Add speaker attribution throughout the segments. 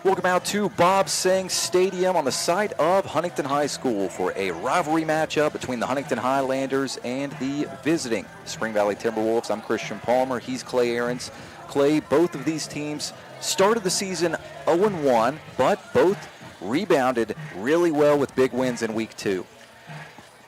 Speaker 1: Welcome out to Bob Seng Stadium on the site of Huntington High School for a rivalry matchup between the Huntington Highlanders and the visiting Spring Valley Timberwolves. I'm Christian Palmer. He's Clay Ahrens. Clay, both of these teams started the season 0-1, but both rebounded really well with big wins in Week 2.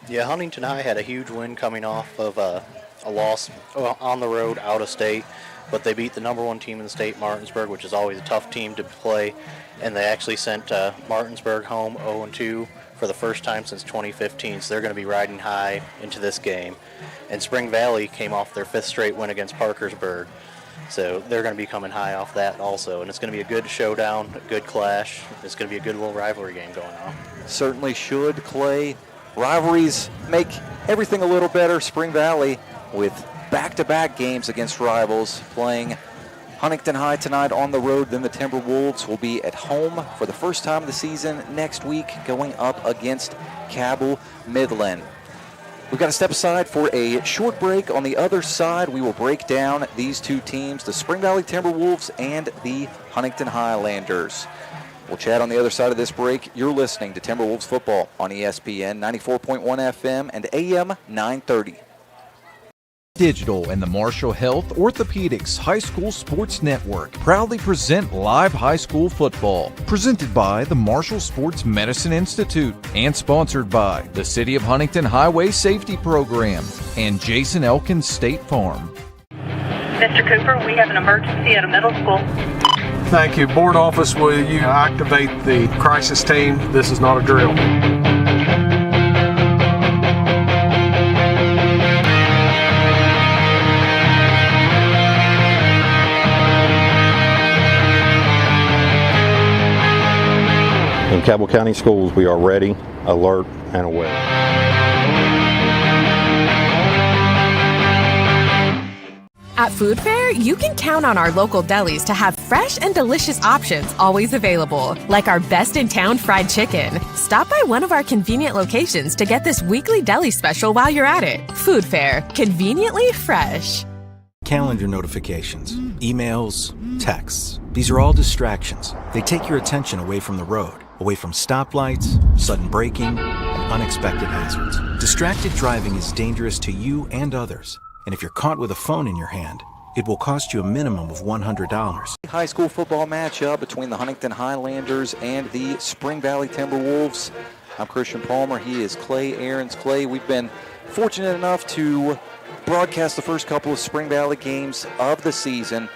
Speaker 2: Yeah, Huntington High had a huge win coming off of a loss on the road out of state. But they beat the number one team in the state, Martinsburg, which is always a tough team to play. And they actually sent Martinsburg home 0-2 for the first time since 2015. So they're going to be riding high into this game. And Spring Valley came off their fifth straight win against Parkersburg. So they're going to be coming high off that also. And it's going to be a good showdown, a good clash. It's going to be a good little rivalry game going on.
Speaker 1: Certainly should, Clay. Rivalries make everything a little better. Spring Valley with back-to-back games against rivals, playing Huntington High tonight on the road. Then the Timberwolves will be at home for the first time of the season next week, going up against Cabell Midland. We've got to step aside for a short break. On the other side, we will break down these two teams, the Spring Valley Timberwolves and the Huntington Highlanders. We'll chat on the other side of this break. You're listening to Timberwolves football on ESPN 94.1 FM and AM 930.
Speaker 3: Digital and the Marshall Health Orthopedics High School Sports Network proudly present live high school football, presented by the Marshall Sports Medicine Institute and sponsored by the City of Huntington Highway Safety Program and Jason Elkins State Farm.
Speaker 4: Mr. Cooper, we have an emergency at a middle school.
Speaker 5: Thank you. Board office, will you activate the crisis team? This is not a drill.
Speaker 6: In Cabell County Schools, we are ready, alert, and aware.
Speaker 7: At Food Fair, you can count on our local delis to have fresh and delicious options always available, like our best-in-town fried chicken. Stop by one of our convenient locations to get this weekly deli special while you're at it. Food Fair, conveniently fresh.
Speaker 8: Calendar notifications, emails, texts. These are all distractions. They take your attention away from the road, away from stoplights, sudden braking, and unexpected hazards. Distracted driving is dangerous to you and others. And if you're caught with a phone in your hand, it will cost you a minimum of $100.
Speaker 1: High school football matchup between the Huntington Highlanders and the Spring Valley Timberwolves. I'm Christian Palmer. He is Clay Ahrens. Clay, we've been fortunate enough to broadcast the first couple of Spring Valley games of the season.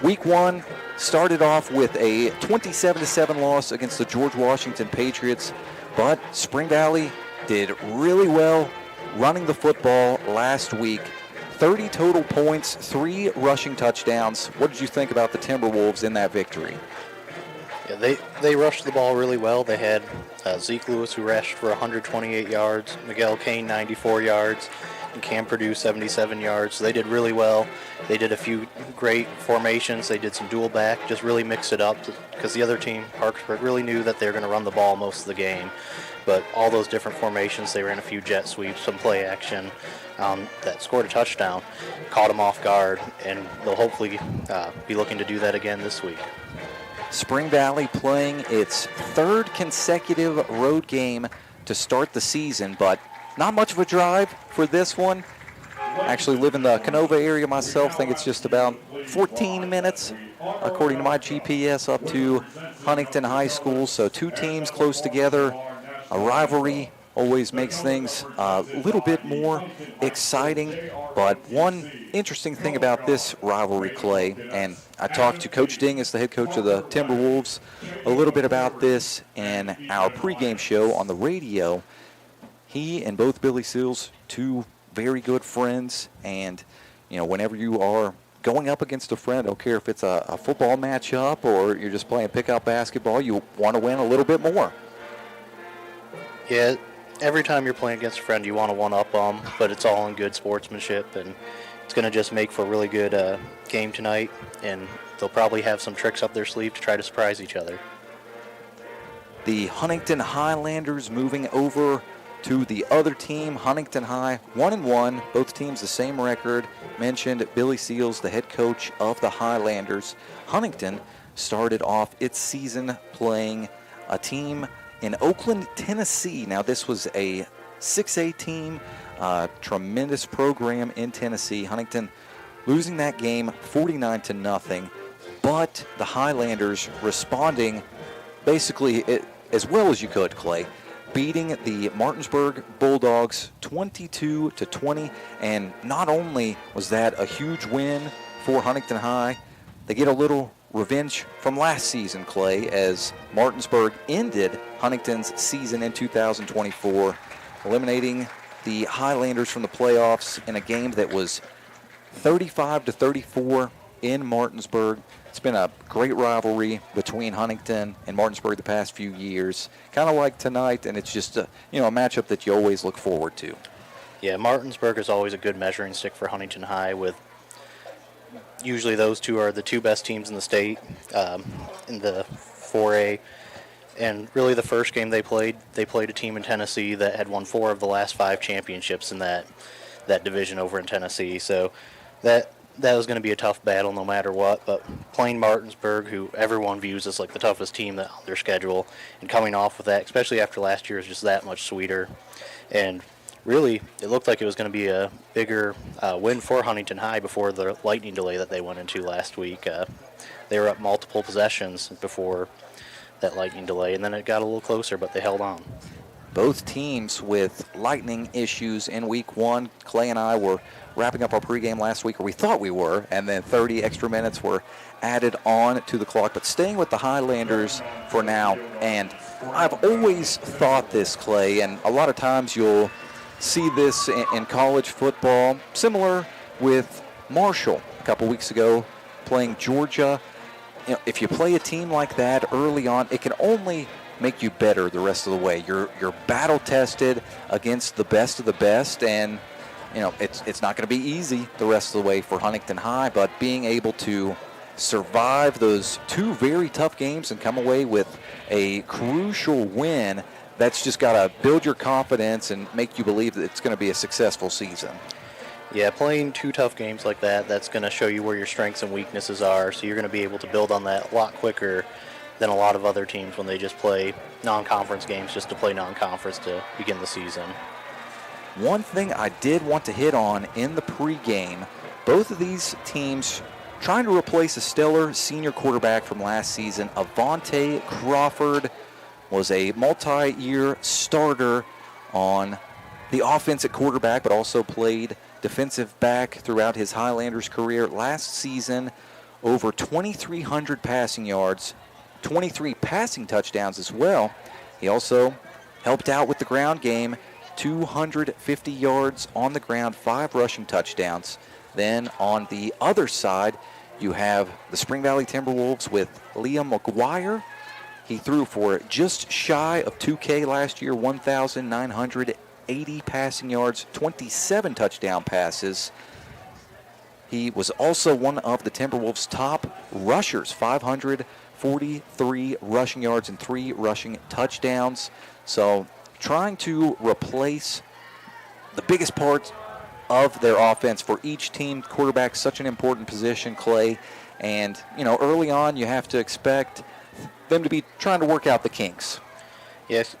Speaker 1: Week 1 started off with a 27-7 loss against the George Washington Patriots, but Spring Valley did really well running the football last week. 30 total points, 3 rushing touchdowns. What did you think about the Timberwolves in that victory?
Speaker 2: Yeah, they rushed the ball really well. They had Zeke Lewis, who rushed for 128 yards, Miguel Kane 94 yards, and Cam Purdue 77 yards. So they did really well. They did a few great formations. They did some dual back, just really mixed it up because the other team, Parkersburg, really knew that they were going to run the ball most of the game. But all those different formations, they ran a few jet sweeps, some play action that scored a touchdown, caught them off guard, and they'll hopefully be looking to do that again this week.
Speaker 1: Spring Valley playing its 3rd consecutive road game to start the season, but not much of a drive for this one. Actually live in the Canova area myself. Think it's just about 14 minutes, according to my GPS, up to Huntington High School. So 2 teams close together. A rivalry always makes things a little bit more exciting. But one interesting thing about this rivalry, Clay, and I talked to Coach Ding as the head coach of the Timberwolves a little bit about this in our pregame show on the radio. He and both Billy Seals, 2 very good friends, and you know, whenever you are going up against a friend, I don't care if it's a football matchup or you're just playing pickup basketball, you want to win a little bit more.
Speaker 2: Yeah, every time you're playing against a friend, you want to one-up them, but it's all in good sportsmanship, and it's going to just make for a really good game tonight, and they'll probably have some tricks up their sleeve to try to surprise each other.
Speaker 1: The Huntington Highlanders moving over to the other team, Huntington High, 1-1. Both teams the same record. Mentioned Billy Seals, the head coach of the Highlanders. Huntington started off its season playing a team in Oakland, Tennessee. Now, this was a 6A team, tremendous program in Tennessee. Huntington losing that game 49-0, but the Highlanders responding basically as well as you could, Clay, beating the Martinsburg Bulldogs 22-20. And not only was that a huge win for Huntington High, they get a little revenge from last season, Clay, as Martinsburg ended Huntington's season in 2024, eliminating the Highlanders from the playoffs in a game that was 35-34 in Martinsburg. It's been a great rivalry between Huntington and Martinsburg the past few years, kind of like tonight, and it's just a matchup that you always look forward to.
Speaker 2: Yeah, Martinsburg is always a good measuring stick for Huntington High. With usually those two are the two best teams in the state in the 4A. And really the first game they played a team in Tennessee that had won 4 of the last 5 championships in that division over in Tennessee. So that was going to be a tough battle no matter what. But playing Martinsburg, who everyone views as like the toughest team on their schedule, and coming off with that, especially after last year, is just that much sweeter. And really, it looked like it was going to be a bigger win for Huntington High before the lightning delay that they went into last week. They were up multiple possessions before that lightning delay, and then it got a little closer, but they held on.
Speaker 1: Both teams with lightning issues in week 1. Clay and I were wrapping up our pregame last week, or we thought we were, and then 30 extra minutes were added on to the clock. But staying with the Highlanders for now, and I've always thought this, Clay, and a lot of times you'll see this in college football, similar with Marshall a couple weeks ago playing Georgia. If you play a team like that early on, it can only make you better the rest of the way. You're battle tested against the best of the best, and it's not going to be easy the rest of the way for Huntington High, but being able to survive those 2 very tough games and come away with a crucial win, that's just got to build your confidence and make you believe that it's going to be a successful season.
Speaker 2: Yeah, playing 2 tough games like that, that's going to show you where your strengths and weaknesses are, so you're going to be able to build on that a lot quicker than a lot of other teams when they just play non-conference games just to play non-conference to begin the season.
Speaker 1: One thing I did want to hit on in the pregame, both of these teams trying to replace a stellar senior quarterback from last season. Avante Crawford was a multi-year starter on the offense at quarterback, but also played defensive back throughout his Highlanders career. Last season, over 2,300 passing yards, 23 passing touchdowns as well. He also helped out with the ground game, 250 yards on the ground, 5 rushing touchdowns. Then on the other side, you have the Spring Valley Timberwolves with Liam McGuire. He threw for just shy of 2K last year, 1,980 passing yards, 27 touchdown passes. He was also one of the Timberwolves' top rushers, 543 rushing yards and 3 rushing touchdowns. So trying to replace the biggest part of their offense for each team. Quarterback, such an important position, Clay. And, early on you have to expect them to be trying to work out the kinks.
Speaker 2: Yes,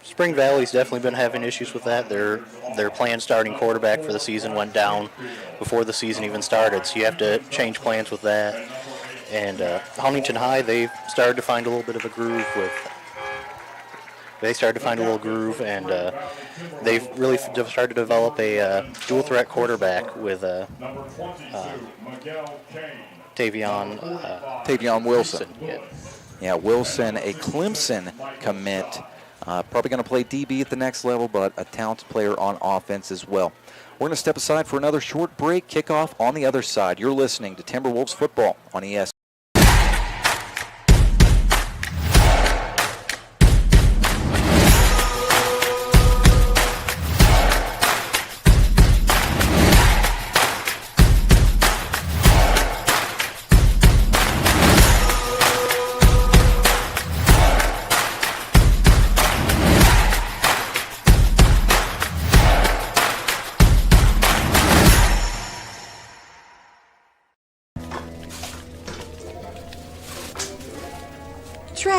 Speaker 2: Spring Valley's definitely been having issues with that. Their planned starting quarterback for the season went down before the season even started, so you have to change plans with that. And Huntington High, they've started to find a little bit of a groove and they've really started to develop a dual threat quarterback with
Speaker 1: Tavion Wilson. Yeah, Wilson, a Clemson commit. Probably going to play DB at the next level, but a talented player on offense as well. We're going to step aside for another short break. Kickoff on the other side. You're listening to Timberwolves football on ES.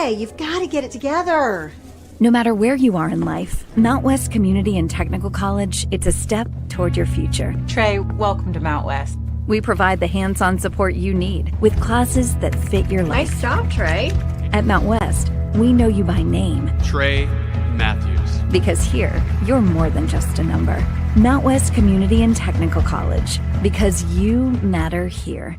Speaker 9: Trey, you've got to get it together.
Speaker 10: No matter where you are in life, Mount West Community and Technical College, it's a step toward your future.
Speaker 11: Trey, welcome to Mount West.
Speaker 10: We provide the hands-on support you need with classes that fit your life.
Speaker 9: Nice job, Trey.
Speaker 10: At Mount West, we know you by name.
Speaker 12: Trey Matthews.
Speaker 10: Because here, you're more than just a number. Mount West Community and Technical College. Because you matter here.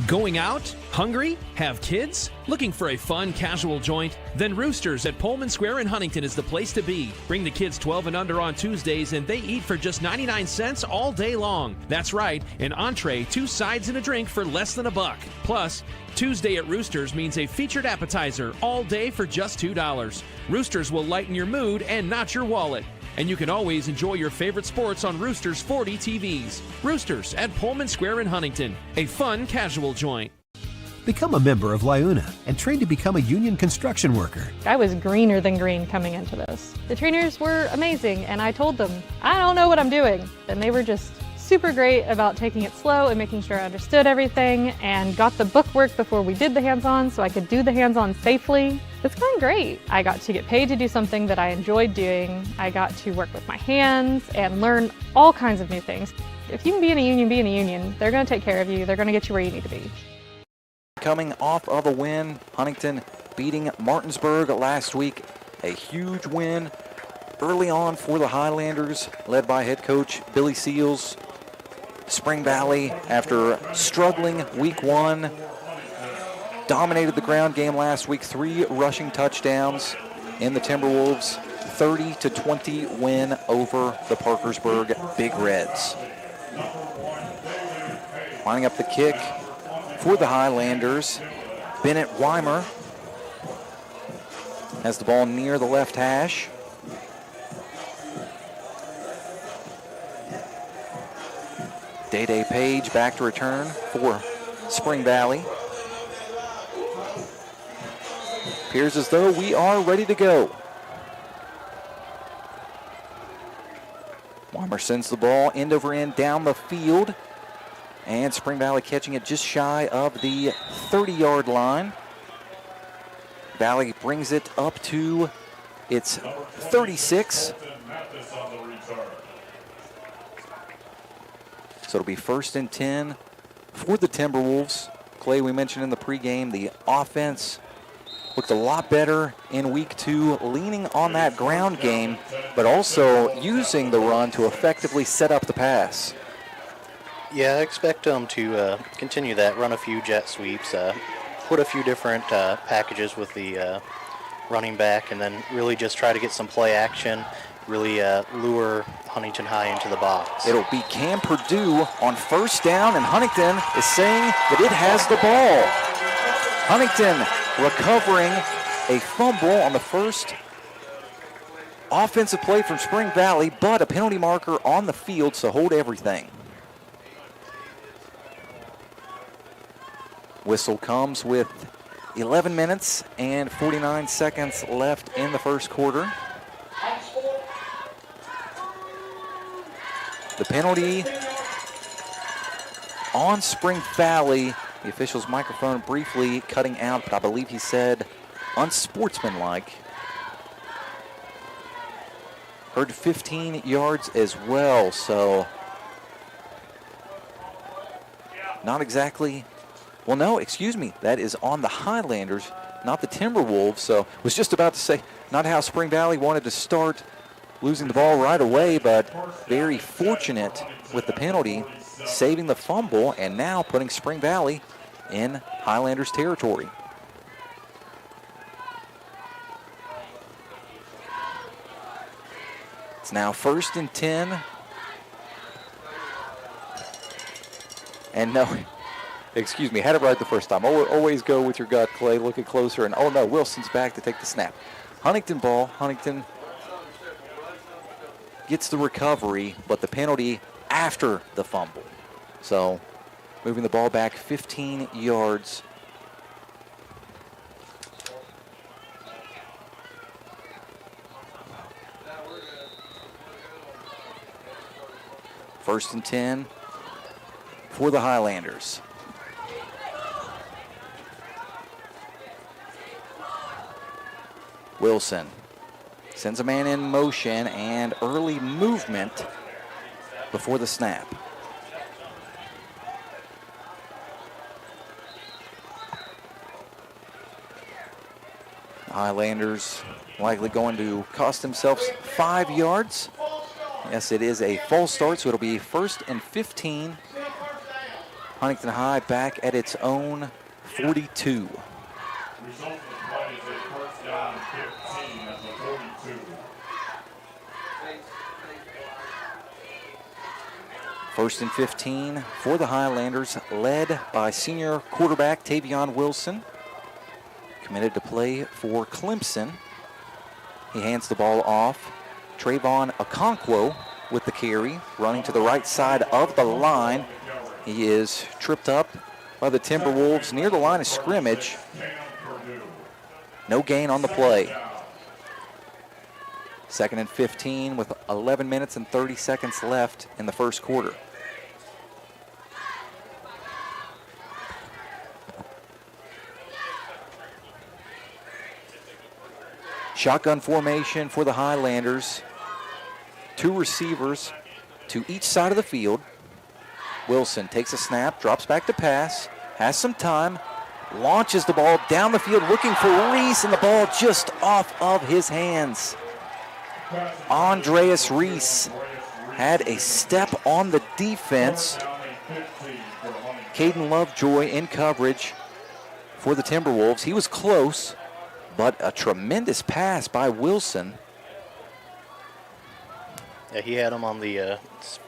Speaker 13: Going out? Hungry? Have kids? Looking for a fun, casual joint? Then Roosters at Pullman Square in Huntington is the place to be. Bring the kids 12 and under on Tuesdays, and they eat for just 99 cents all day long. That's right, an entree, 2 sides, and a drink for less than $1. Plus, Tuesday at Roosters means a featured appetizer all day for just $2. Roosters will lighten your mood and not your wallet. And you can always enjoy your favorite sports on Roosters 40 TVs. Roosters at Pullman Square in Huntington, a fun, casual joint.
Speaker 14: Become a member of Lyuna and train to become a union construction worker.
Speaker 15: I was greener than green coming into this. The trainers were amazing, and I told them, I don't know what I'm doing. And they were just super great about taking it slow and making sure I understood everything and got the book work before we did the hands-on so I could do the hands-on safely. It's gone great. I got to get paid to do something that I enjoyed doing. I got to work with my hands and learn all kinds of new things. If you can be in a union, be in a union. They're going to take care of you. They're going to get you where you need to be.
Speaker 1: Coming off of a win, Huntington beating Martinsburg last week. A huge win early on for the Highlanders, led by head coach Billy Seals. Spring Valley, after struggling week 1, dominated the ground game last week, 3 rushing touchdowns in the Timberwolves, 30-20 win over the Parkersburg Big Reds. Lining up the kick for the Highlanders, Bennett Weimer has the ball near the left hash. Day Page back to return for Spring Valley. Appears as though we are ready to go. Weimer sends the ball end over end down the field. And Spring Valley catching it just shy of the 30-yard line. Valley brings it up to its 36. So it'll be 1st and 10 for the Timberwolves. Clay, we mentioned in the pregame, the offense looked a lot better in week 2, leaning on that ground game, but also using the run to effectively set up the pass.
Speaker 2: Yeah, I expect them to continue that, run a few jet sweeps, put a few different packages with the running back, and then really just try to get some play action, really lure Huntington High into the box.
Speaker 1: It'll be Cam Purdue on 1st down, and Huntington is saying that it has the ball. Huntington recovering a fumble on the first offensive play from Spring Valley, but a penalty marker on the field, so hold everything. Whistle comes with 11 minutes and 49 seconds left in the first quarter. The penalty on Spring Valley. The official's microphone briefly cutting out, but I believe he said unsportsmanlike. Heard 15 yards as well, so not exactly. Well, no, excuse me. That is on the Highlanders, not the Timberwolves. So was just about to say, not how Spring Valley wanted to start, losing the ball right away, but very fortunate with the penalty, saving the fumble, and now putting Spring Valley in Highlanders territory. It's now 1st and 10. And no, excuse me, had it right the first time. Always go with your gut, Clay. Look at closer, and oh no, Wilson's back to take the snap. Huntington ball. Huntington gets the recovery, but the penalty after the fumble. So moving the ball back 15 yards. First and 10 for the Highlanders. Wilson sends a man in motion and early movement before the snap. The Highlanders likely going to cost themselves 5 yards. Yes, it is a false start, so it'll be 1st and 15. Huntington High back at its own 42. First and 15 for the Highlanders, led by senior quarterback Tavion Wilson, committed to play for Clemson. He hands the ball off. Trayvon Okonkwo with the carry, running to the right side of the line. He is tripped up by the Timberwolves near the line of scrimmage. No gain on the play. 2nd and 15 with 11 minutes and 30 seconds left in the first quarter. Shotgun formation for the Highlanders. 2 receivers to each side of the field. Wilson takes a snap, drops back to pass, has some time, launches the ball down the field looking for Reese, and the ball just off of his hands. Andreas Reese had a step on the defense. Caden Lovejoy in coverage for the Timberwolves. He was close, but a tremendous pass by Wilson.
Speaker 2: Yeah, he had him on the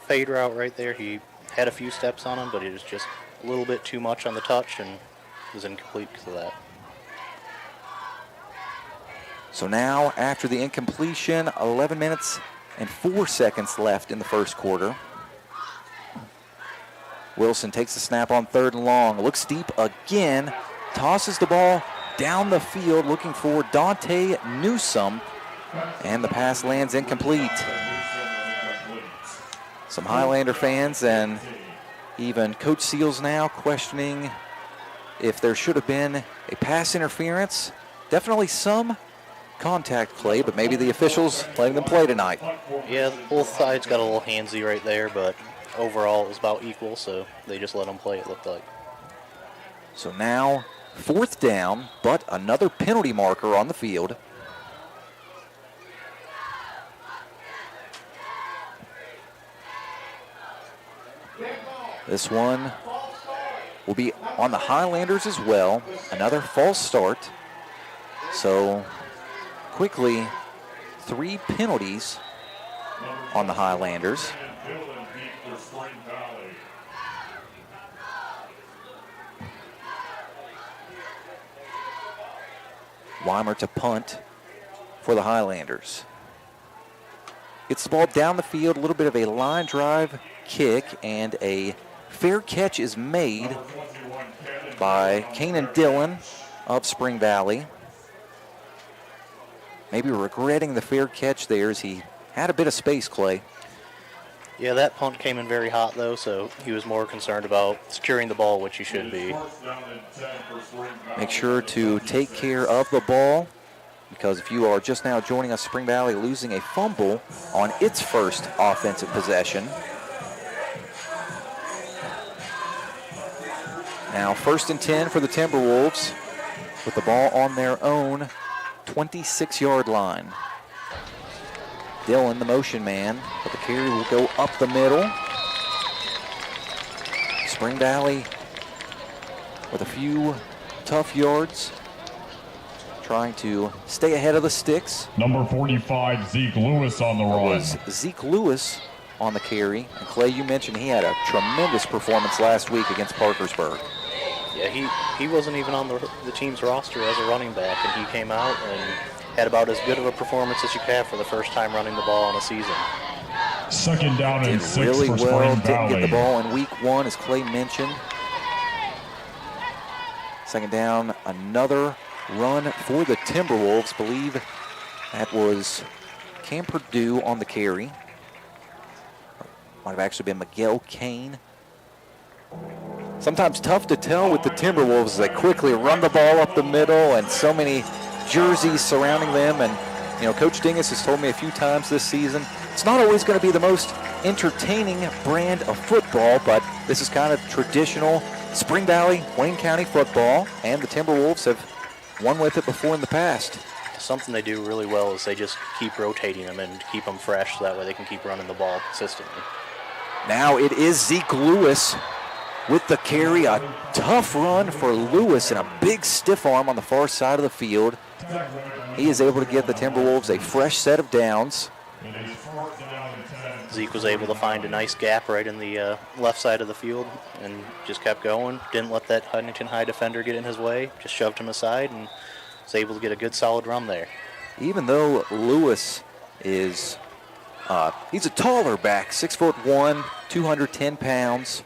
Speaker 2: fade route right there. He had a few steps on him, but it was just a little bit too much on the touch and was incomplete because of that.
Speaker 1: So now, after the incompletion, 11 minutes and 4 seconds left in the first quarter. Wilson takes the snap on 3rd and long, looks deep again, tosses the ball down the field looking for Dante Newsome, and the pass lands incomplete. Some Highlander fans and even Coach Seals now questioning if there should have been a pass interference. Definitely some contact play, but maybe the officials letting them play tonight.
Speaker 2: Yeah, both sides got a little handsy right there, but overall it was about equal, so they just let them play, it looked like.
Speaker 1: So now 4th down, but another penalty marker on the field. This one will be on the Highlanders as well. Another false start. So quickly, 3 penalties on the Highlanders. Weimer to punt for the Highlanders. Gets the ball down the field, a little bit of a line drive kick, and a fair catch is made by Kanan Dillon of Spring Valley. Maybe regretting the fair catch there as he had a bit of space, Clay.
Speaker 2: Yeah, that punt came in very hot, though, so he was more concerned about securing the ball, which he should be.
Speaker 1: Make sure to take care of the ball, because if you are just now joining us, Spring Valley losing a fumble on its first offensive possession. Now 1st and 10 for the Timberwolves with the ball on their own 26-yard line. Dillon, the motion man, but the carry will go up the middle. Spring Valley with a few tough yards, trying to stay ahead of the sticks.
Speaker 16: Number 45, Zeke Lewis on the run.
Speaker 1: It was Zeke Lewis on the carry. And Clay, you mentioned he had a tremendous performance last week against Parkersburg.
Speaker 2: Yeah, he wasn't even on the team's roster as a running back, and he came out and had about as good of a performance as you could have for the first time running the ball in a season.
Speaker 16: 2nd down and 6
Speaker 1: really
Speaker 16: for Spring
Speaker 1: well.
Speaker 16: Valley.
Speaker 1: Didn't get the ball in week 1, as Clay mentioned. 2nd down, another run for the Timberwolves. Believe that was Cam Purdue on the carry. Might have actually been Miguel Kane. Sometimes tough to tell with the Timberwolves as they quickly run the ball up the middle, and so many jerseys surrounding them. And, Coach Dingus has told me a few times this season, it's not always going to be the most entertaining brand of football, but this is kind of traditional Spring Valley, Wayne County football, and the Timberwolves have won with it before in the past.
Speaker 2: Something they do really well is they just keep rotating them and keep them fresh so that way they can keep running the ball consistently.
Speaker 1: Now it is Zeke Lewis with the carry. A tough run for Lewis and a big stiff arm on the far side of the field. He is able to get the Timberwolves a fresh set of downs.
Speaker 2: Zeke was able to find a nice gap right in the left side of the field and just kept going. Didn't let that Huntington High defender get in his way. Just shoved him aside and was able to get a good solid run there.
Speaker 1: Even though Lewis is, he's a taller back, 6'1", 210 pounds,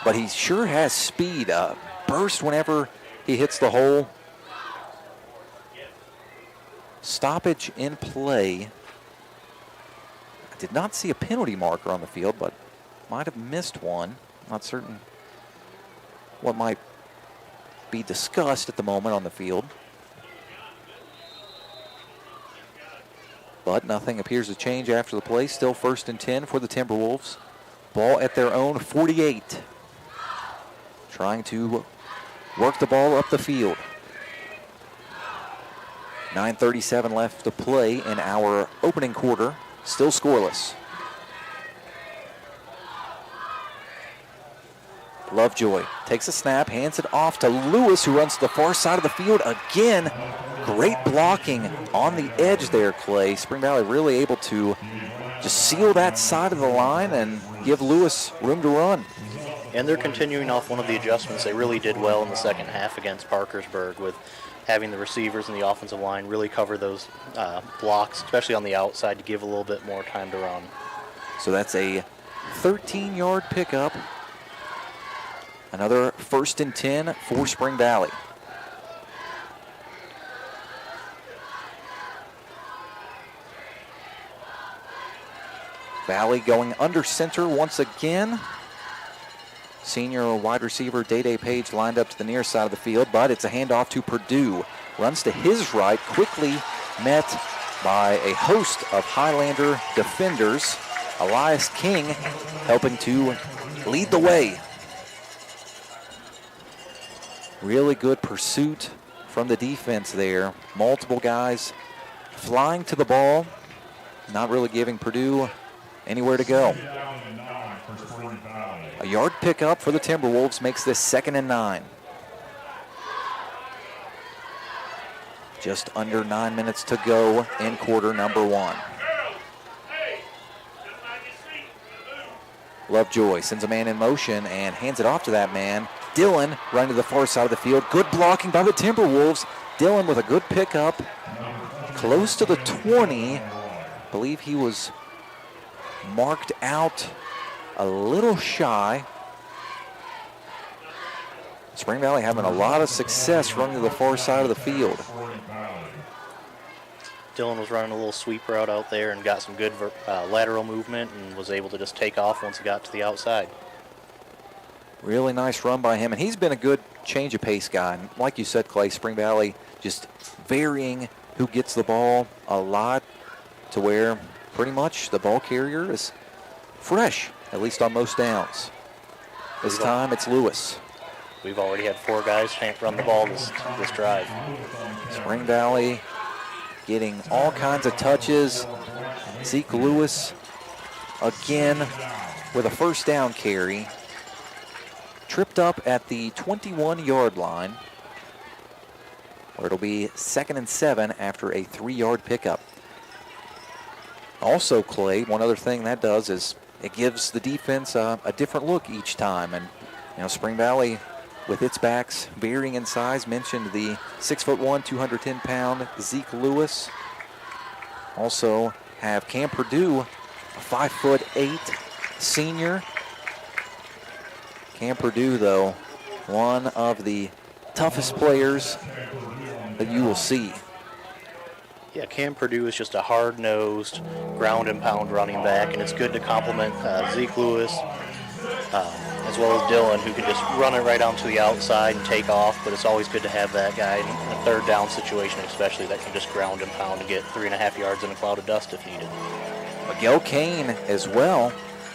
Speaker 1: but he sure has speed. Burst whenever he hits the hole. Stoppage in play. I did not see a penalty marker on the field, but might have missed one. Not certain what might be discussed at the moment on the field. But nothing appears to change after the play. Still 1st and 10 for the Timberwolves. Ball at their own 48. Trying to work the ball up the field. 9:37 left to play in our opening quarter. Still scoreless. Lovejoy takes a snap, hands it off to Lewis, who runs to the far side of the field again. Great blocking on the edge there, Clay. Spring Valley really able to just seal that side of the line and give Lewis room to run.
Speaker 2: And they're continuing off one of the adjustments they really did well in the second half against Parkersburg with having the receivers and the offensive line really cover those blocks, especially on the outside, to give a little bit more time to run.
Speaker 1: So that's a 13-yard pickup. Another 1st and 10 for Spring Valley. Valley going under center once again. Senior wide receiver Day Page lined up to the near side of the field, but it's a handoff to Purdue. Runs to his right, quickly met by a host of Highlander defenders. Elias King helping to lead the way. Really good pursuit from the defense there. Multiple guys flying to the ball, not really giving Purdue anywhere to go. A yard pickup for the Timberwolves makes this 2nd and 9. Just under 9 minutes to go in quarter number 1. Lovejoy sends a man in motion and hands it off to that man. Dillon running to the far side of the field. Good blocking by the Timberwolves. Dillon with a good pickup. Close to the 20. I believe he was marked out a little shy. Spring Valley having a lot of success running to the far side of the field.
Speaker 2: Dillon was running a little sweep route out there and got some good lateral movement and was able to just take off once he got to the outside.
Speaker 1: Really nice run by him, and he's been a good change of pace guy. And like you said, Clay, Spring Valley just varying who gets the ball a lot to where pretty much the ball carrier is fresh, at least on most downs. This time it's Lewis.
Speaker 2: We've already had 4 guys run the ball this drive.
Speaker 1: Spring Valley getting all kinds of touches. Zeke Lewis again with a 1st down carry. Tripped up at the 21-yard line, where it'll be 2nd and 7 after a 3-yard pickup. Also, Clay, one other thing that does is it gives the defense a different look each time. And, Spring Valley, with its backs varying in size, mentioned the 6'1", 210-pound Zeke Lewis. Also have Cam Purdue, a 5'8" senior. Cam Purdue, though, one of the toughest players that you will see.
Speaker 2: Yeah, Cam Purdue is just a hard-nosed, ground-and-pound running back, and it's good to complement Zeke Lewis. as well as Dylan, who can just run it right onto the outside and take off. But it's always good to have that guy in a third down situation, especially, that can just ground and pound and get 3.5 yards in a cloud of dust if needed.
Speaker 1: Miguel Kane as well,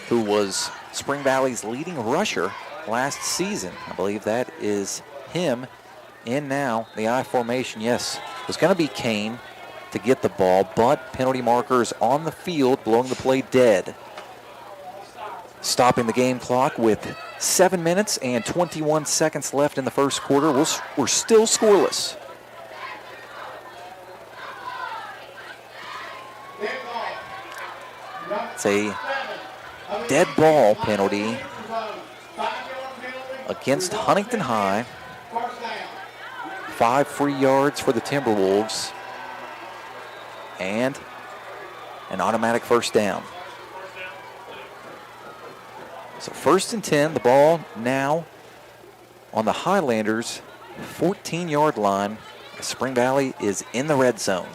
Speaker 1: who was Spring Valley's leading rusher last season. I believe that is him in now. The I formation, yes, it was going to be Kane to get the ball, but penalty markers on the field, blowing the play dead. Stopping the game clock with 7 minutes and 21 seconds left in the first quarter. We're still scoreless. It's a dead ball penalty against Huntington High. 5 free yards for the Timberwolves. And an automatic first down. So 1st and 10, the ball now on the Highlanders' 14-yard line. Spring Valley is in the red zone.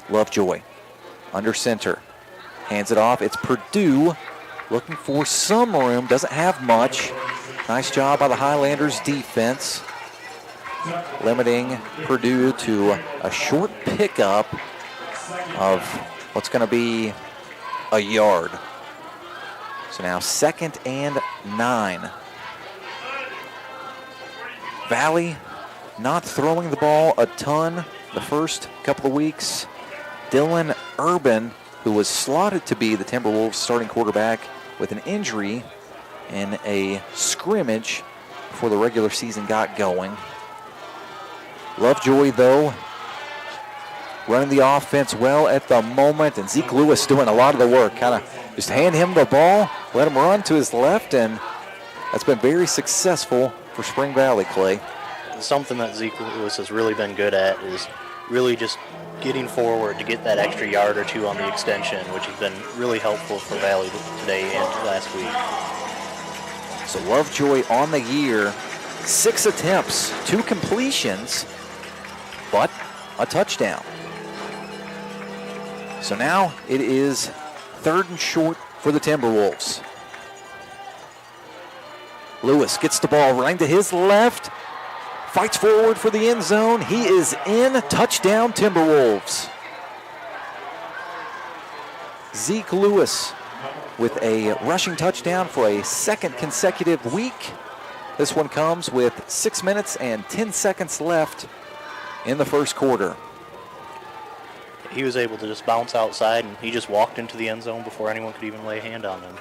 Speaker 1: Lovejoy under center. Hands it off. It's Purdue looking for some room. Doesn't have much. Nice job by the Highlanders defense, limiting Purdue to a short pickup of what's going to be a yard. So now 2nd and 9. Valley not throwing the ball a ton the first couple of weeks. Dylan Urban, who was slotted to be the Timberwolves starting quarterback with an injury in a scrimmage before the regular season got going. Lovejoy, though, running the offense well at the moment, and Zeke Lewis doing a lot of the work. Kind of just hand him the ball, let him run to his left, and that's been very successful for Spring Valley, Clay.
Speaker 2: Something that Zeke Lewis has really been good at is really just getting forward to get that extra yard or two on the extension, which has been really helpful for Valley today and last week.
Speaker 1: So Lovejoy on the year, 6 attempts, 2 completions, but a touchdown. So now it is 3rd and short for the Timberwolves. Lewis gets the ball running to his left, fights forward for the end zone. He is in. Touchdown, Timberwolves. Zeke Lewis with a rushing touchdown for a 2nd consecutive week. This one comes with 6 minutes and 10 seconds left in the first quarter.
Speaker 2: He was able to just bounce outside, and he just walked into the end zone before anyone could even lay a hand on him.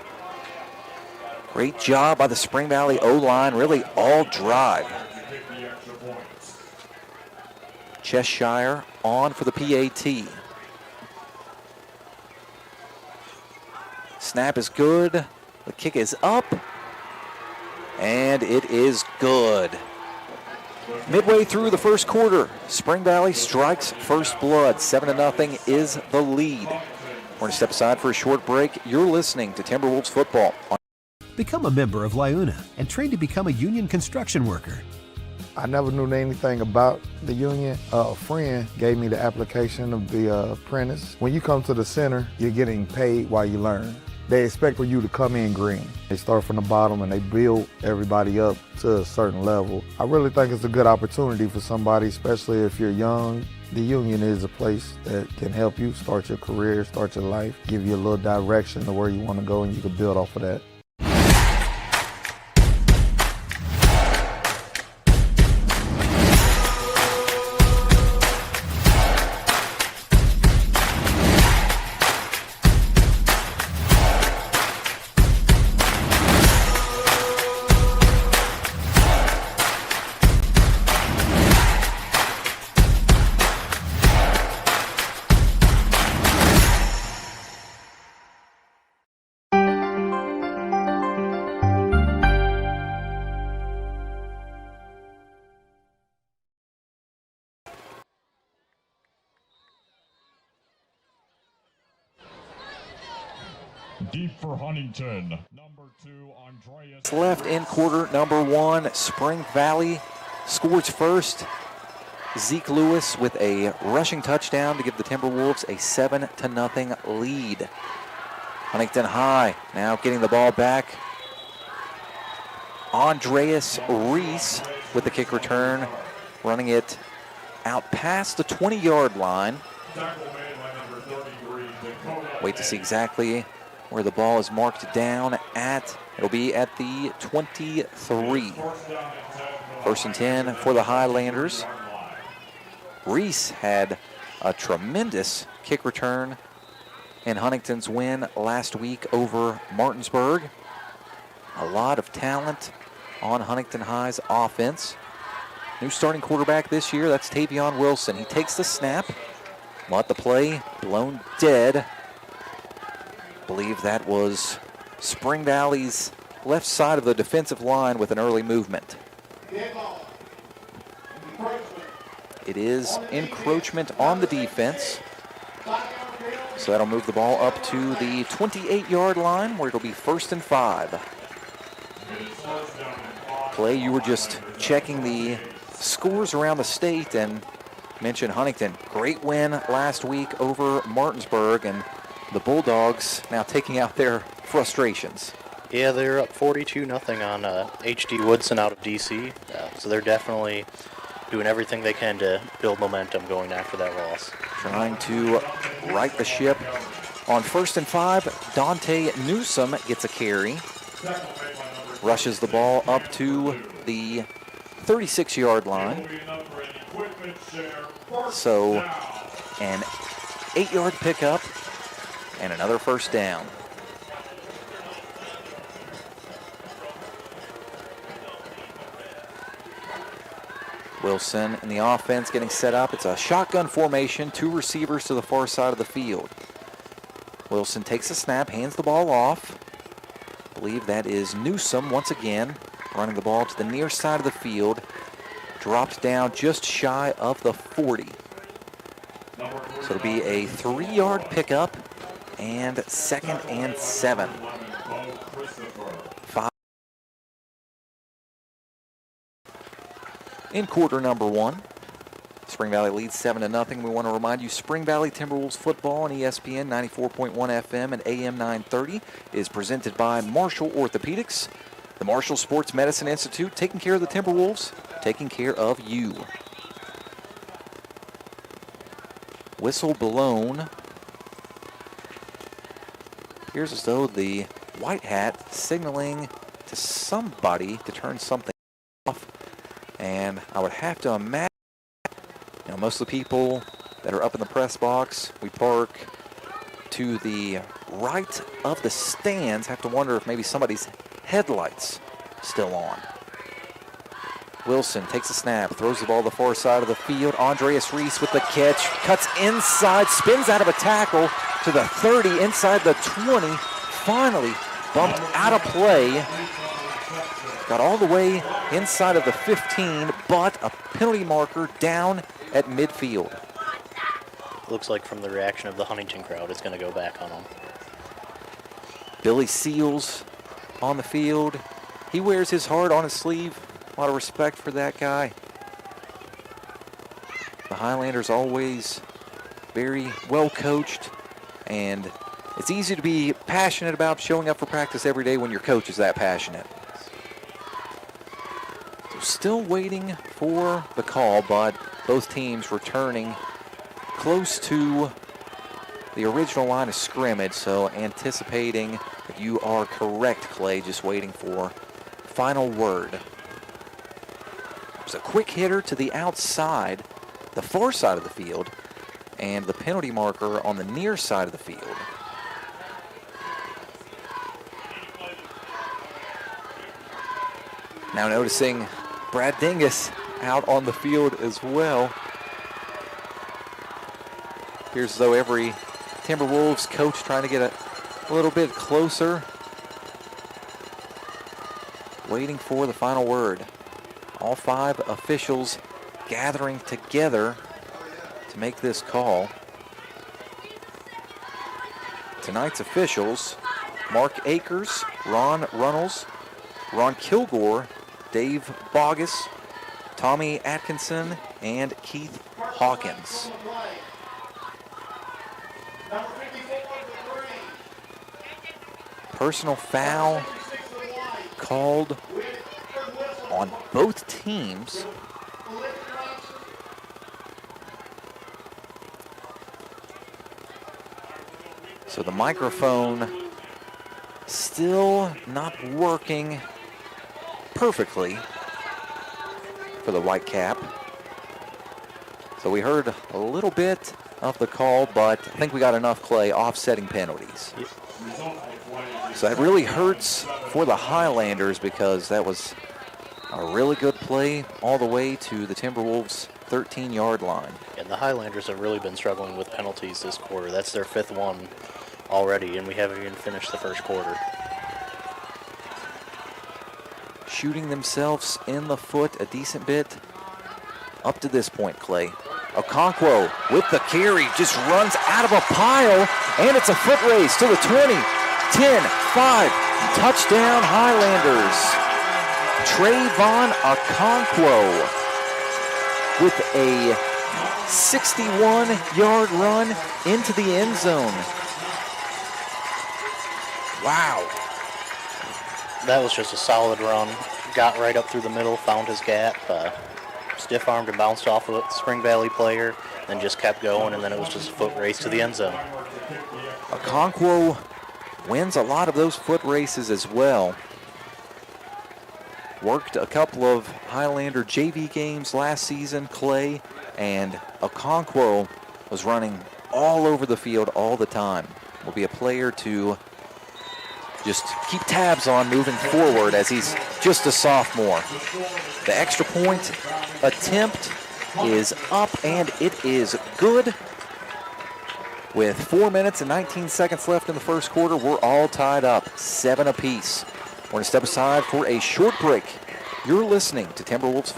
Speaker 1: Great job by the Spring Valley O-line, really all drive. Cheshire on for the PAT. Snap is good. The kick is up. And it is good. Midway through the first quarter, Spring Valley strikes first blood. 7-0 is the lead. We're going to step aside for a short break. You're listening to Timberwolves football.
Speaker 14: Become a member of LIUNA and train to become a union construction worker.
Speaker 17: I never knew anything about the union. A friend gave me the application of the apprentice. When you come to the center, you're getting paid while you learn. They expect for you to come in green. They start from the bottom and they build everybody up to a certain level. I really think it's a good opportunity for somebody, especially if you're young. The union is a place that can help you start your career, start your life, give you a little direction to where you want to go, and you can build off of that.
Speaker 16: Deep for Huntington. Number 2, Andreas.
Speaker 1: Left in quarter number 1. Spring Valley scores first. Zeke Lewis with a rushing touchdown to give the Timberwolves a 7-0 lead. Huntington High now getting the ball back. Andreas Reese with the kick return, running it out past the 20-yard line. Wait to see exactly where the ball is marked down at. It'll be at the 23. 1st and 10 for the Highlanders. Reese had a tremendous kick return in Huntington's win last week over Martinsburg. A lot of talent on Huntington High's offense. New starting quarterback this year, that's Tavion Wilson. He takes the snap, let the play blown dead. Believe that was Spring Valley's left side of the defensive line with an early movement. It is encroachment on the defense. So that'll move the ball up to the 28-yard line where it'll be 1st and 5. Clay, you were just checking the scores around the state and mentioned Huntington. Great win last week over Martinsburg, and the Bulldogs now taking out their frustrations.
Speaker 2: Yeah, they're up 42-0 on H.D. Woodson out of D.C., so they're definitely doing everything they can to build momentum going after that loss.
Speaker 1: Trying to right the ship. On 1st and 5, Dante Newsom gets a carry. Rushes the ball up to the 36-yard line. So an 8-yard pickup and another 1st down. Wilson in the offense getting set up. It's a shotgun formation, 2 receivers to the far side of the field. Wilson takes a snap, hands the ball off. I believe that is Newsom once again running the ball to the near side of the field. Dropped down just shy of the 40. So it'll be a 3-yard pickup and 2nd and 7. In quarter number 1, Spring Valley leads 7-0. We want to remind you, Spring Valley Timberwolves football on ESPN 94.1 FM and AM 930 is presented by Marshall Orthopedics, the Marshall Sports Medicine Institute, taking care of the Timberwolves, taking care of you. Whistle blown. Appears as though the white hat signaling to somebody to turn something off. And I would have to imagine, most of the people that are up in the press box, we park to the right of the stands. Have to wonder if maybe somebody's headlights still on. Wilson takes a snap, throws the ball to the far side of the field. Andreas Reese with the catch, cuts inside, spins out of a tackle to the 30, inside the 20. Finally bumped out of play. Got all the way inside of the 15, but a penalty marker down at midfield.
Speaker 2: Looks like from the reaction of the Huntington crowd, it's going to go back on them.
Speaker 1: Billy Seals on the field. He wears his heart on his sleeve. A lot of respect for that guy. The Highlanders always very well coached, and it's easy to be passionate about showing up for practice every day when your coach is that passionate. Still waiting for the call, but both teams returning close to the original line of scrimmage, so anticipating that you are correct, Clay, just waiting for final word. There's a quick hitter to the outside, the far side of the field, and the penalty marker on the near side of the field. Now noticing Brad Dingus out on the field as well. Appears as though every Timberwolves coach trying to get a little bit closer. Waiting for the final word. All 5 officials gathering together to make this call. Tonight's officials, Mark Akers, Ron Runnels, Ron Kilgore, Dave Bogus, Tommy Atkinson and Keith Hawkins. Personal foul called on both teams. So the microphone still not working perfectly for the Whitecap. So we heard a little bit of the call, but I think we got enough, Clay, offsetting penalties. So that really hurts for the Highlanders because that was a really good play all the way to the Timberwolves' 13-yard line.
Speaker 2: And the Highlanders have really been struggling with penalties this quarter. That's their 5th one already, and we haven't even finished the first quarter.
Speaker 1: Shooting themselves in the foot a decent bit up to this point, Clay. Okonkwo with the carry just runs out of a pile, and it's a foot race to the 20, 10, 5, touchdown Highlanders. Trayvon Okonkwo with a 61-yard run into the end zone. Wow.
Speaker 2: That was just a solid run. Got right up through the middle, found his gap, stiff-armed and bounced off of a Spring Valley player, then just kept going, and then it was just a foot race to the end zone.
Speaker 1: Okonkwo wins a lot of those foot races as well. Worked a couple of Highlander JV games last season, Clay, and Okonkwo was running all over the field all the time. Will be a player to just keep tabs on moving forward as he's just a sophomore. The extra point attempt is up, and it is good. With 4 minutes and 19 seconds left in the first quarter, we're all tied up, 7 apiece. We're going to step aside for a short break. You're listening to Timberwolves.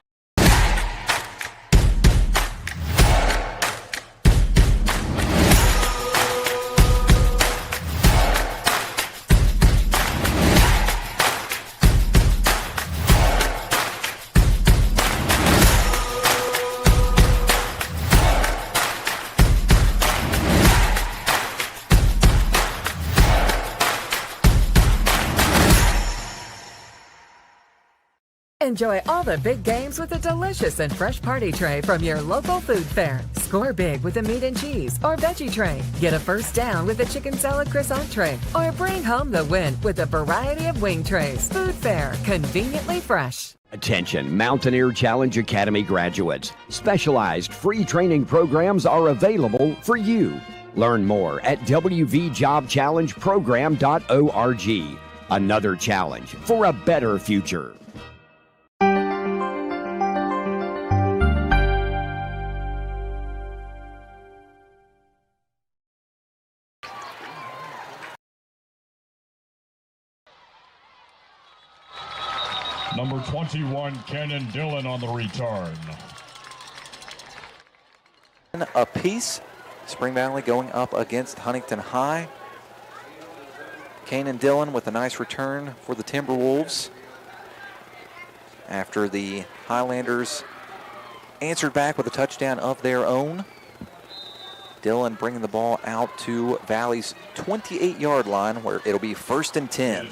Speaker 18: Enjoy all the big games with a delicious and fresh party tray from your local food fair. Score big with a meat and cheese or veggie tray. Get a first down with a chicken salad croissant tray. Or bring home the win with a variety of wing trays. Food fair, conveniently fresh.
Speaker 19: Attention, Mountaineer Challenge Academy graduates. Specialized free training programs are available for you. Learn more at wvjobchallengeprogram.org. Another challenge for a better future.
Speaker 16: Number 21, Kenan Dillon on the return.
Speaker 1: A piece. Spring Valley going up against Huntington High. Kenan Dillon with a nice return for the Timberwolves after the Highlanders answered back with a touchdown of their own. Dillon bringing the ball out to Valley's 28-yard line where it'll be 1st and 10.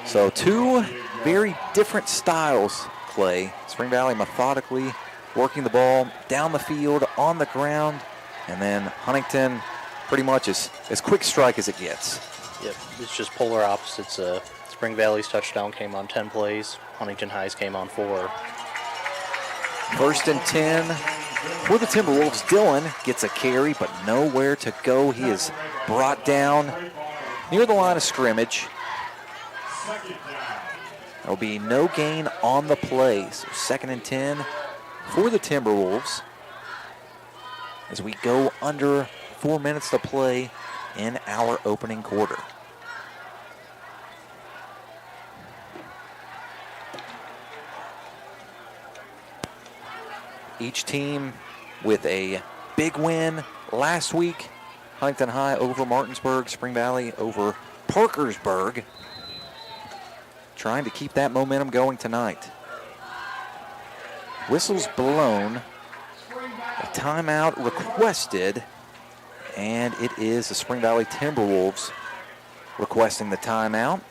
Speaker 1: So two very different styles, Clay. Spring Valley methodically working the ball down the field, on the ground, and then Huntington pretty much as quick strike as it gets.
Speaker 2: Yep, it's just polar opposites. Spring Valley's touchdown came on 10 plays. Huntington High's came on 4.
Speaker 1: 1st and 10 for the Timberwolves. Dillon gets a carry, but nowhere to go. He is brought down near the line of scrimmage. There will be no gain on the play. So 2nd and 10 for the Timberwolves as we go under 4 minutes to play in our opening quarter. Each team with a big win last week. Huntington High over Martinsburg, Spring Valley over Parkersburg. Trying to keep that momentum going tonight. Whistle's blown. A timeout requested, and it is the Spring Valley Timberwolves requesting the timeout.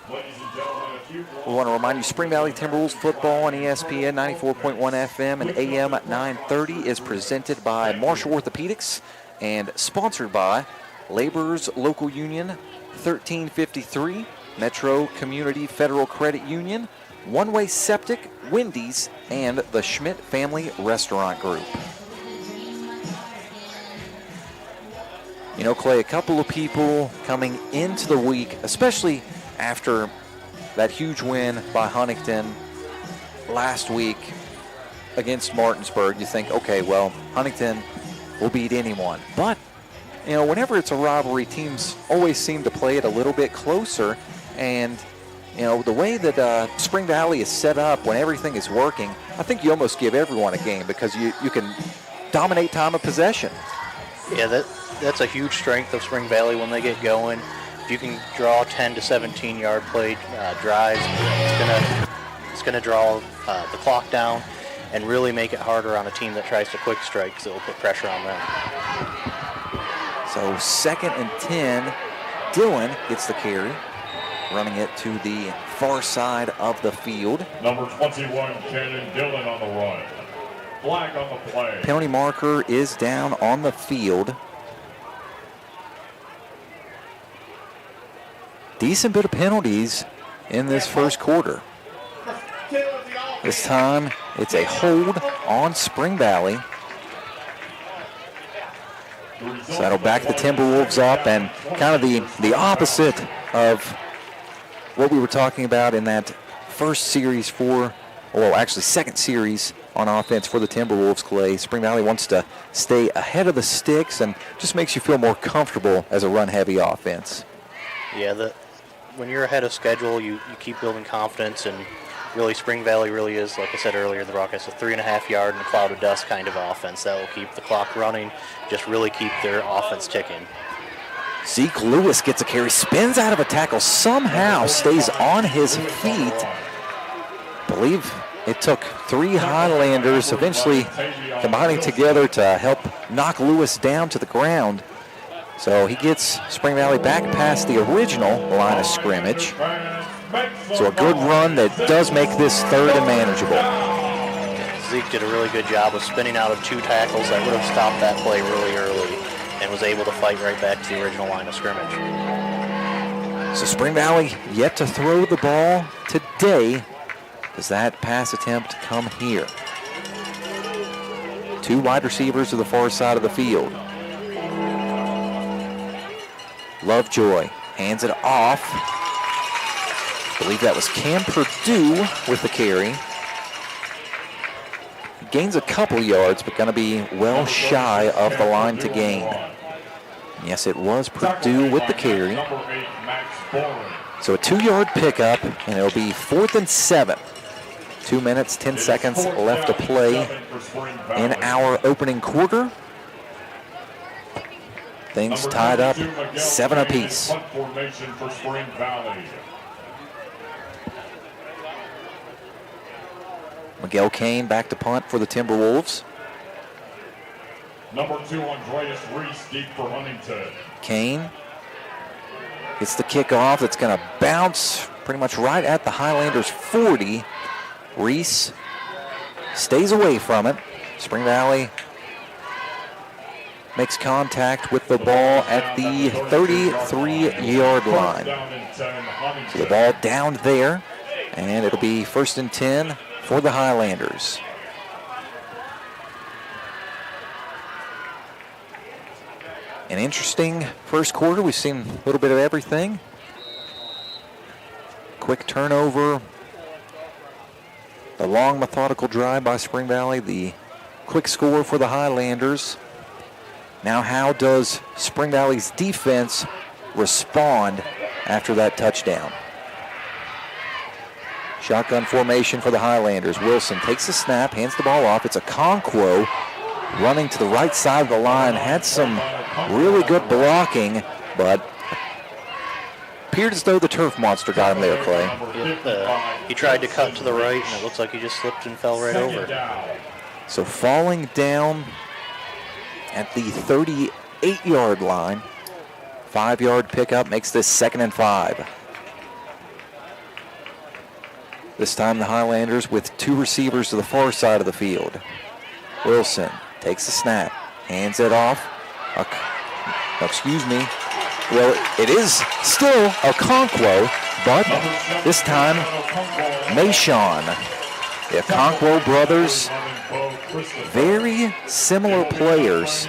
Speaker 1: We want to remind you, Spring Valley Timberwolves football on ESPN 94.1 FM and AM 930 is presented by Marshall Orthopedics and sponsored by Laborers Local Union 1353, Metro Community Federal Credit Union, One Way Septic, Wendy's, and the Schmidt Family Restaurant Group. You know, Clay, a couple of people coming into the week, especially after that huge win by Huntington last week against Martinsburg, you think, okay, well, Huntington will beat anyone. But, you know, whenever it's a rivalry, teams always seem to play it a little bit closer. And, you know, the way that Spring Valley is set up when everything is working, I think you almost give everyone a game because you can dominate time of possession.
Speaker 2: Yeah, that's a huge strength of Spring Valley when they get going. If you can draw 10 to 17 yard play drives, it's gonna draw the clock down and really make it harder on a team that tries to quick strike, because it will put pressure on them.
Speaker 1: So 2nd and 10, Dillon gets the carry, running it to the far side of the field.
Speaker 16: Number 21, Cannon Dillon on the run. Flag on the play.
Speaker 1: Penalty marker is down on the field. Decent bit of penalties in this first quarter. This time, it's a hold on Spring Valley. So that'll back the Timberwolves up, and kind of the opposite of what we were talking about in that first series second series on offense for the Timberwolves, Clay. Spring Valley wants to stay ahead of the sticks and just makes you feel more comfortable as a run-heavy offense.
Speaker 2: Yeah, when you're ahead of schedule, you keep building confidence, and really Spring Valley really is, like I said earlier in the broadcast, a 3.5 yard and a cloud of dust kind of offense that will keep the clock running, just really keep their offense ticking.
Speaker 1: Zeke Lewis gets a carry, spins out of a tackle, somehow stays on his feet. I believe it took 3 Highlanders eventually combining together to help knock Lewis down to the ground. So he gets Spring Valley back past the original line of scrimmage. So a good run that does make this 3rd and manageable.
Speaker 2: Zeke did a really good job of spinning out of 2 tackles that would have stopped that play really early, and was able to fight right back to the original line of scrimmage.
Speaker 1: So Spring Valley yet to throw the ball today. Does that pass attempt come here? 2 wide receivers to the far side of the field. Lovejoy hands it off. I believe that was Cam Purdue with the carry. Gains a couple yards, but going to be well shy of the line to gain. Yes, it was Purdue with the carry. So a 2-yard pickup, and it'll be 4th and 7. 2 minutes, 10 seconds left to play in our opening quarter. Things tied up 7 apiece. Miguel Kane back to punt for the Timberwolves.
Speaker 16: Number 2, Andreas Reese, deep for Huntington.
Speaker 1: Kane gets the kickoff. It's going to bounce pretty much right at the Highlanders' 40. Reese stays away from it. Spring Valley makes contact with the ball at the 33-yard line. So the ball down there, and it'll be 1st and 10 for the Highlanders. An interesting first quarter. We've seen a little bit of everything. Quick turnover. The long, methodical drive by Spring Valley. The quick score for the Highlanders. Now, how does Spring Valley's defense respond after that touchdown? Shotgun formation for the Highlanders. Wilson takes the snap, hands the ball off. It's a Conquo running to the right side of the line. Had some really good blocking, but appeared as though the turf monster got him there, Clay.
Speaker 2: He tried to cut to the right, and it looks like he just slipped and fell right over.
Speaker 1: So falling down at the 38-yard line. 5-yard pickup makes this 2nd and 5. This time the Highlanders with 2 receivers to the far side of the field. Wilson takes the snap, hands it off. Well, it is still Okonkwo, but this time Mayshawn. The Okonkwo brothers, very similar players.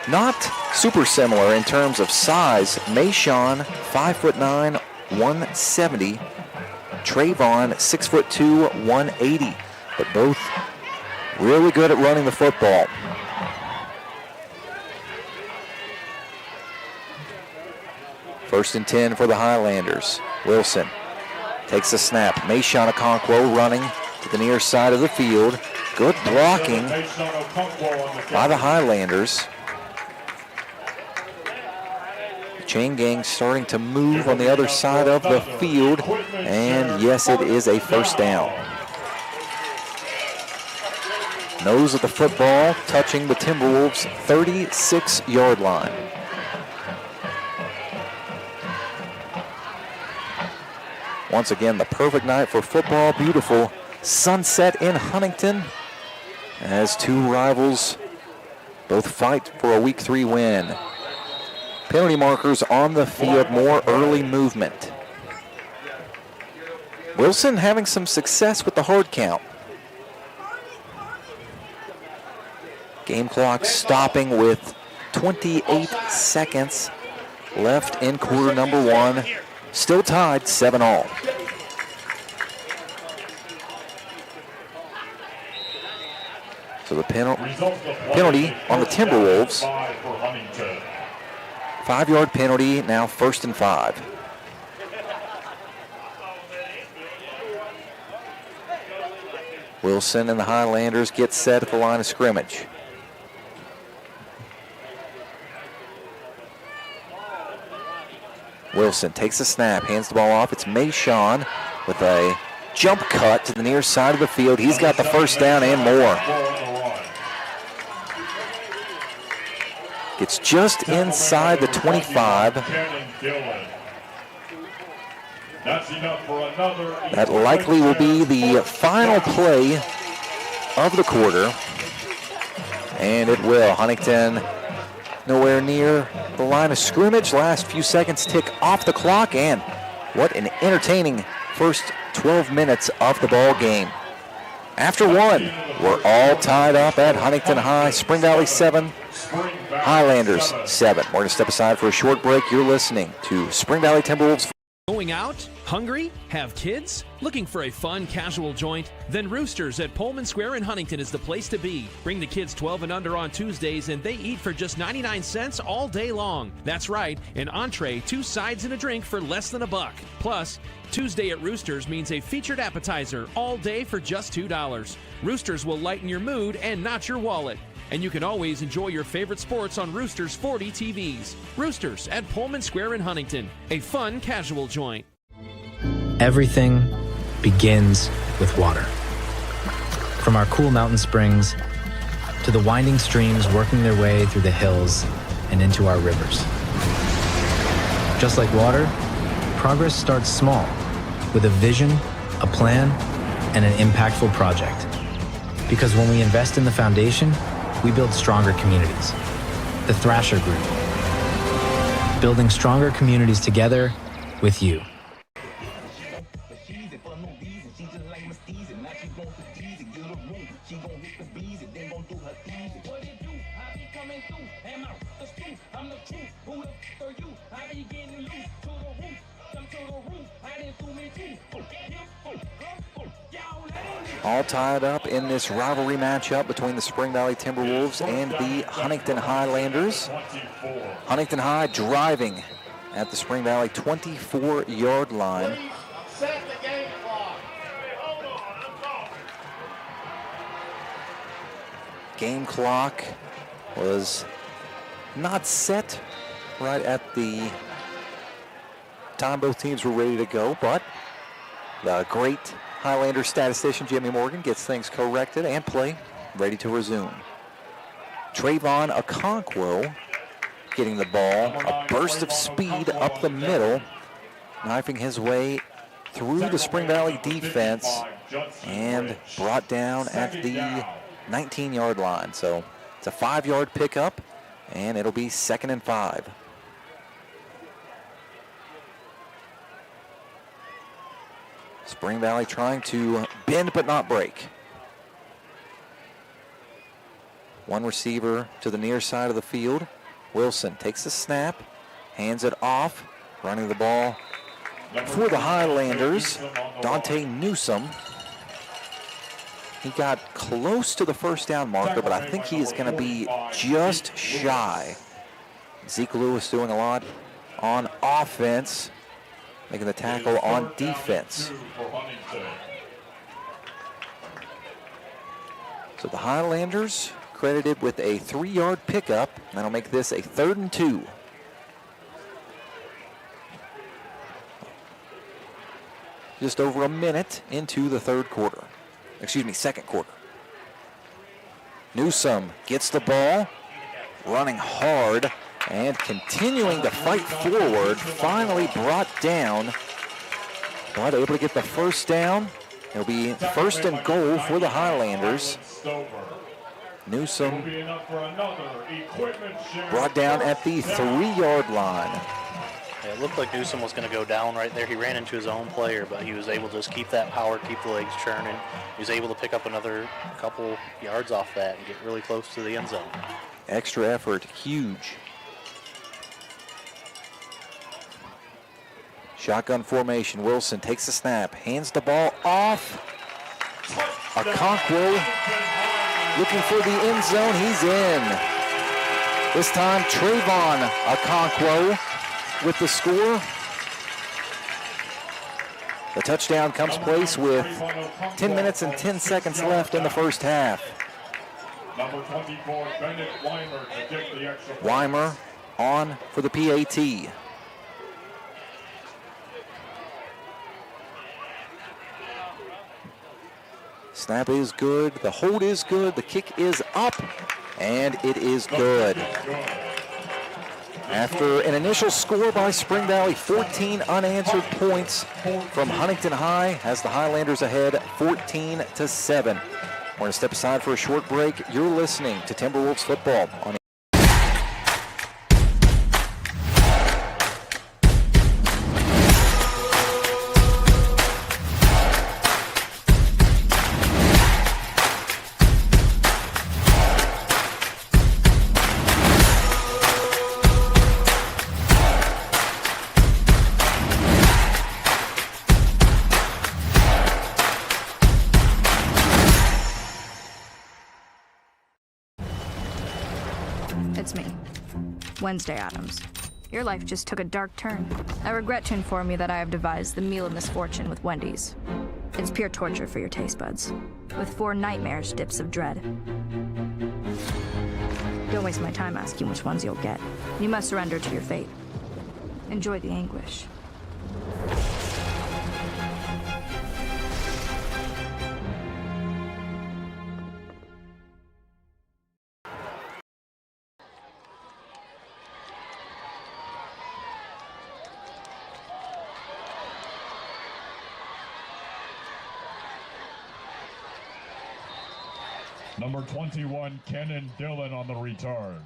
Speaker 1: Not super similar in terms of size. Mayshawn, 5'9", 170. Trayvon, 6'2", 180. But both really good at running the football. First and 10 for the Highlanders. Wilson takes the snap. Mayshawn Okonkwo running to the near side of the field. Good blocking by the Highlanders. The chain gang starting to move on the other side of the field. And yes, it is a first down. Nose of the football touching the Timberwolves' 36-yard line. Once again, the perfect night for football. Beautiful sunset in Huntington as 2 rivals both fight for a Week 3 win. Penalty markers on the field, more early movement. Wilson having some success with the hard count. Game clock stopping with 28 seconds left in quarter number 1. Still tied, 7-all. So the penalty on the Timberwolves. 5-yard penalty, now 1st and 5. Wilson and the Highlanders get set at the line of scrimmage. Wilson takes the snap, hands the ball off. It's Mayshawn with a jump cut to the near side of the field. He's got the first down and more. Gets just inside the 25. That likely will be the final play of the quarter. And it will. Huntington nowhere near the line of scrimmage. Last few seconds tick off the clock, and what an entertaining first 12 minutes of the ball game. After 1, we're all tied up at Huntington High. Spring Valley 7, Highlanders 7. We're going to step aside for a short break. You're listening to Spring Valley Timberwolves.
Speaker 13: Going out? Hungry? Have kids? Looking for a fun, casual joint? Then Roosters at Pullman Square in Huntington is the place to be. Bring the kids 12 and under on Tuesdays, and they eat for just 99 cents all day long. That's right, an entree, 2 sides, and a drink for less than $1. Plus, Tuesday at Roosters means a featured appetizer all day for just $2. Roosters will lighten your mood and not your wallet. And you can always enjoy your favorite sports on Roosters 40 TVs. Roosters at Pullman Square in Huntington, a fun, casual joint.
Speaker 20: Everything begins with water. From our cool mountain springs to the winding streams working their way through the hills and into our rivers. Just like water, progress starts small with a vision, a plan, and an impactful project. Because when we invest in the foundation, we build stronger communities. The Thrasher Group. Building stronger communities together with you.
Speaker 1: All tied up in this rivalry matchup between the Spring Valley Timberwolves and the Huntington Highlanders. Huntington High driving at the Spring Valley 24-yard line. Game clock was not set right at the time both teams were ready to go, but the great Highlander statistician Jimmy Morgan gets things corrected and play ready to resume. Trayvon Okonkwo getting the ball, a burst of speed up the middle, knifing his way through the Spring Valley defense and brought down at the 19-yard line. So it's a 5-yard pickup, and it'll be 2nd and 5. Spring Valley trying to bend but not break. One receiver to the near side of the field. Wilson takes the snap, hands it off, running the ball for the Highlanders, Dante Newsome. He got close to the first down marker, but I think he is going to be just shy. Zeke Lewis doing a lot on offense, making the tackle on defense. So the Highlanders credited with a 3-yard pickup. That'll make this a 3rd and 2. Just over a minute into the second quarter. Newsome gets the ball, running hard and continuing to fight forward. Finally brought down, but able to get the first down. It'll be 1st and goal for the Highlanders. Newsome brought down at the 3-yard line.
Speaker 2: Yeah, it looked like Newsome was going to go down right there. He ran into his own player, but he was able to just keep that power, keep the legs churning. He was able to pick up another couple yards off that and get really close to the end zone.
Speaker 1: Extra effort, huge. Shotgun formation. Wilson takes the snap, hands the ball off. Okonkwo looking for the end zone. He's in. This time, Trayvon Okonkwo with the score. The touchdown comes place with 10 minutes and 10 seconds left in the first half.
Speaker 16: Number 24, Bennett Weimer to kick the extra point.
Speaker 1: Weimer on for the PAT. Snap is good, the hold is good, the kick is up, and it is good. After an initial score by Spring Valley, 14 unanswered points from Huntington High, has the Highlanders ahead 14-7. We're going to step aside for a short break. You're listening to Timberwolves football on
Speaker 21: It's me, Wednesday Addams. Your life just took a dark turn. I regret to inform you that I have devised the meal of misfortune with Wendy's. It's pure torture for your taste buds, with 4 nightmarish dips of dread. Don't waste my time asking which ones you'll get. You must surrender to your fate. Enjoy the anguish.
Speaker 16: Number 21, Kenan Dillon on the return.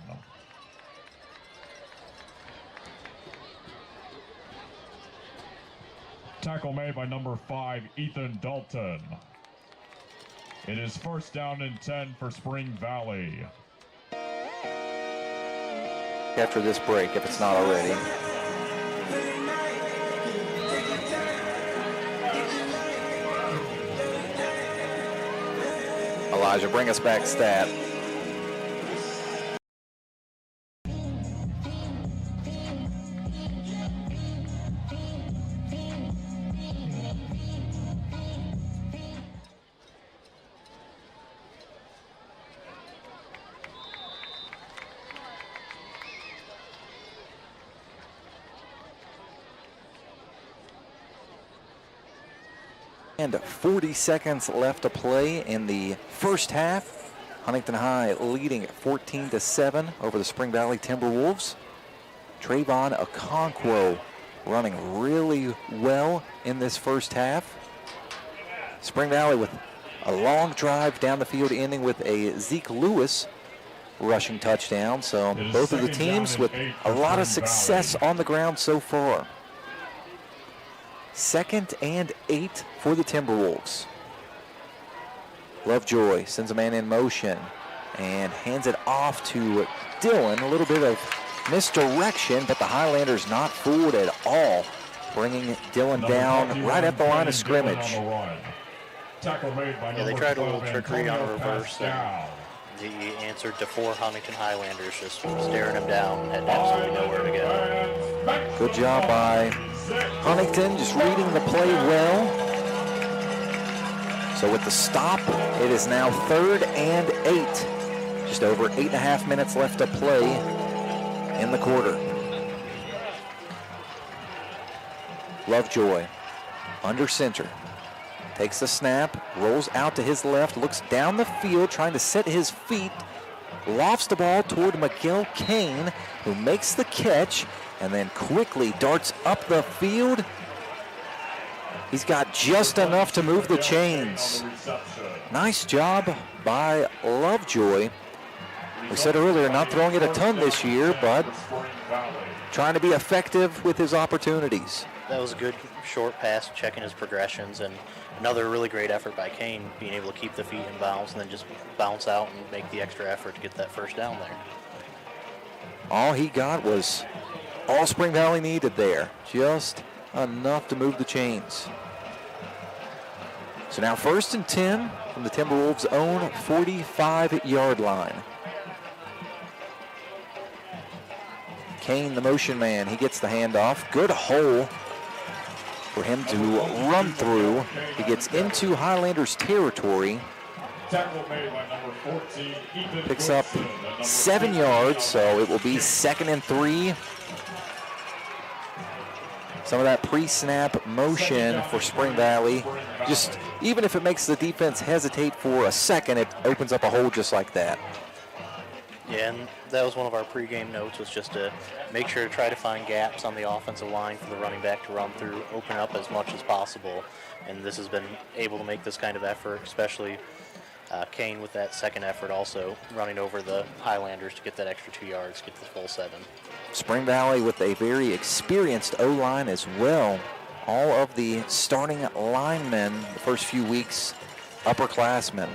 Speaker 16: Tackle made by number 5, Ethan Dalton. It is 1st down and 10 for Spring Valley.
Speaker 1: after this break, if it's not already. Elijah, bring us back stat. and 40 seconds left to play in the first half. Huntington High leading 14-7 over the Spring Valley Timberwolves. Trayvon Okonkwo running really well in this first half. Spring Valley with a long drive down the field, ending with a Zeke Lewis rushing touchdown. So both of the teams with a lot of success on the ground so far. 2nd and 8 for the Timberwolves. Lovejoy sends a man in motion and hands it off to Dylan. A little bit of misdirection, but the Highlanders not fooled at all, bringing Dylan down right at the line of scrimmage.
Speaker 2: Yeah, they tried a little trickery on a reverse, and he answered to 4 Huntington Highlanders, just staring him down, had absolutely nowhere to go.
Speaker 1: Good job by Huntington, just reading the play well. So with the stop, it is now 3rd and 8. Just over 8.5 minutes left to play in the quarter. Lovejoy under center. Takes the snap, rolls out to his left, looks down the field, trying to set his feet, lofts the ball toward Miguel Kane, who makes the catch, and then quickly darts up the field. He's got just enough to move the chains. Nice job by Lovejoy. We said earlier, not throwing it a ton this year, but trying to be effective with his opportunities.
Speaker 2: That was a good short pass, checking his progressions, and another really great effort by Kane, being able to keep the feet in bounds and then just bounce out and make the extra effort to get that first down there.
Speaker 1: All he got was all Spring Valley needed there, just enough to move the chains. So now 1st and 10 from the Timberwolves' own 45-yard line. Kane, the motion man, he gets the handoff. Good hole for him to run through. He gets into Highlanders territory. Picks up 7 yards, so it will be 2nd and 3. Some of that pre-snap motion for Spring Valley. Just, even if it makes the defense hesitate for a second, it opens up a hole just like that.
Speaker 2: Yeah, and that was one of our pregame notes, was just to make sure to try to find gaps on the offensive line for the running back to run through, open up as much as possible. And this has been able to make this kind of effort, especially Kane with that second effort also running over the Highlanders to get that extra 2 yards, get the full 7.
Speaker 1: Spring Valley with a very experienced O-line as well. All of the starting linemen the first few weeks, upperclassmen.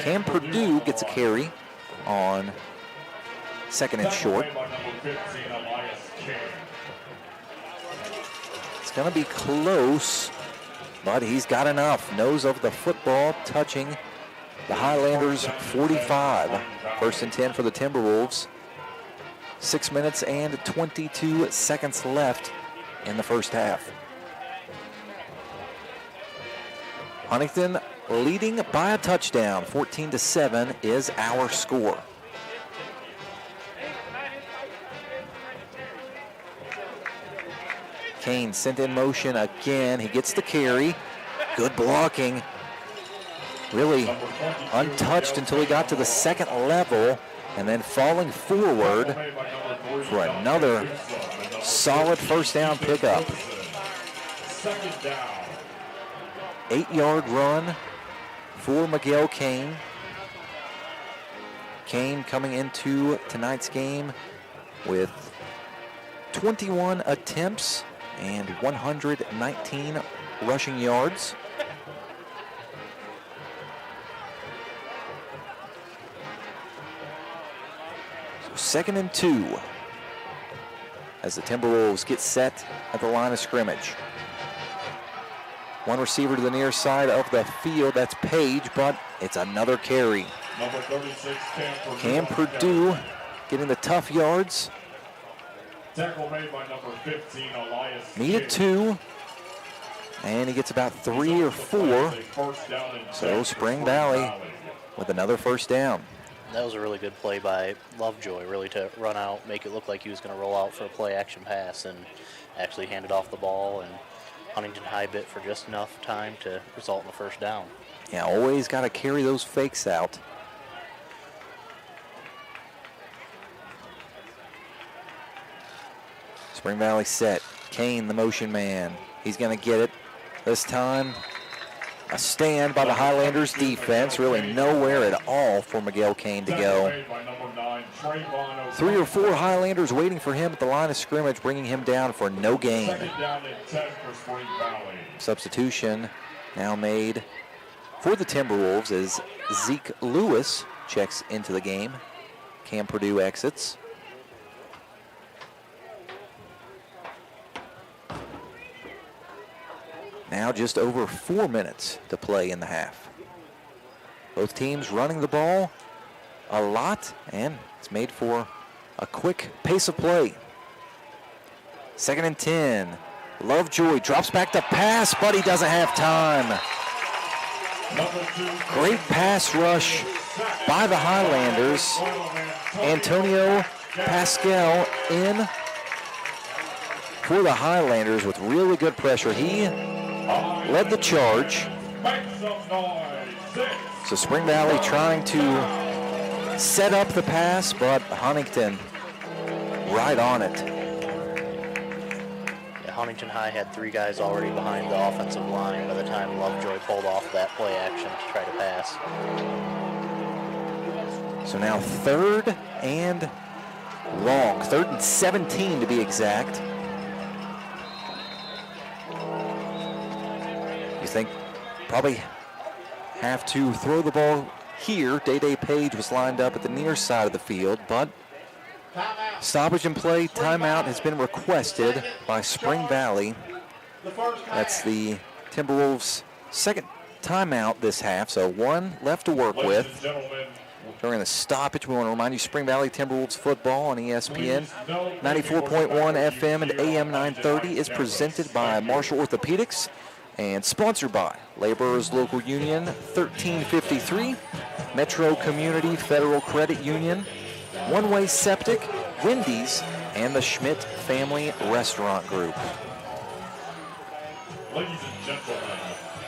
Speaker 1: Cam Purdue gets a carry on 2nd and short. It's going to be close, but he's got enough. Nose of the football touching the Highlanders 45. 1st and 10 for the Timberwolves. 6 minutes and 22 seconds left in the first half. Huntington leading by a touchdown. 14-7 is our score. Kane sent in motion again. He gets the carry. Good blocking. Really untouched until he got to the 2nd level, and then falling forward for another solid first down pickup. 8-yard run for Miguel Kane. Kane coming into tonight's game with 21 attempts and 119 rushing yards. So 2nd and 2 as the Timberwolves get set at the line of scrimmage. One receiver to the near side of the field, that's Page, but it's another carry.
Speaker 16: Number 36,
Speaker 1: Cam Purdue getting the tough yards.
Speaker 16: Tackle made by number 15, Elias.
Speaker 1: Needed 2, and he gets about 3 or 4. So Spring Valley with another first down.
Speaker 2: That was a really good play by Lovejoy, really to run out, make it look like he was going to roll out for a play-action pass, and actually handed off the ball and Huntington High bit for just enough time to result in the first down.
Speaker 1: Yeah, always got to carry those fakes out. Spring Valley set. Kane, the motion man. He's going to get it. This time, a stand by the Highlanders defense. Really nowhere at all for Miguel Kane to go. 3 or 4 Highlanders waiting for him at the line of scrimmage, bringing him down for no gain. Substitution now made for the Timberwolves as Zeke Lewis checks into the game. Cam Purdue exits. Now just over 4 minutes to play in the half. Both teams running the ball a lot, and it's made for a quick pace of play. 2nd and 10. Lovejoy drops back to pass, but he doesn't have time. Great pass rush by the Highlanders. Antonio Pascal in for the Highlanders with really good pressure. He led the charge. So Spring Valley trying to set up the pass, but Huntington right on it.
Speaker 2: Yeah, Huntington High had 3 guys already behind the offensive line by the time Lovejoy pulled off that play action to try to pass.
Speaker 1: So now 3rd and long, 3rd and 17 to be exact. You think probably have to throw the ball here. Day Page was lined up at the near side of the field, but stoppage in play, timeout has been requested by Spring Valley. That's the Timberwolves' 2nd timeout this half, so 1 left to work with. During the stoppage, we want to remind you Spring Valley Timberwolves football on ESPN 94.1 FM and AM 930 is presented by Marshall Orthopedics and sponsored by Laborers Local Union 1353, Metro Community Federal Credit Union, One Way Septic, Wendy's, and the Schmidt Family Restaurant Group.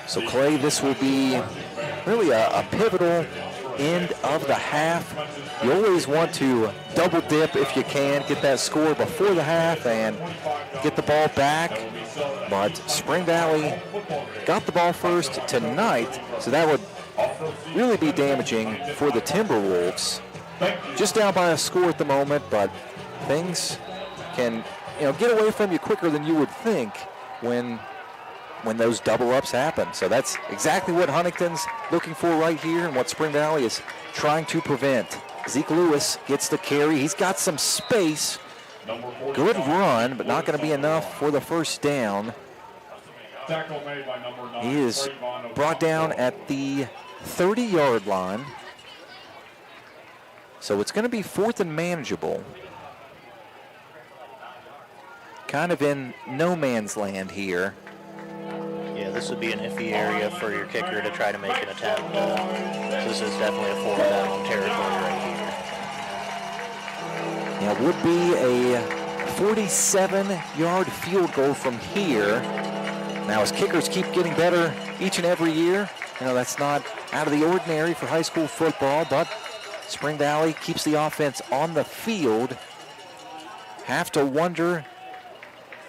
Speaker 1: So Clay, this will be really a pivotal end of the half. You always want to double dip if you can, get that score before the half and get the ball back. But Spring Valley got the ball first tonight, so that would really be damaging for the Timberwolves. Just down by a score at the moment, but things can get away from you quicker than you would think when those double ups happen. So that's exactly what Huntington's looking for right here and what Spring Valley is trying to prevent. Zeke Lewis gets the carry. He's got some space. Good run, but not going to be enough for the first down. He is brought down at the 30-yard line. So it's going to be 4th and manageable. Kind of in no man's land here.
Speaker 2: Yeah, this would be an iffy area for your kicker to try to make an attempt. This is definitely a 4th down territory right here.
Speaker 1: Yeah, it would be a 47-yard field goal from here. Now, as kickers keep getting better each and every year, that's not out of the ordinary for high school football, but Spring Valley keeps the offense on the field. Have to wonder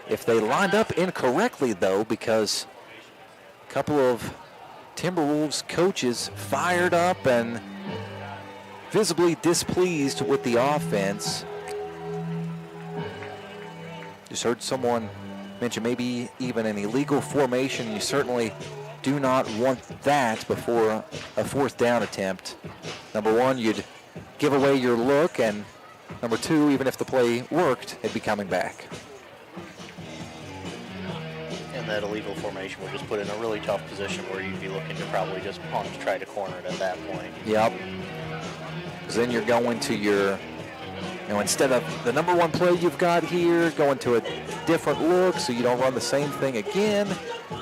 Speaker 1: if they lined up incorrectly, though, because a couple of Timberwolves coaches fired up and visibly displeased with the offense. Just heard someone mention maybe even an illegal formation. You certainly do not want that before a 4th down attempt. Number 1, you'd give away your look, and number 2, even if the play worked, it'd be coming back.
Speaker 2: And that illegal formation would just put in a really tough position where you'd be looking to probably just punt, try to corner it at that point.
Speaker 1: Yep. Because then you're going to your, instead of the number 1 play you've got here, going to a different look so you don't run the same thing again.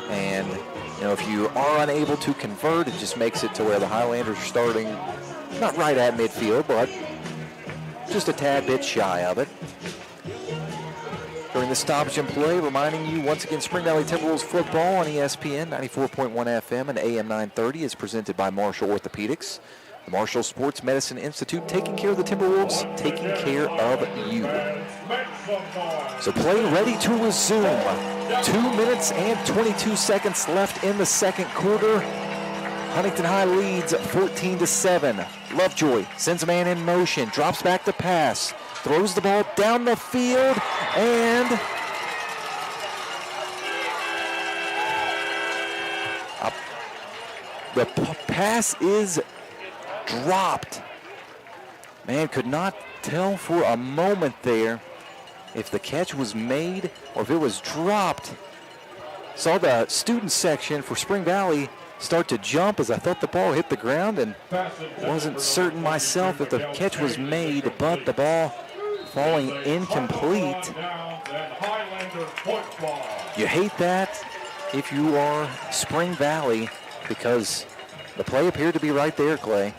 Speaker 1: And, if you are unable to convert, it just makes it to where the Highlanders are starting not right at midfield, but just a tad bit shy of it. During the stoppage and play, reminding you once again, Spring Valley Timberwolves football on ESPN 94.1 FM and AM 930 is presented by Marshall Orthopedics. The Marshall Sports Medicine Institute, taking care of the Timberwolves, taking care of you. So play ready to resume. 2 minutes and 22 seconds left in the second quarter. Huntington High leads 14-7. Lovejoy sends a man in motion, drops back to pass, throws the ball down the field, and the pass is dropped. Man, could not tell for a moment there if the catch was made or if it was dropped. Saw the student section for Spring Valley start to jump as I thought the ball hit the ground, and wasn't certain myself if the catch was made, but the ball falling incomplete. You hate that if you are Spring Valley, because the play appeared to be right there, Clay.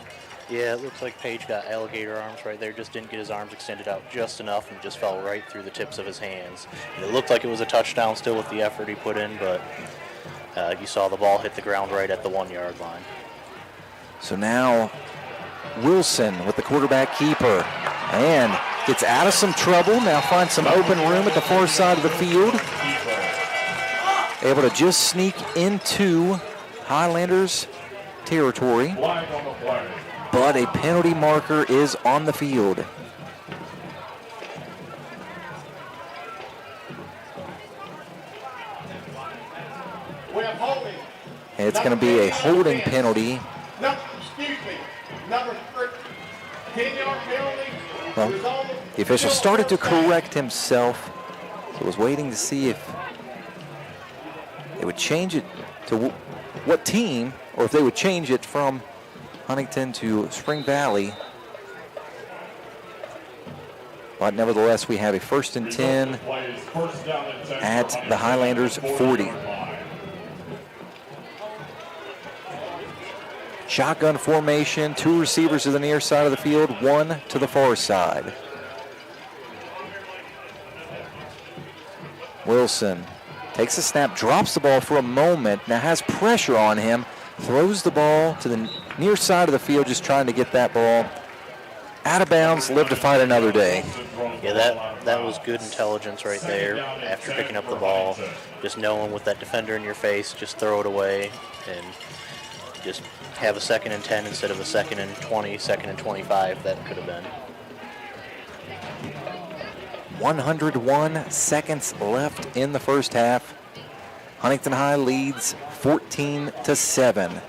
Speaker 2: Yeah, it looks like Page got alligator arms right there, just didn't get his arms extended out just enough and just fell right through the tips of his hands. And it looked like it was a touchdown still with the effort he put in, but you saw the ball hit the ground right at the 1 yard line.
Speaker 1: So now Wilson with the quarterback keeper and gets out of some trouble. Now finds some open room at the far side of the field. Able to just sneak into Highlanders territory. But a penalty marker is on the field. And it's going to be a holding penalty. Well, the official started to correct himself. So was waiting to see if they would change it to what team, or if they would change it from Huntington to Spring Valley. But nevertheless, we have a 1st and 10 at the Highlanders 40. Shotgun formation, 2 receivers to the near side of the field, 1 to the far side. Wilson takes a snap, drops the ball for a moment, now has pressure on him, throws the ball to the near side of the field, just trying to get that ball out of bounds, live to fight another day.
Speaker 2: Yeah, that was good intelligence right there after picking up the ball. Just knowing with that defender in your face, just throw it away and just have a 2nd and 10 instead of a 2nd and 20, 2nd and 25 that could have been.
Speaker 1: 101 seconds left in the first half. Huntington High leads 14-7,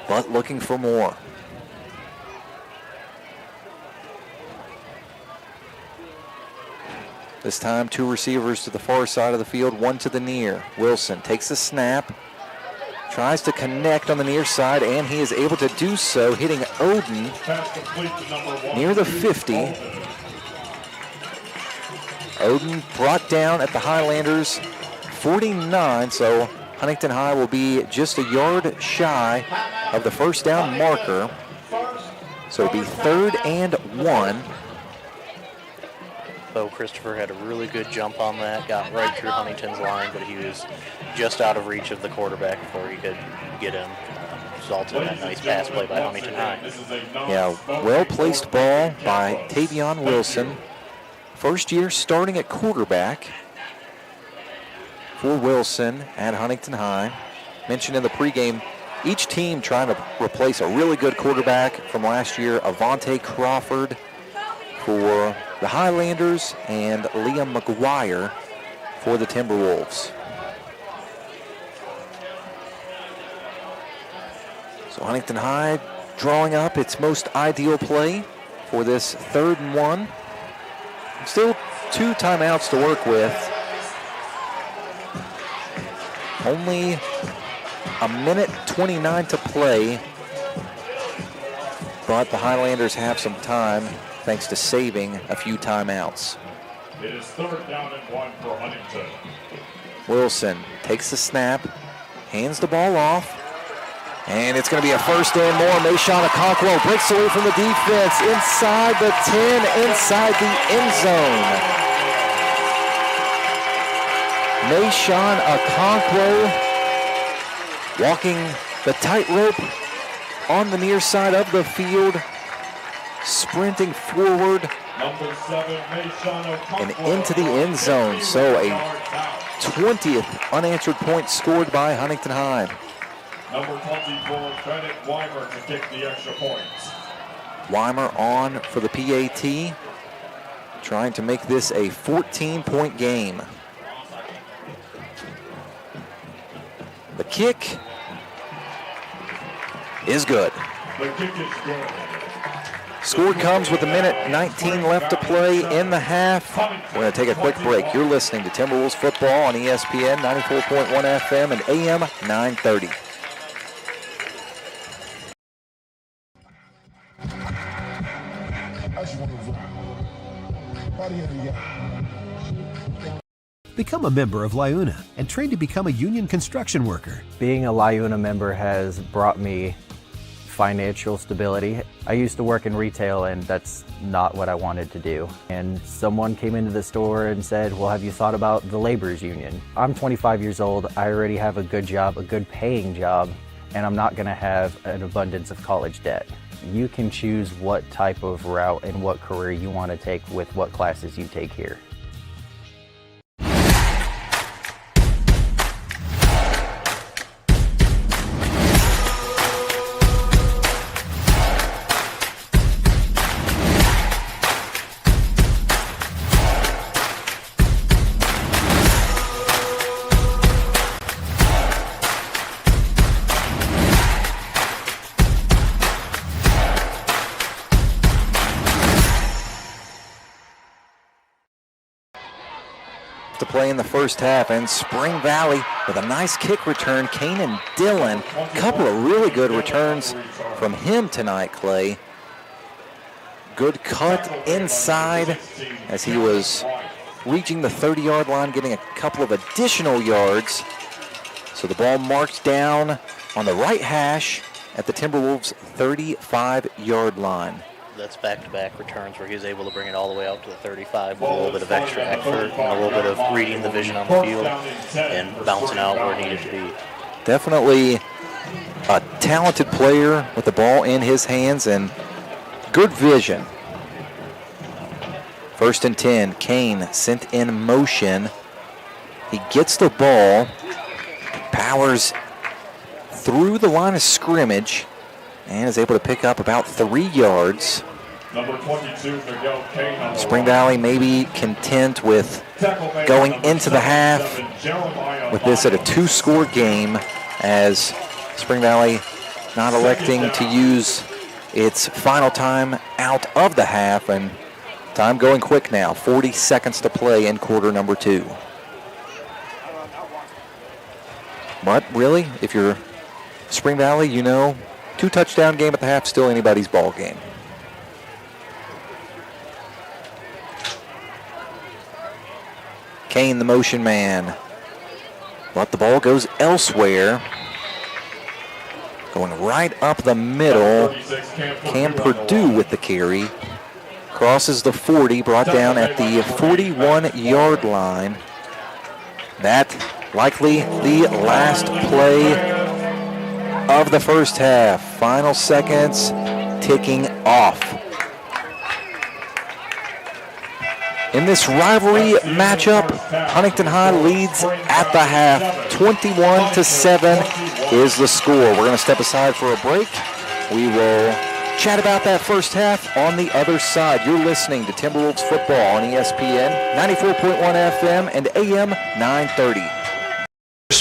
Speaker 1: but looking for more. This time, 2 receivers to the far side of the field, 1 to the near. Wilson takes a snap, tries to connect on the near side, and he is able to do so, hitting Oden near the 50. Oden brought down at the Highlanders 49, so Huntington High will be just a yard shy of the first down marker. So it'll be 3rd and 1.
Speaker 2: So Christopher had a really good jump on that, got right through Huntington's line, but he was just out of reach of the quarterback before he could get him. Resulted in that nice pass play by Huntington High.
Speaker 1: Yeah, well-placed ball by Tavion Wilson. First year starting at quarterback for Wilson at Huntington High. Mentioned in the pregame, each team trying to replace a really good quarterback from last year, Avante Crawford for the Highlanders and Liam McGuire for the Timberwolves. So Huntington High drawing up its most ideal play for this 3rd and 1. Still 2 timeouts to work with. Only a minute 29 to play, but the Highlanders have some time thanks to saving a few timeouts.
Speaker 16: It is 3rd down and 1 for Huntington.
Speaker 1: Wilson takes the snap, hands the ball off, and it's going to be a 1st and more. Mayshawn Okonkwo breaks away from the defense inside the 10, inside the end zone. Mayshawn Okonkwo walking the tightrope on the near side of the field, sprinting forward and into the end zone. So a 20th unanswered point scored by Huntington High.
Speaker 16: Number 24, Bennett Weimer to kick the extra points.
Speaker 1: Weimer on for the PAT, trying to make this a 14-point game. The kick is good.
Speaker 16: The kick is good.
Speaker 1: Score comes with 1:19 left to play in the half. We're going to take a quick break. You're listening to Timberwolves football on ESPN 94.1 FM and AM 930.
Speaker 14: Become a member of Liuna and train to become a union construction worker.
Speaker 3: Being a Liuna member has brought me financial stability. I used to work in retail and that's not what I wanted to do. And someone came into the store and said, well, have you thought about the laborers union? I'm 25 years old. I already have a good job, a good paying job, and I'm not gonna have an abundance of college debt. You can choose what type of route and what career you want to take with what classes you take here.
Speaker 1: To play in the first half, and Spring Valley with a nice kick return. Kanan Dillon, a couple of really good returns from him tonight, Clay. Good cut inside as he was reaching the 30-yard line, getting a couple of additional yards. So the ball marked down on the right hash at the Timberwolves' 35-yard line.
Speaker 2: That's back-to-back returns where he was able to bring it all the way out to the 35 with a little bit of extra effort and a little bit of reading the vision on the field and bouncing out where it needed to be.
Speaker 1: Definitely a talented player with the ball in his hands and good vision. 1st and 10, Kane sent in motion. He gets the ball, powers through the line of scrimmage, and is able to pick up about 3 yards.
Speaker 16: Number 22, Miguel Kane on the
Speaker 1: Spring Valley maybe content with going into the half with this at a 2-score game, as Spring Valley not electing to use its final time out of the half, and time going quick now. 40 seconds to play in quarter number 2. But really, if you're Spring Valley, you know, 2-touchdown game at the half, still anybody's ball game. Kane, the motion man. But the ball goes elsewhere. Going right up the middle. Cam Purdue with the carry. Crosses the 40, brought down at the 41-yard line. That likely the last play of the first half. Final seconds ticking off. In this rivalry matchup, Huntington High leads at the half. 21-7 is the score. We're going to step aside for a break. We will chat about that first half on the other side. You're listening to Timberwolves football on ESPN 94.1 FM and AM 930.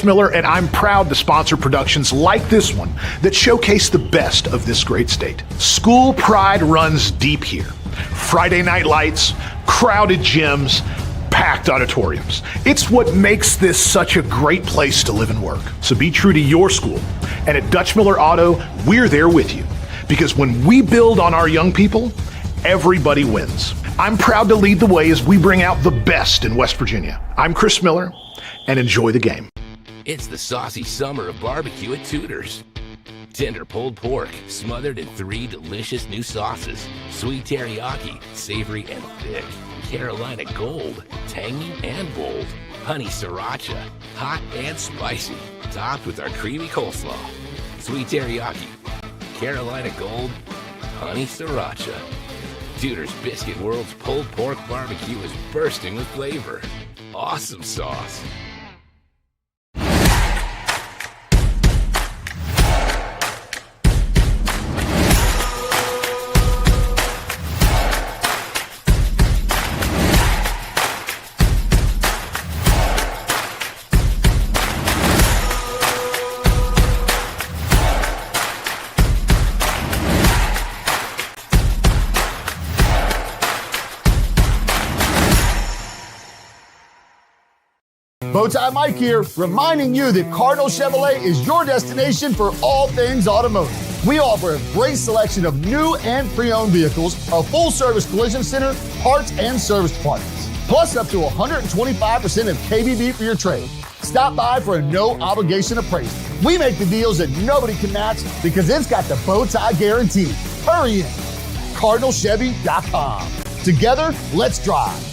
Speaker 22: Miller, and I'm proud to sponsor productions like this one that showcase the best of this great state. School pride runs deep here. Friday night lights, crowded gyms, packed auditoriums. It's what makes this such a great place to live and work. So be true to your school. And at Dutch Miller Auto, we're there with you. Because when we build on our young people, everybody wins. I'm proud to lead the way as we bring out the best in West Virginia. I'm Chris Miller, and enjoy the game.
Speaker 23: It's the saucy summer of barbecue at Tudor's. Tender pulled pork smothered in 3 delicious new sauces. Sweet teriyaki, savory and thick. Carolina Gold, tangy and bold. Honey Sriracha, hot and spicy, topped with our creamy coleslaw. Sweet teriyaki, Carolina Gold, Honey Sriracha. Tudor's Biscuit World's pulled pork barbecue is bursting with flavor. Awesome sauce.
Speaker 4: Bowtie Mike here, reminding you that Cardinal Chevrolet is your destination for all things automotive. We offer a great selection of new and pre-owned vehicles, a full-service collision center, parts and service departments, plus up to 125% of KBB for your trade. Stop by for a no-obligation appraisal. We make the deals that nobody can match because it's got the Bowtie guarantee. Hurry in. CardinalChevy.com. Together, let's drive.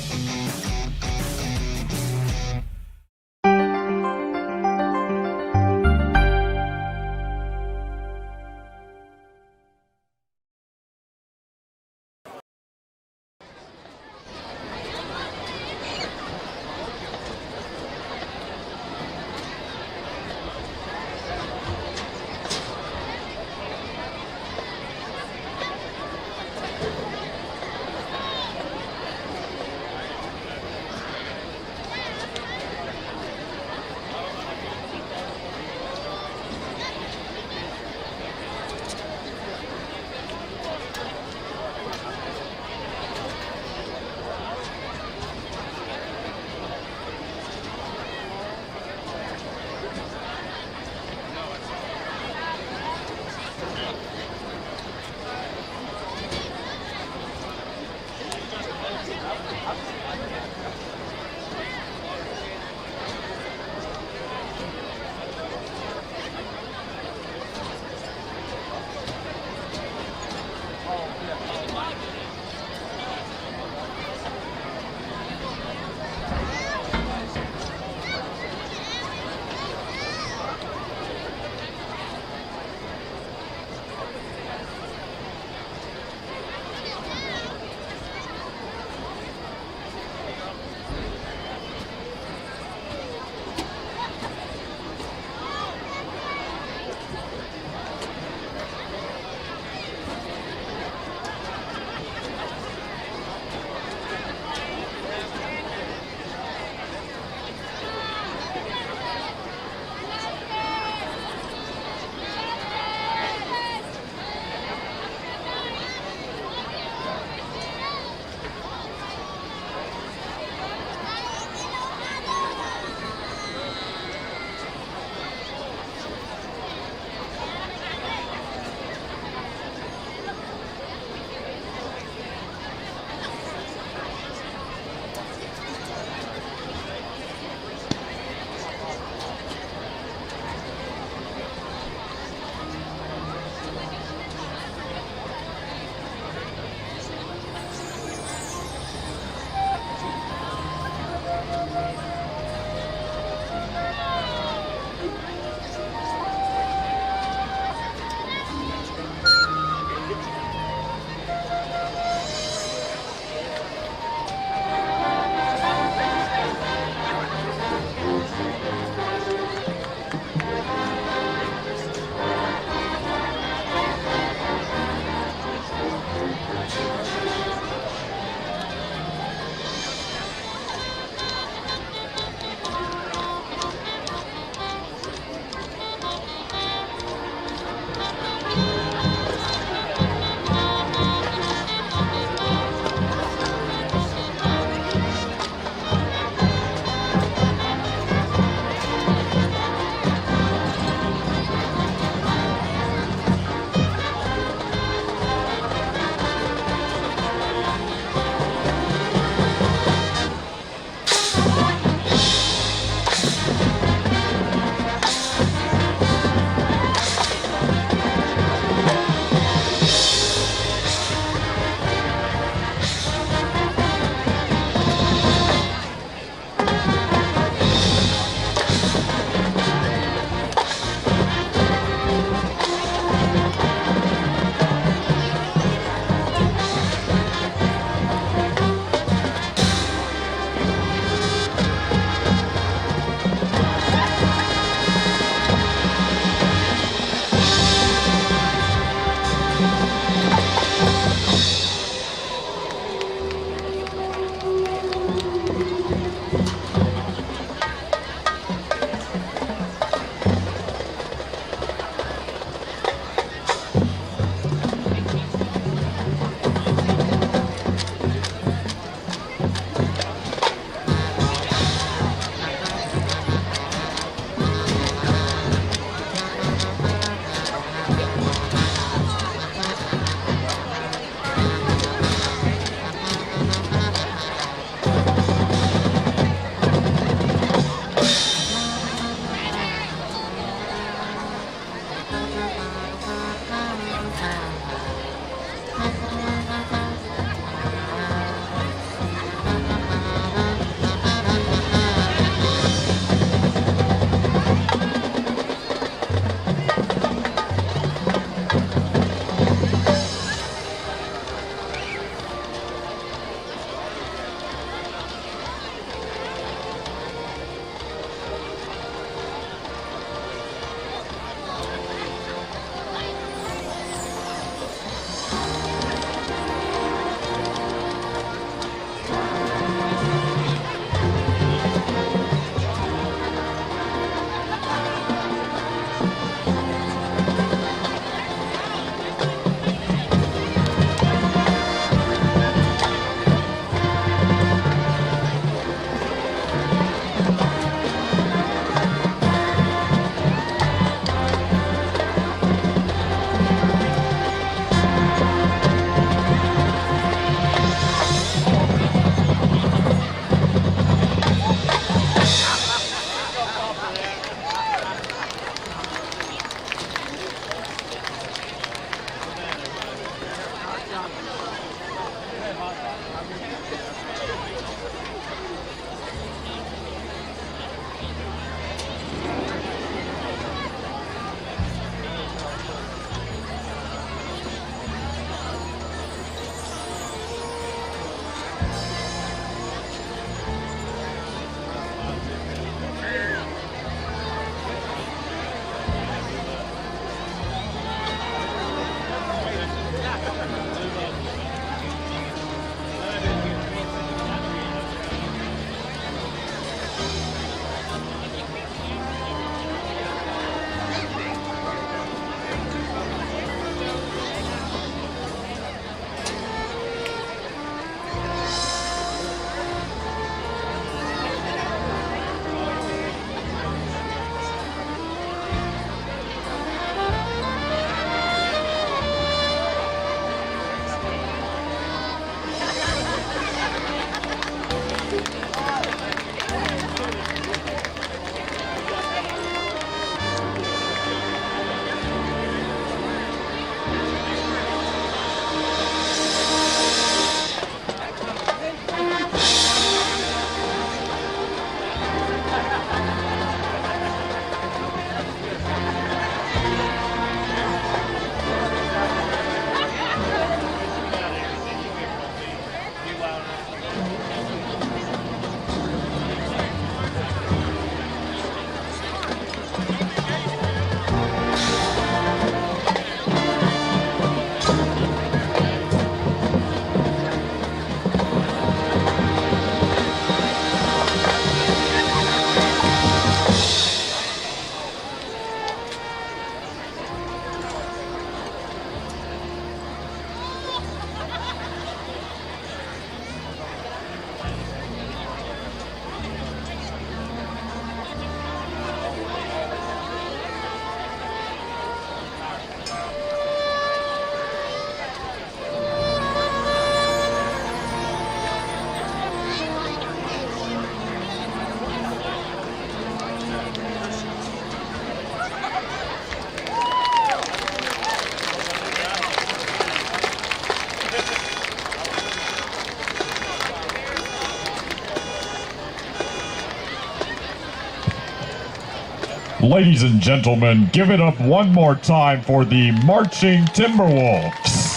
Speaker 16: Ladies and gentlemen, give it up one more time for the marching Timberwolves.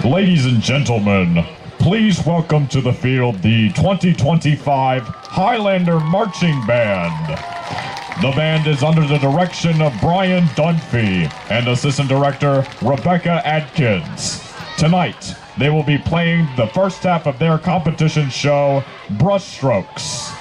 Speaker 16: Ladies and gentlemen, please welcome to the field the 2025 Highlander Marching Band. The band is under the direction of Brian Dunphy and Assistant Director Rebecca Adkins. Tonight, they will be playing the first half of their competition show, Brushstrokes.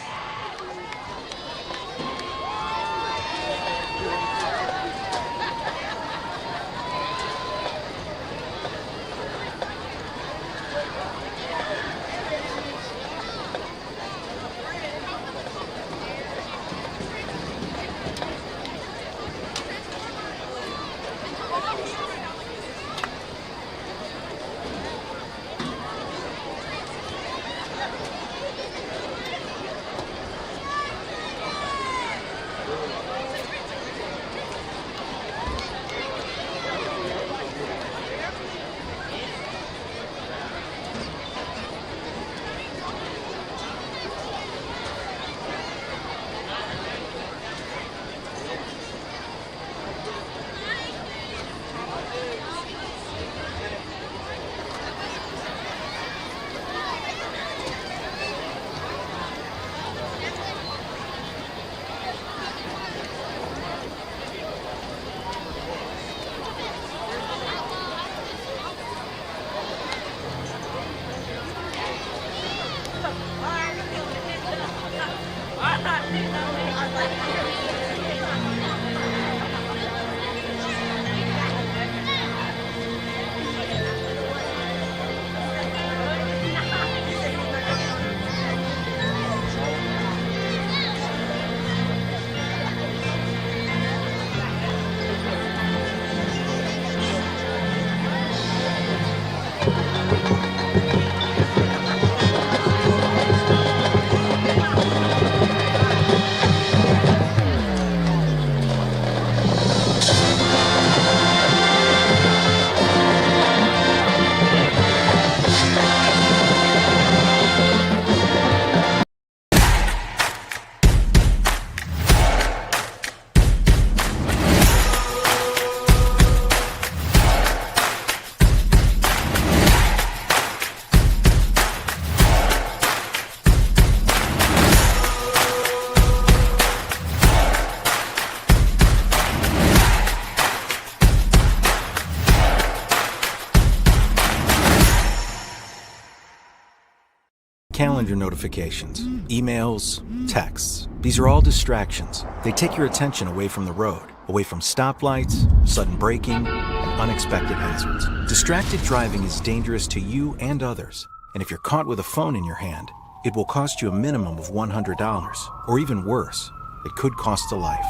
Speaker 8: Calendar notifications, emails, texts. These are all distractions. They take your attention away from the road, away from stoplights, sudden braking, and unexpected hazards. Distracted driving is dangerous to you and others. And if you're caught with a phone in your hand, it will cost you a minimum of $100, or even worse, it could cost a life.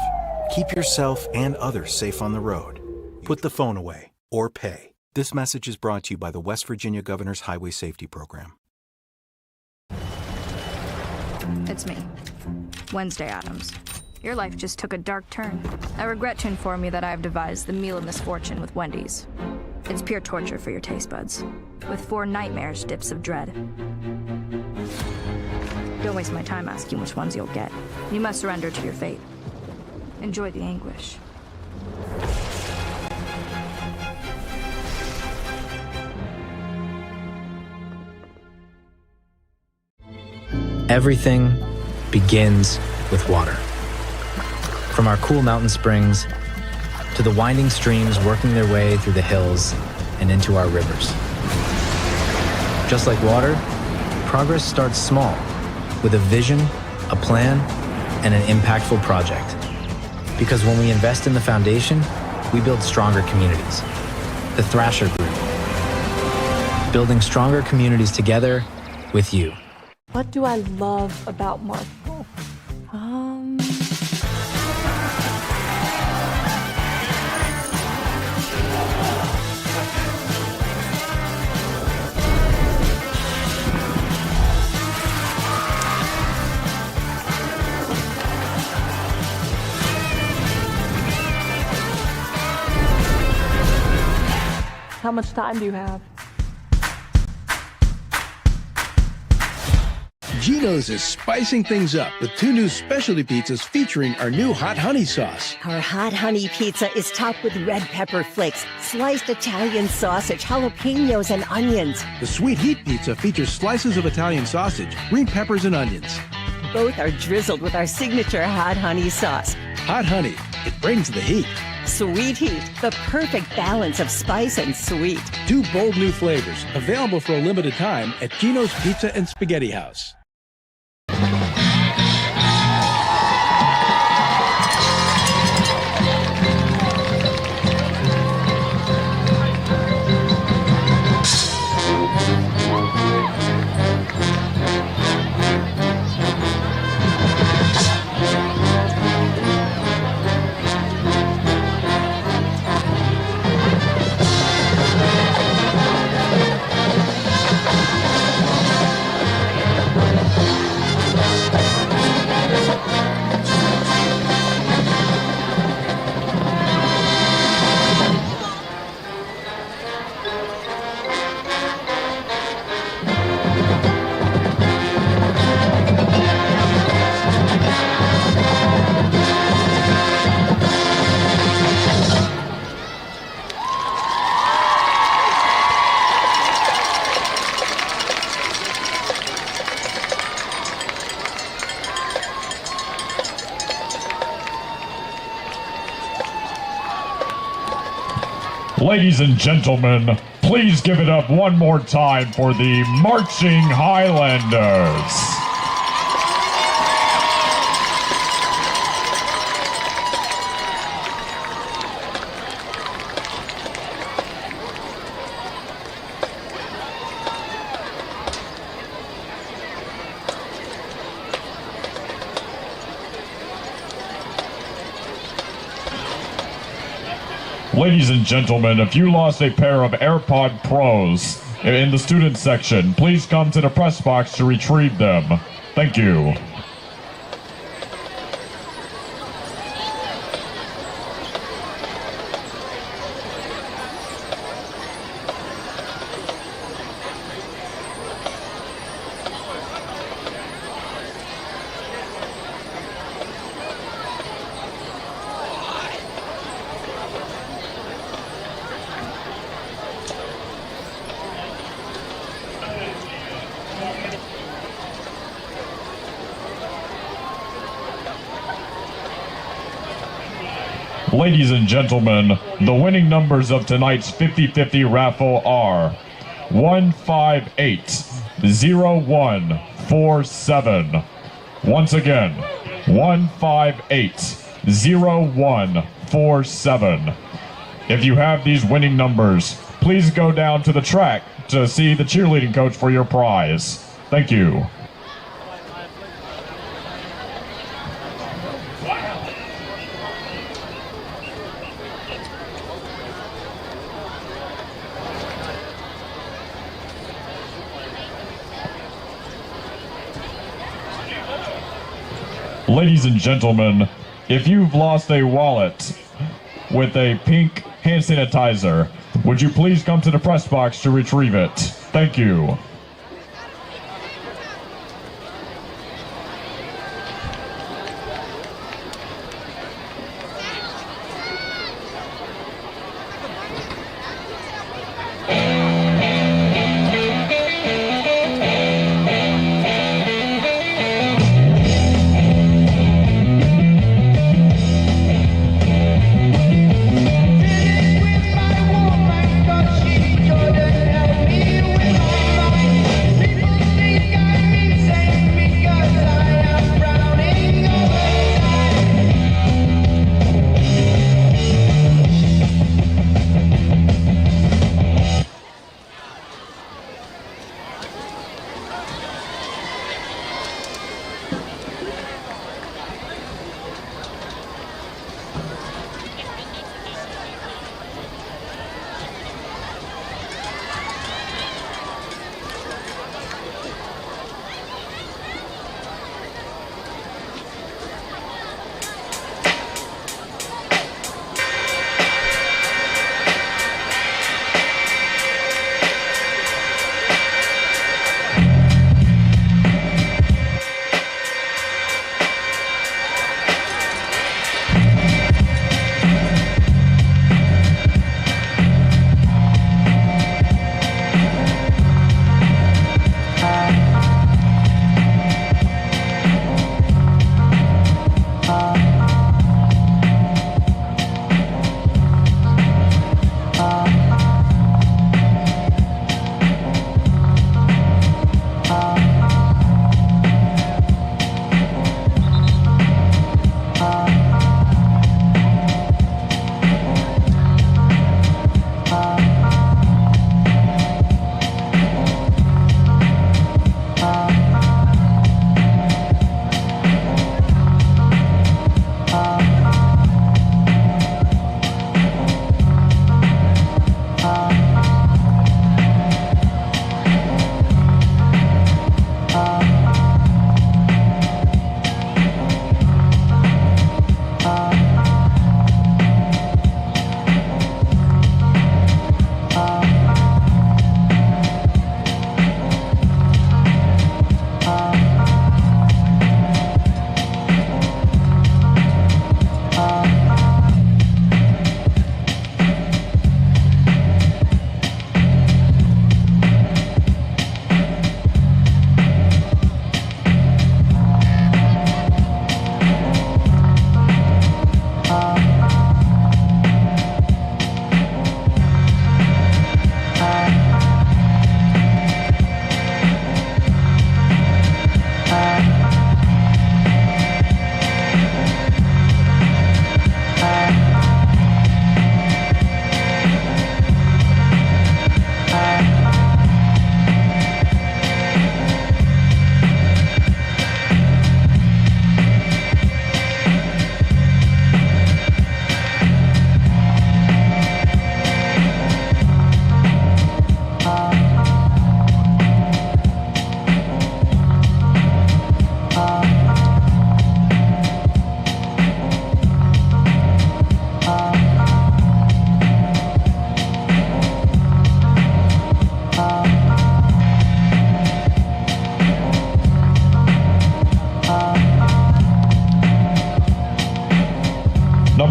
Speaker 8: Keep yourself and others safe on the road. Put the phone away, or pay. This message is brought to you by the West Virginia Governor's Highway Safety Program.
Speaker 21: It's me, Wednesday Addams. Your life just took a dark turn. I regret to inform you that I have devised the meal of misfortune with Wendy's. It's pure torture for your taste buds, with 4 nightmarish dips of dread. Don't waste my time asking which ones you'll get. You must surrender to your fate. Enjoy the anguish.
Speaker 20: Everything begins with water. From our cool mountain springs to the winding streams working their way through the hills and into our rivers. Just like water, progress starts small, with a vision, a plan, and an impactful project. Because when we invest in the foundation, we build stronger communities. The Thrasher Group. Building stronger communities together with you.
Speaker 5: What do I love about Marvel? How much time do you have?
Speaker 6: Geno's is spicing things up with 2 new specialty pizzas featuring our new hot honey sauce.
Speaker 7: Our hot honey pizza is topped with red pepper flakes, sliced Italian sausage, jalapenos, and onions.
Speaker 6: The sweet heat pizza features slices of Italian sausage, green peppers, and onions.
Speaker 7: Both are drizzled with our signature hot honey sauce.
Speaker 6: Hot honey, it brings the heat.
Speaker 7: Sweet heat, the perfect balance of spice and sweet.
Speaker 6: 2 bold new flavors, available for a limited time at Geno's Pizza and Spaghetti House.
Speaker 16: Ladies and gentlemen, please give it up one more time for the Marching Highlanders. Ladies and gentlemen, if you lost a pair of AirPod Pros in the student section, please come to the press box to retrieve them. Thank you. Ladies and gentlemen, the winning numbers of tonight's 50-50 raffle are 158-0147. Once again, 158-0147. If you have these winning numbers, please go down to the track to see the cheerleading coach for your prize. Thank you. Ladies and gentlemen, if you've lost a wallet with a pink hand sanitizer, would you please come to the press box to retrieve it? Thank you.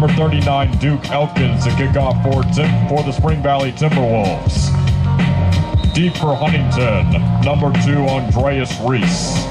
Speaker 16: Number 39, Duke Elkins to kick off for the Spring Valley Timberwolves. Deep for Huntington, number 2, Andreas Reese.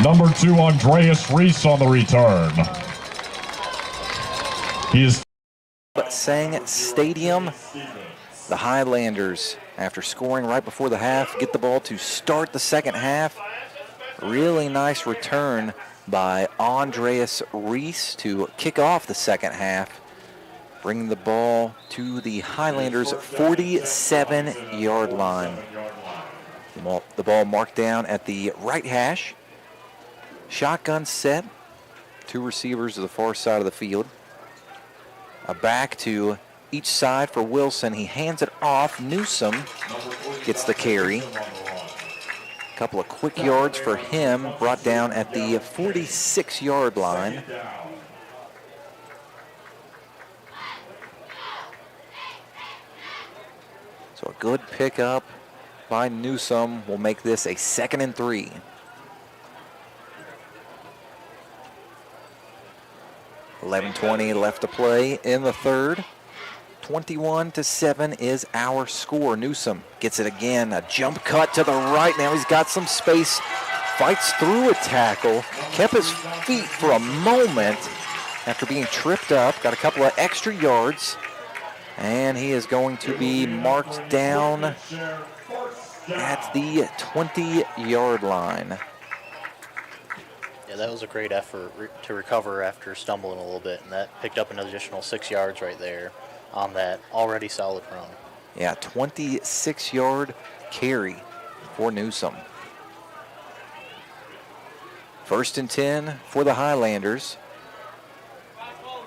Speaker 16: Number 2, Andreas Reese on the return. He is
Speaker 1: Sang Stadium. The Highlanders, after scoring right before the half, get the ball to start the second half. Really nice return by Andreas Reese to kick off the second half, bringing the ball to the Highlanders' 47-yard line. The ball marked down at the right hash. Shotgun set. 2 receivers to the far side of the field. A back to each side for Wilson. He hands it off. Newsom gets the carry. A couple of quick yards for him, brought down at the 46-yard line. So a good pickup by Newsom will make this a 2nd and 3. 11:20 left to play in the third. 21-7 is our score. Newsom gets it again. A jump cut to the right. Now he's got some space. Fights through a tackle. Kept his feet for a moment after being tripped up. Got a couple of extra yards. And he is going to be marked down at the 20-yard line.
Speaker 2: Yeah, that was a great effort to recover after stumbling a little bit, and that picked up an additional 6 yards right there on that already solid run.
Speaker 1: Yeah, 26-yard carry for Newsom. 1st and 10 for the Highlanders.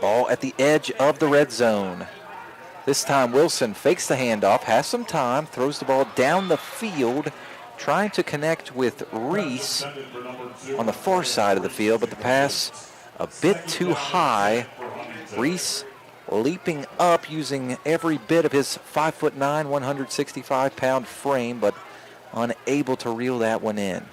Speaker 1: Ball at the edge of the red zone. This time Wilson fakes the handoff, has some time, throws the ball down the field, trying to connect with Reese on the far side of the field, but the pass a bit too high. Reese leaping up using every bit of his 5'9", 165-pound frame, but unable to reel that one in.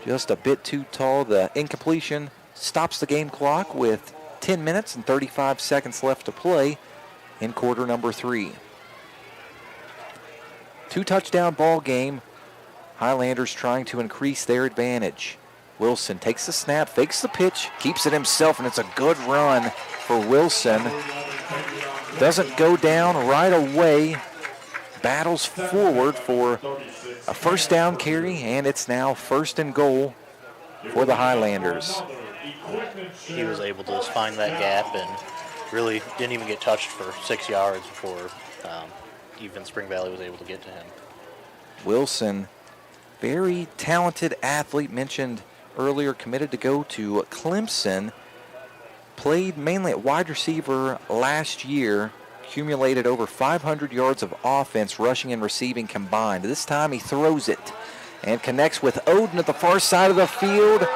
Speaker 1: Just a bit too tall. The incompletion stops the game clock with 10 minutes and 35 seconds left to play in quarter number 3. 2-touchdown ball game. Highlanders trying to increase their advantage. Wilson takes the snap, fakes the pitch, keeps it himself, and it's a good run for Wilson. Doesn't go down right away. Battles forward for a 1st down carry, and it's now 1st and goal for the Highlanders.
Speaker 2: He was able to just find that gap and really didn't even get touched for 6 yards before even Spring Valley was able to get to him.
Speaker 1: Wilson, very talented athlete, mentioned earlier, committed to go to Clemson. Played mainly at wide receiver last year. Accumulated over 500 yards of offense, rushing and receiving combined. This time he throws it and connects with Oden at the far side of the field.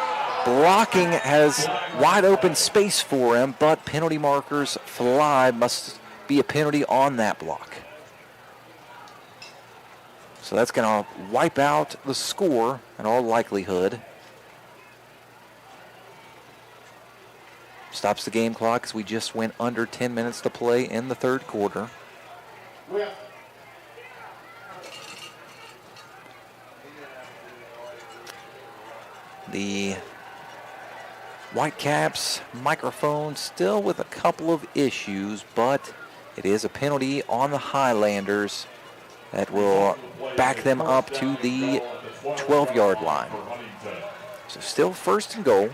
Speaker 1: Blocking has wide open space for him, but penalty markers fly. Must be a penalty on that block. So that's going to wipe out the score in all likelihood. Stops the game clock as we just went under 10 minutes to play in the third quarter. The Whitecaps microphone still with a couple of issues, but it is a penalty on the Highlanders that will back them up to the 12-yard line. So still 1st and goal.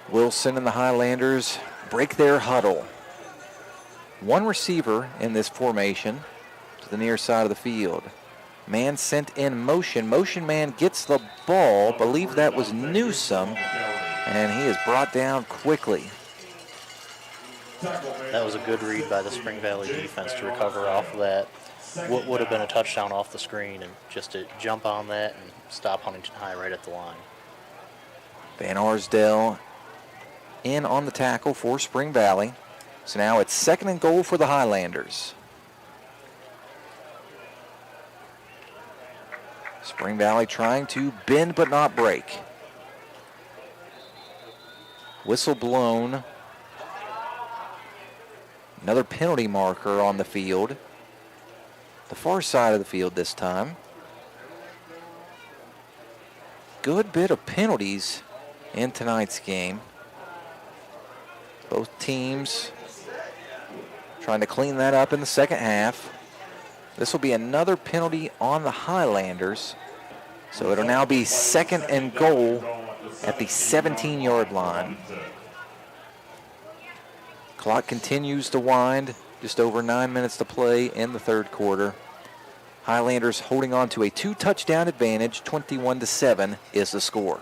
Speaker 1: Wilson and the Highlanders break their huddle. One receiver in this formation to the near side of the field. Man sent in motion. Motion man gets the ball. Believe that was Newsom. And he is brought down quickly.
Speaker 2: That was a good read by the Spring Valley defense to recover off of that. What would have been a touchdown off the screen, and just to jump on that and stop Huntington High right at the line.
Speaker 1: Van Arsdale in on the tackle for Spring Valley. So now it's 2nd and goal for the Highlanders. Spring Valley trying to bend but not break. Whistle blown. Another penalty marker on the field. The far side of the field this time. Good bit of penalties in tonight's game. Both teams trying to clean that up in the second half. This will be another penalty on the Highlanders. So it'll now be 2nd and goal at the 17-yard line. Clock continues to wind. Just over 9 minutes to play in the third quarter. Highlanders holding on to a 2-touchdown advantage. 21-7 is the score.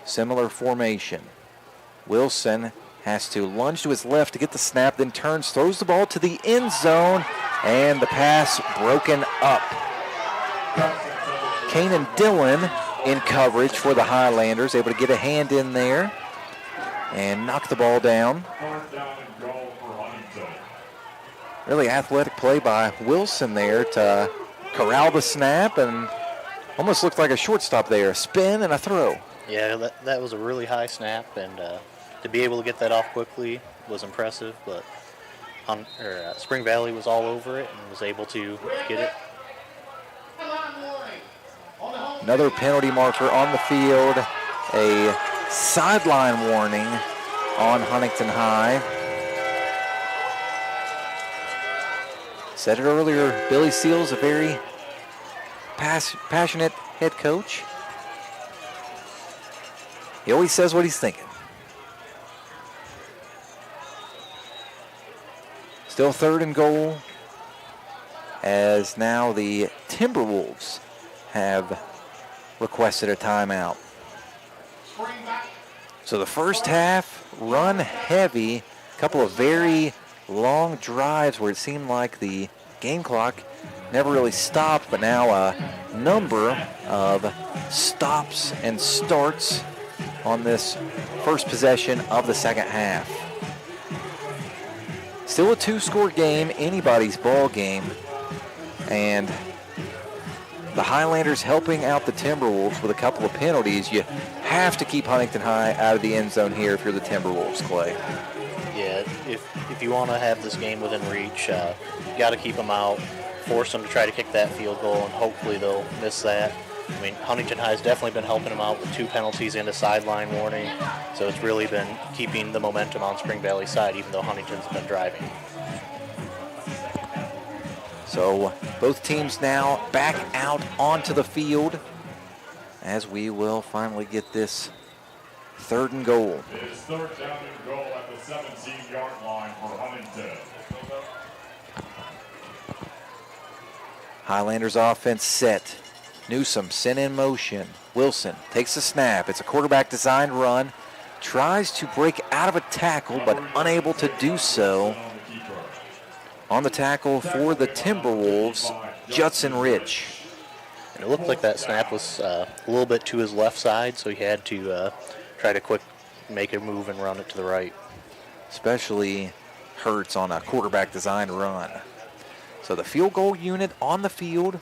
Speaker 1: Similar formation. Wilson has to lunge to his left to get the snap, then turns, throws the ball to the end zone, and the pass broken up. Kanan Dillon in coverage for the Highlanders, able to get a hand in there and knock the ball down. Really athletic play by Wilson there to corral the snap, and almost looked like a shortstop there. A spin and a throw.
Speaker 2: Yeah, that was a really high snap, and to be able to get that off quickly was impressive, but Spring Valley was all over it and was able to get it.
Speaker 1: Another penalty marker on the field. A sideline warning on Huntington High. Said it earlier, Billy Seals, a very passionate head coach. He always says what he's thinking. Still 3rd and goal, as now the Timberwolves have requested a timeout. So the first half, run heavy, a couple of very long drives where it seemed like the game clock never really stopped, but now a number of stops and starts on this first possession of the second half. Still a 2-score game, anybody's ball game, and the Highlanders helping out the Timberwolves with a couple of penalties. You have to keep Huntington High out of the end zone here if you're the Timberwolves, Clay.
Speaker 2: Yeah, if you want to have this game within reach, you got to keep them out, force them to try to kick that field goal, and hopefully they'll miss that. I mean, Huntington High has definitely been helping them out with 2 penalties and a sideline warning, so it's really been keeping the momentum on Spring Valley's side, even though Huntington's been driving.
Speaker 1: So both teams now back out onto the field as we will finally get this 3rd and goal.
Speaker 16: It is 3rd down and goal at the 17-yard line for Huntington.
Speaker 1: Highlanders offense set. Newsom sent in motion. Wilson takes the snap. It's a quarterback designed run. Tries to break out of a tackle, but unable to do so. On the tackle for the Timberwolves, Judson Rich.
Speaker 2: And it looked like that snap was a little bit to his left side, so he had to try to quick make a move and run it to the right.
Speaker 1: Especially hurts on a quarterback designed run. So the field goal unit on the field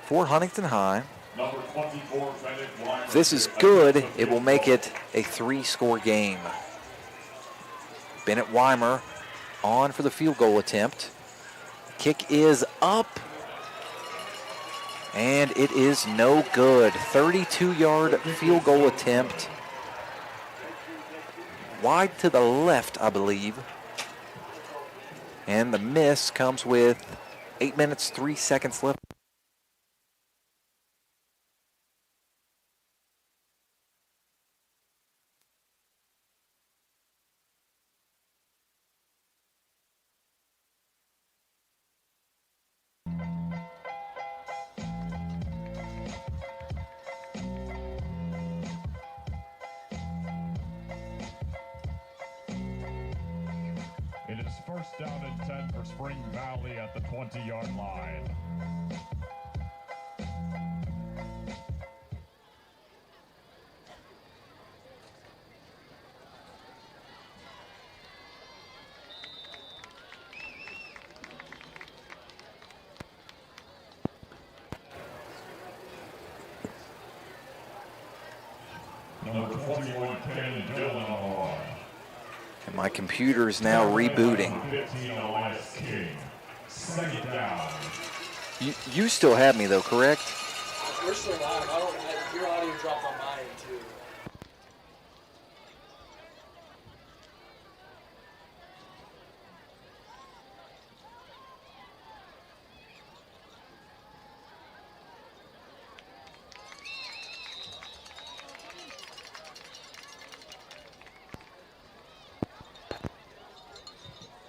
Speaker 1: for Huntington High. If this is good, it will make it a 3-score game. Bennett Weimer on for the field goal attempt. Kick is up, and it is no good. 32-yard field goal attempt. Wide to the left, I believe. And the miss comes with 8 minutes, 3 seconds left.
Speaker 16: is first down and 10 for Spring Valley at the 20-yard line. Number 21, Ken Dillon on the line.
Speaker 1: And my computer is now rebooting.
Speaker 16: 15, Elias King. Second down.
Speaker 1: You still have me though, correct?
Speaker 9: We're still live. Your audio dropped on my end too.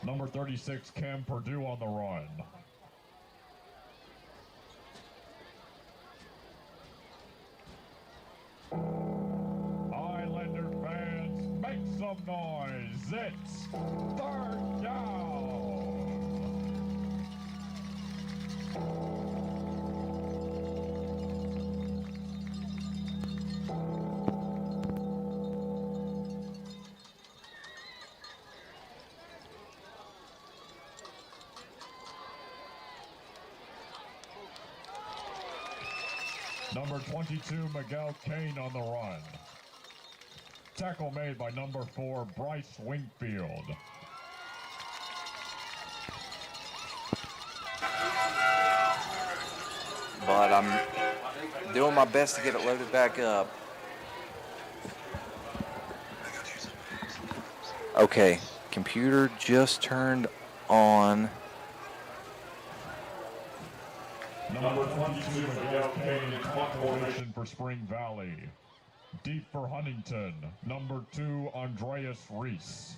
Speaker 16: Number 36, Cam Purdue on the run. Highlander fans, make some noise. It's third down. Number 22, Miguel Kane on the run. Tackle made by number 4, Bryce Wingfield.
Speaker 1: But I'm doing my best to get it loaded back up. Okay, computer just turned on.
Speaker 16: Number 22, Miguel Kane, punt formation for Spring Valley. Deep for Huntington, number 2, Andreas Reese.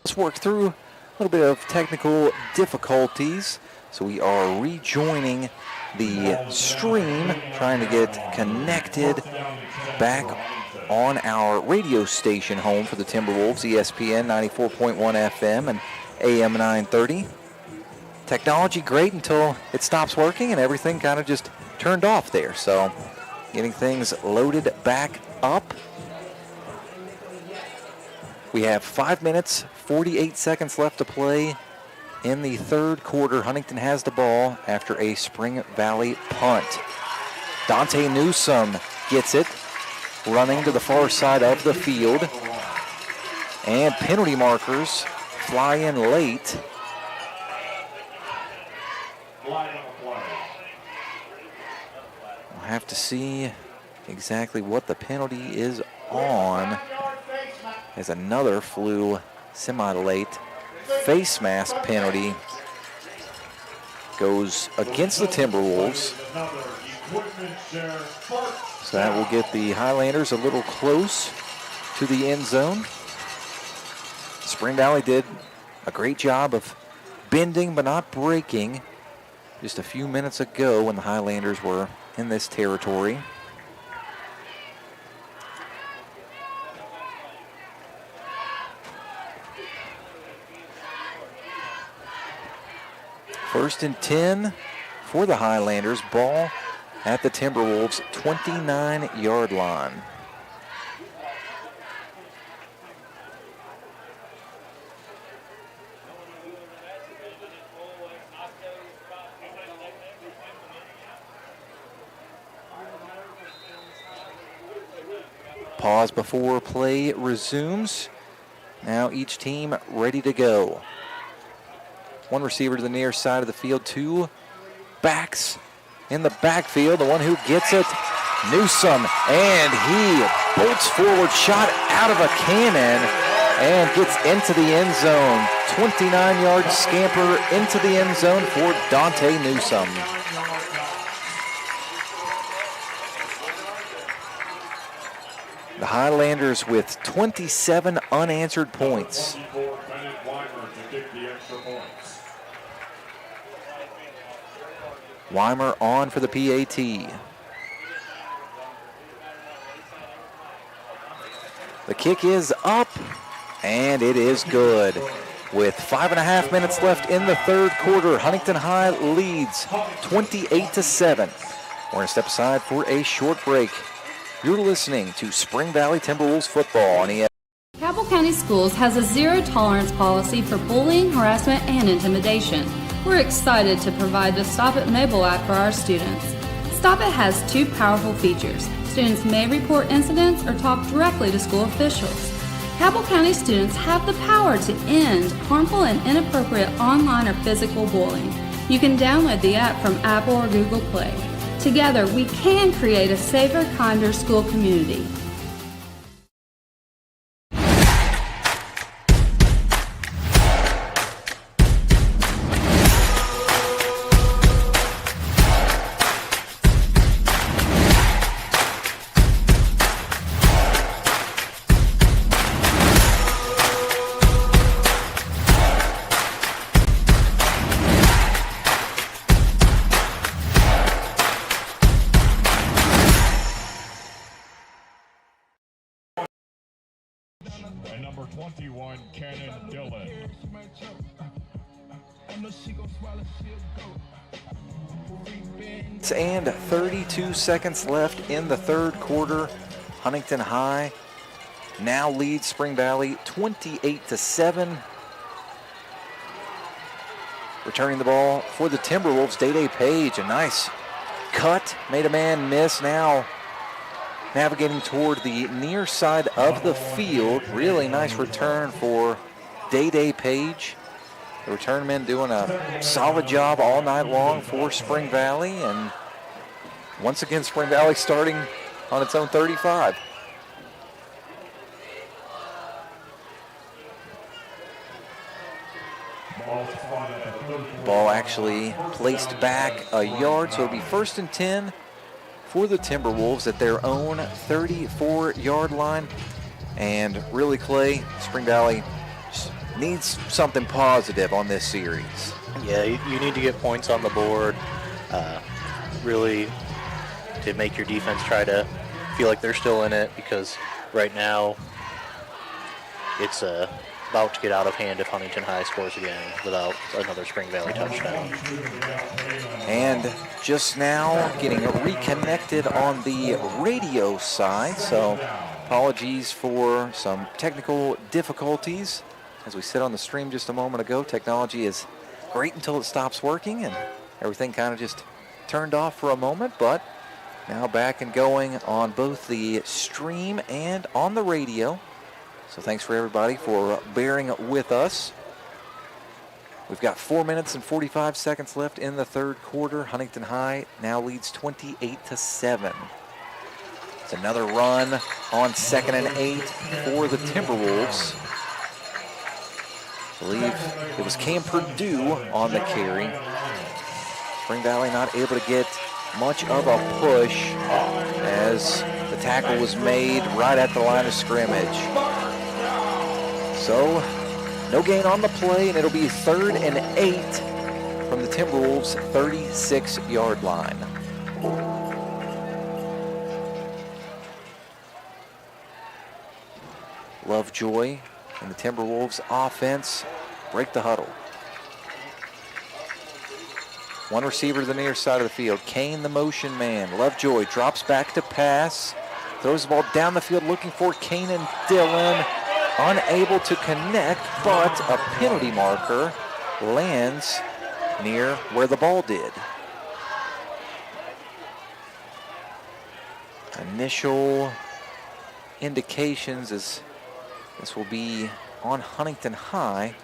Speaker 1: Let's work through a little bit of technical difficulties. So we are rejoining the stream, trying to get connected back on our radio station home for the Timberwolves, ESPN 94.1 FM and AM 930. Technology great until it stops working and everything kind of just turned off there. So getting things loaded back up. We have 5 minutes, 48 seconds left to play in the third quarter. Huntington has the ball after a Spring Valley punt. Dante Newsome gets it, running to the far side of the field. And penalty markers fly in late. We'll have to see exactly what the penalty is on, as another flew semi-late. Face mask penalty goes against the Timberwolves. So that will get the Highlanders a little close to the end zone. Spring Valley did a great job of bending but not breaking just a few minutes ago when the Highlanders were in this territory. First and 10 for the Highlanders. Ball at the Timberwolves' 29-yard line. Pause before play resumes. Now each team ready to go. One receiver to the near side of the field, two backs in the backfield. The one who gets it, Newsome, and he bolts forward, shot out of a cannon, and gets into the end zone. 29-yard scamper into the end zone for Dante Newsome. Highlanders with 27 unanswered points. Weimer on for the PAT. The kick is up, and it is good. With 5.5 minutes left in the third quarter, Huntington High leads 28-7. We're going to step aside for a short break. You're listening to Spring Valley Timberwolves football on ESPN.
Speaker 10: Cabell County Schools has a zero-tolerance policy for bullying, harassment, and intimidation. We're excited to provide the Stop It mobile app for our students. Stop It has two powerful features. Students may report incidents or talk directly to school officials. Cabell County students have the power to end harmful and inappropriate online or physical bullying. You can download the app from Apple or Google Play. Together, we can create a safer, kinder school community.
Speaker 16: And number 21, Cannon Dillon.
Speaker 1: And 32 seconds left in the third quarter. Huntington High now leads Spring Valley 28-7. Returning the ball for the Timberwolves, GameDay Page. A nice cut, made a man miss. Now navigating toward the near side of the field. Really nice return for GameDay Page. The return men doing a solid job all night long for Spring Valley. And once again, Spring Valley starting on its own 35. Ball actually placed back a yard, so it'll be 1st and 10 for the Timberwolves at their own 34-yard line. And really, Clay, Spring Valley needs something positive on this series.
Speaker 2: Yeah, you need to get points on the board, really to make your defense try to feel like they're still in it, because right now it's about to get out of hand if Huntington High scores again without another Spring Valley touchdown.
Speaker 1: And just now getting reconnected on the radio side, so apologies for some technical difficulties. As we said on the stream just a moment ago, technology is great until it stops working, and everything kind of just turned off for a moment, but now back and going on both the stream and on the radio. So thanks for everybody for bearing with us. We've got 4 minutes and 45 seconds left in the third quarter. Huntington High now leads 28-7. It's another run on 2nd and 8 for the Timberwolves. I believe it was Cam Purdue on the carry. Spring Valley not able to get much of a push as the tackle was made right at the line of scrimmage. So no gain on the play, and it'll be 3rd and 8 from the Timberwolves' 36-yard line. Lovejoy and the Timberwolves offense break the huddle. One receiver to the near side of the field. Kane, the motion man. Lovejoy drops back to pass. Throws the ball down the field looking for Kane and Dillon. Unable to connect, but a penalty marker lands near where the ball did. Initial indications is this will be on Huntington High.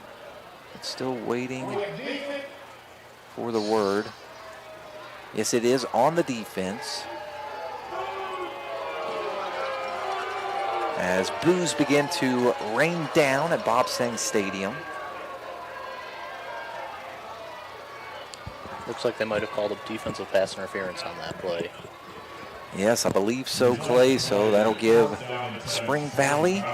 Speaker 1: It's still waiting for the word. Yes, it is on the defense. As boos begin to rain down at Bob Seng Stadium.
Speaker 2: Looks like they might have called a defensive pass interference on that play.
Speaker 1: Yes, I believe so, Clay. So that'll give Spring Valley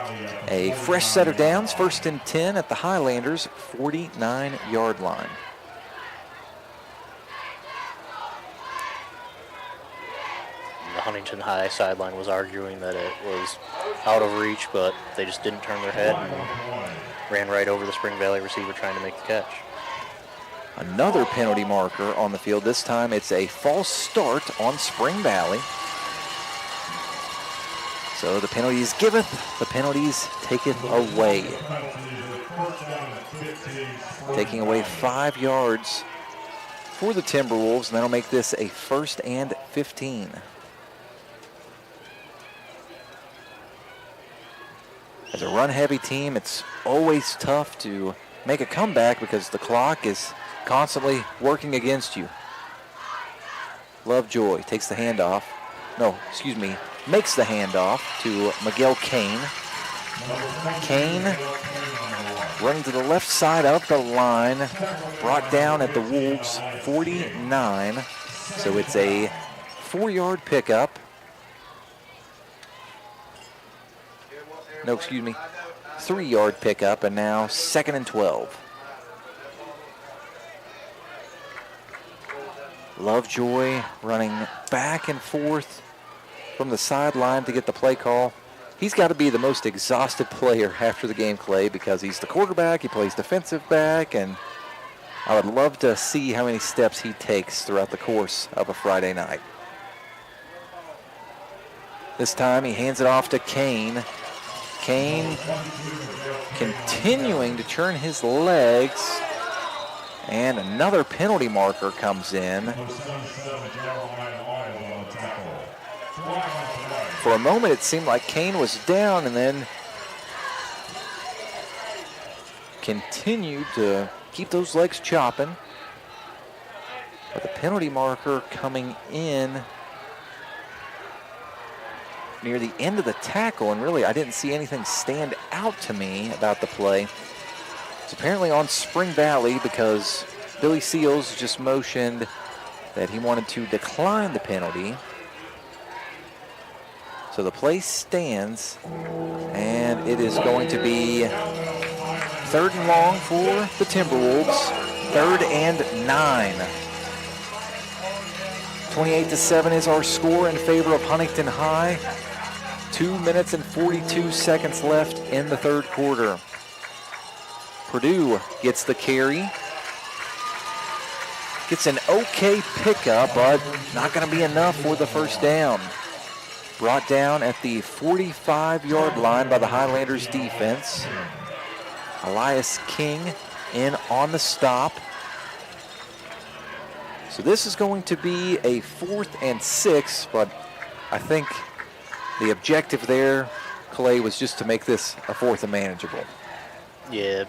Speaker 1: a fresh set of downs. 1st and 10 at the Highlanders' 49-yard line.
Speaker 2: The Huntington High sideline was arguing that it was out of reach, but they just didn't turn their head and ran right over the Spring Valley receiver trying to make the catch.
Speaker 1: Another penalty marker on the field. This time it's a false start on Spring Valley. So the penalties giveth, the penalties taketh away. Taking away 5 yards for the Timberwolves, and that'll make this a 1st and 15. As a run-heavy team, it's always tough to make a comeback because the clock is constantly working against you. Lovejoy takes the handoff. Makes the handoff to Miguel Kane. Kane running to the left side of the line, brought down at the Wolves' 49. So it's a 4-yard pickup. 3-yard pickup, and now 2nd and 12. Lovejoy running back and forth from the sideline to get the play call. He's got to be the most exhausted player after the game, Clay, because he's the quarterback, he plays defensive back, and I would love to see how many steps he takes throughout the course of a Friday night. This time he hands it off to Kane. Kane continuing to turn his legs, and another penalty marker comes in. For a moment, it seemed like Kane was down and then continued to keep those legs chopping. But the penalty marker coming in near the end of the tackle, and really I didn't see anything stand out to me about the play. It's apparently on Spring Valley because Billy Seals just motioned that he wanted to decline the penalty. So the play stands, and it is going to be 3rd and long for the Timberwolves. 3rd and 9. 28-7 is our score in favor of Huntington High. 2 minutes and 42 seconds left in the 3rd quarter. Purdue gets the carry. Gets an okay pickup, but not going to be enough for the 1st down. Brought down at the 45-yard line by the Highlanders defense. Elias King in on the stop. So this is going to be a 4th and 6, but I think the objective there, Clay, was just to make this a 4th and manageable.
Speaker 2: Yeah,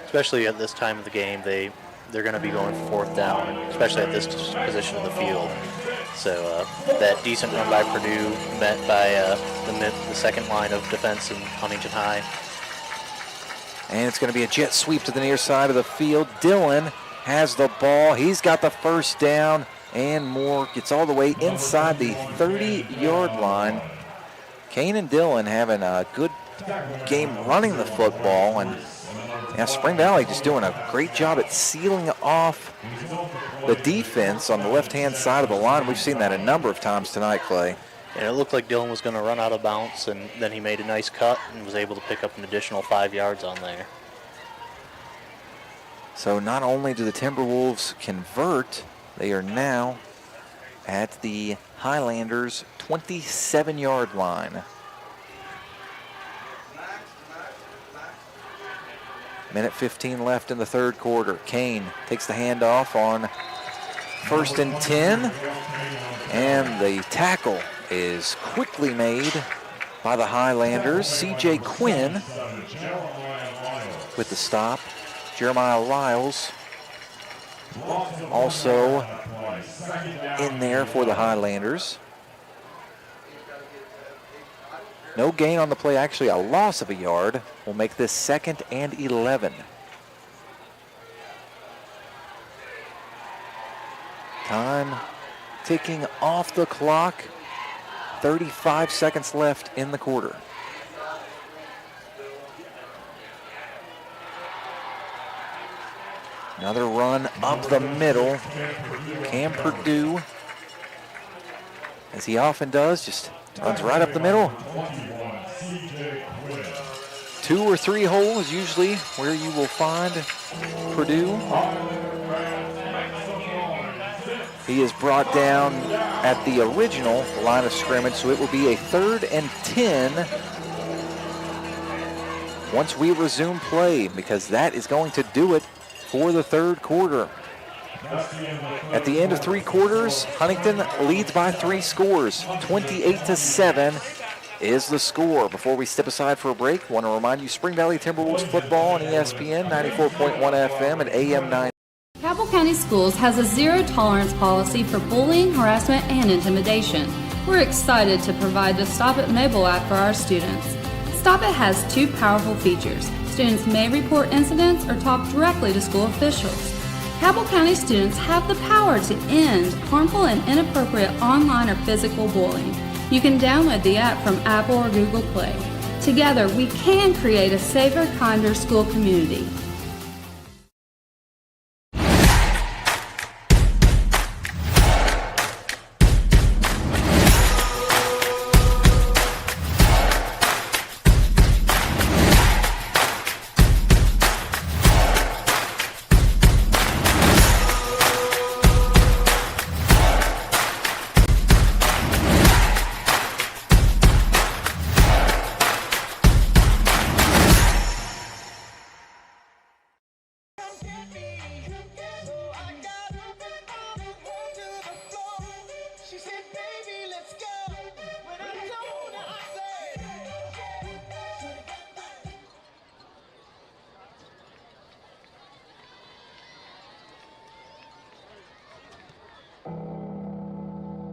Speaker 2: especially at this time of the game, they're going to be going for 4th down, especially at this position of the field. So that decent run by Purdue met by the second line of defense in Huntington High.
Speaker 1: And it's going to be a jet sweep to the near side of the field. Dillon has the ball. He's got the 1st down, and Moore gets all the way inside the 30-yard line. Kane and Dillon having a good game running the football, and Spring Valley just doing a great job at sealing off the defense on the left-hand side of the line. We've seen that a number of times tonight, Clay.
Speaker 2: And it looked like Dillon was going to run out of bounds, and then he made a nice cut and was able to pick up an additional 5 yards on there.
Speaker 1: So not only do the Timberwolves convert, they are now at the Highlanders' 27-yard line. Minute 15 left in the 3rd quarter. Kane takes the handoff on 1st and 10. And the tackle is quickly made by the Highlanders. C.J. Quinn with the stop. Jeremiah Lyles also in there for the Highlanders. No gain on the play, actually a loss of a yard. Will make this 2nd and 11. Time ticking off the clock. 35 seconds left in the quarter. Another run up the middle. Cam Purdue, as he often does, just runs right up the middle. 2 or 3 holes usually where you will find Purdue. He is brought down at the original line of scrimmage, so it will be a 3rd and 10 once we resume play, because that is going to do it for the 3rd quarter. At the end of 3 quarters, Huntington leads by 3 scores. 28-7 is the score. Before we step aside for a break, I want to remind you Spring Valley Timberwolves football on ESPN 94.1 FM and AM 9.
Speaker 10: Cabell County Schools has a zero-tolerance policy for bullying, harassment, and intimidation. We're excited to provide the Stop It mobile app for our students. Stop It has 2 powerful features. Students may report incidents or talk directly to school officials. Cabell County students have the power to end harmful and inappropriate online or physical bullying. You can download the app from Apple or Google Play. Together, we can create a safer, kinder school community.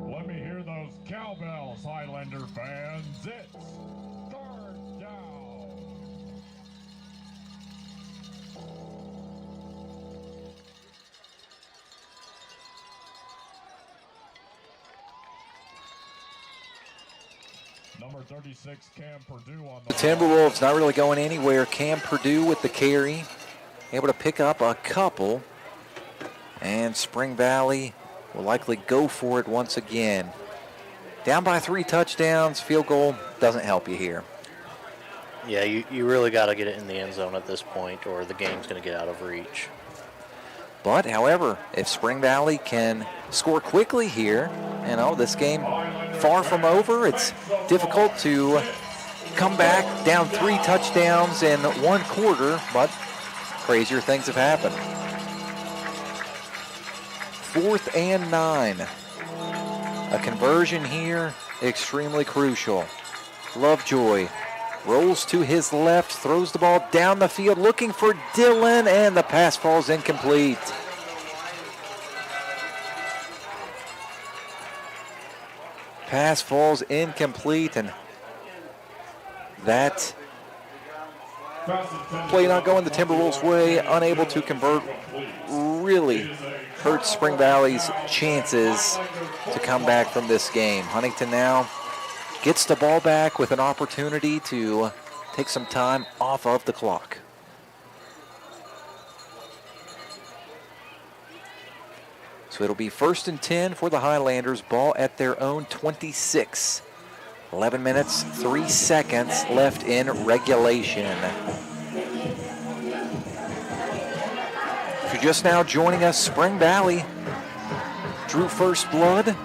Speaker 16: Let me hear those cowbells, Highlander fans. It's third down. Number 36, Cam Purdue on the
Speaker 1: Timberwolves not really going anywhere. Cam Purdue with the carry, able to pick up a couple, and Spring Valley will likely go for it once again. Down by 3 touchdowns, field goal doesn't help you here.
Speaker 2: Yeah, you really got to get it in the end zone at this point, or the game's going to get out of reach.
Speaker 1: But, however, if Spring Valley can score quickly here, this game far from over. It's difficult to come back down 3 touchdowns in 1 quarter, but crazier things have happened. 4th and 9. A conversion here, extremely crucial. Lovejoy rolls to his left, throws the ball down the field, looking for Dillon, and the pass falls incomplete. Pass falls incomplete, and that play not going the Timberwolves' way, unable to convert, really hurts Spring Valley's chances to come back from this game. Huntington now gets the ball back with an opportunity to take some time off of the clock. So it'll be 1st and 10 for the Highlanders, ball at their own 26. 11 minutes, 3 seconds left in regulation. If you're just now joining us, Spring Valley drew first blood.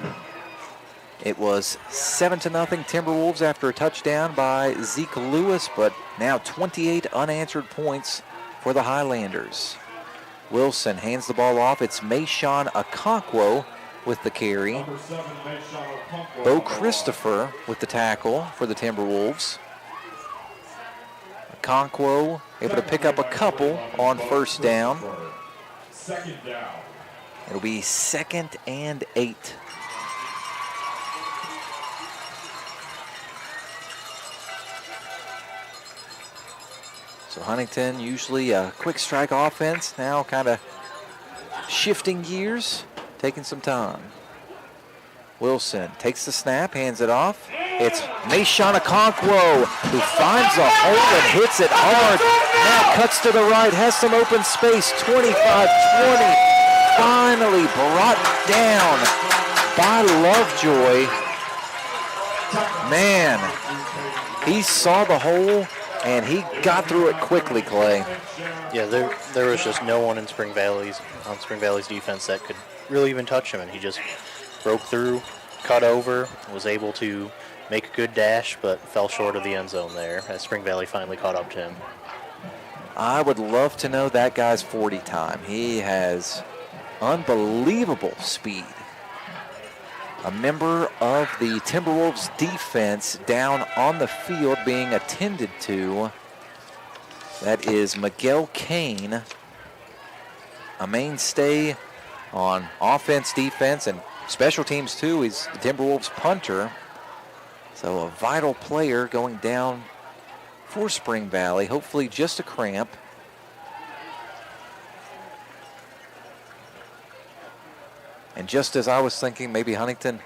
Speaker 1: It was 7-0 Timberwolves after a touchdown by Zeke Lewis, but now 28 unanswered points for the Highlanders. Wilson hands the ball off. It's Mayshawn Okonkwo with the carry. Bo Christopher with the tackle for the Timberwolves. Okonkwo able to pick up a couple on 1st down. It'll be 2nd and 8. So Huntington, usually a quick strike offense, now kind of shifting gears, taking some time. Wilson takes the snap, hands it off. It's Mayshawn Okonkwo who finds a hole and hits it hard. Now cuts to the right, has some open space, 25-20. Finally brought down by Lovejoy. Man, he saw the hole and he got through it quickly, Clay.
Speaker 2: Yeah, there was just no one in Spring Valley's defense that could really even touch him, and he just broke through, cut over, was able to make a good dash, but fell short of the end zone there as Spring Valley finally caught up to him.
Speaker 1: I would love to know that guy's 40 time. He has unbelievable speed. A member of the Timberwolves defense down on the field being attended to. That is Miguel Kane, a mainstay on offense, defense, and special teams too. He's the Timberwolves punter. So a vital player going down for Spring Valley. Hopefully just a cramp. And just as I was thinking, maybe Huntington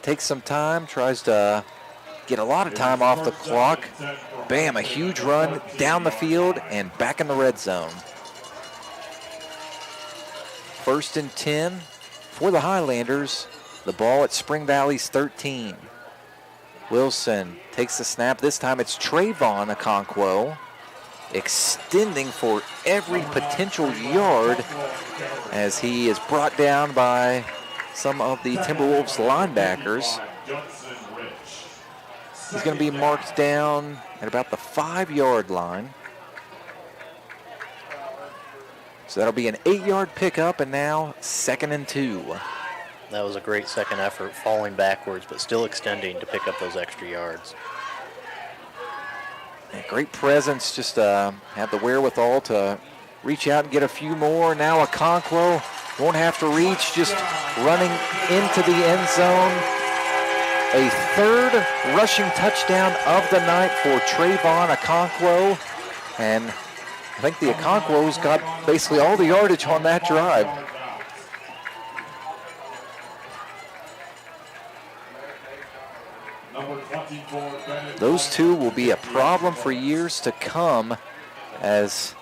Speaker 1: takes some time, tries to get a lot of time off the clock. Bam, a huge run down the field and back in the red zone. 1st and 10 for the Highlanders. The ball at Spring Valley's 13. Wilson takes the snap. This time it's Trayvon Okonkwo extending for every potential yard as he is brought down by some of the Timberwolves linebackers. He's going to be marked down at about the 5-yard line. So that'll be an 8-yard pickup, and now 2nd and 2.
Speaker 2: That was a great second effort, falling backwards, but still extending to pick up those extra yards.
Speaker 1: Yeah, great presence, just had the wherewithal to reach out and get a few more. Now Okonkwo won't have to reach, just running into the end zone. A 3rd rushing touchdown of the night for Trayvon Okonkwo. And I think the Okonkwo's got basically all the yardage on that drive. Those two will be a problem for years to come as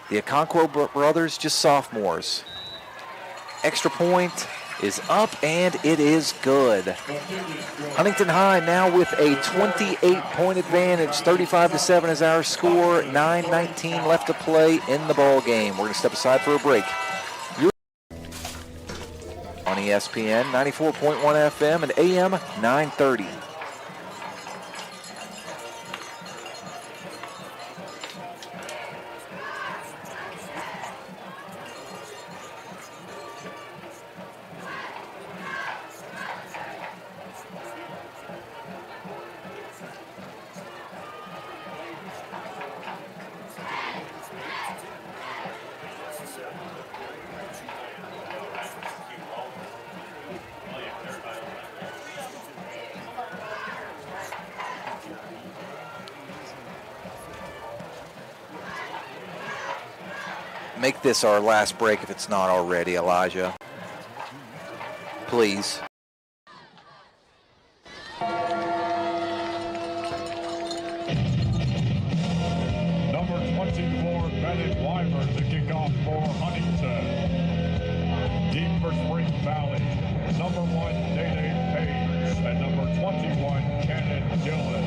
Speaker 1: the Okonkwo brothers, just sophomores. Extra point is up, and it is good. Huntington High now with a 28-point advantage. 35-7 is our score. 9:19 left to play in the ball game. We're going to step aside for a break. You're on ESPN 94.1 FM and AM 930. Make this our last break if it's not already, Elijah. Please.
Speaker 16: Number 24, Bennett Weimer to kick off for Huntington. Deep for Spring Valley. Number 1, GameDay Page. And number 21, Cannon Dillon.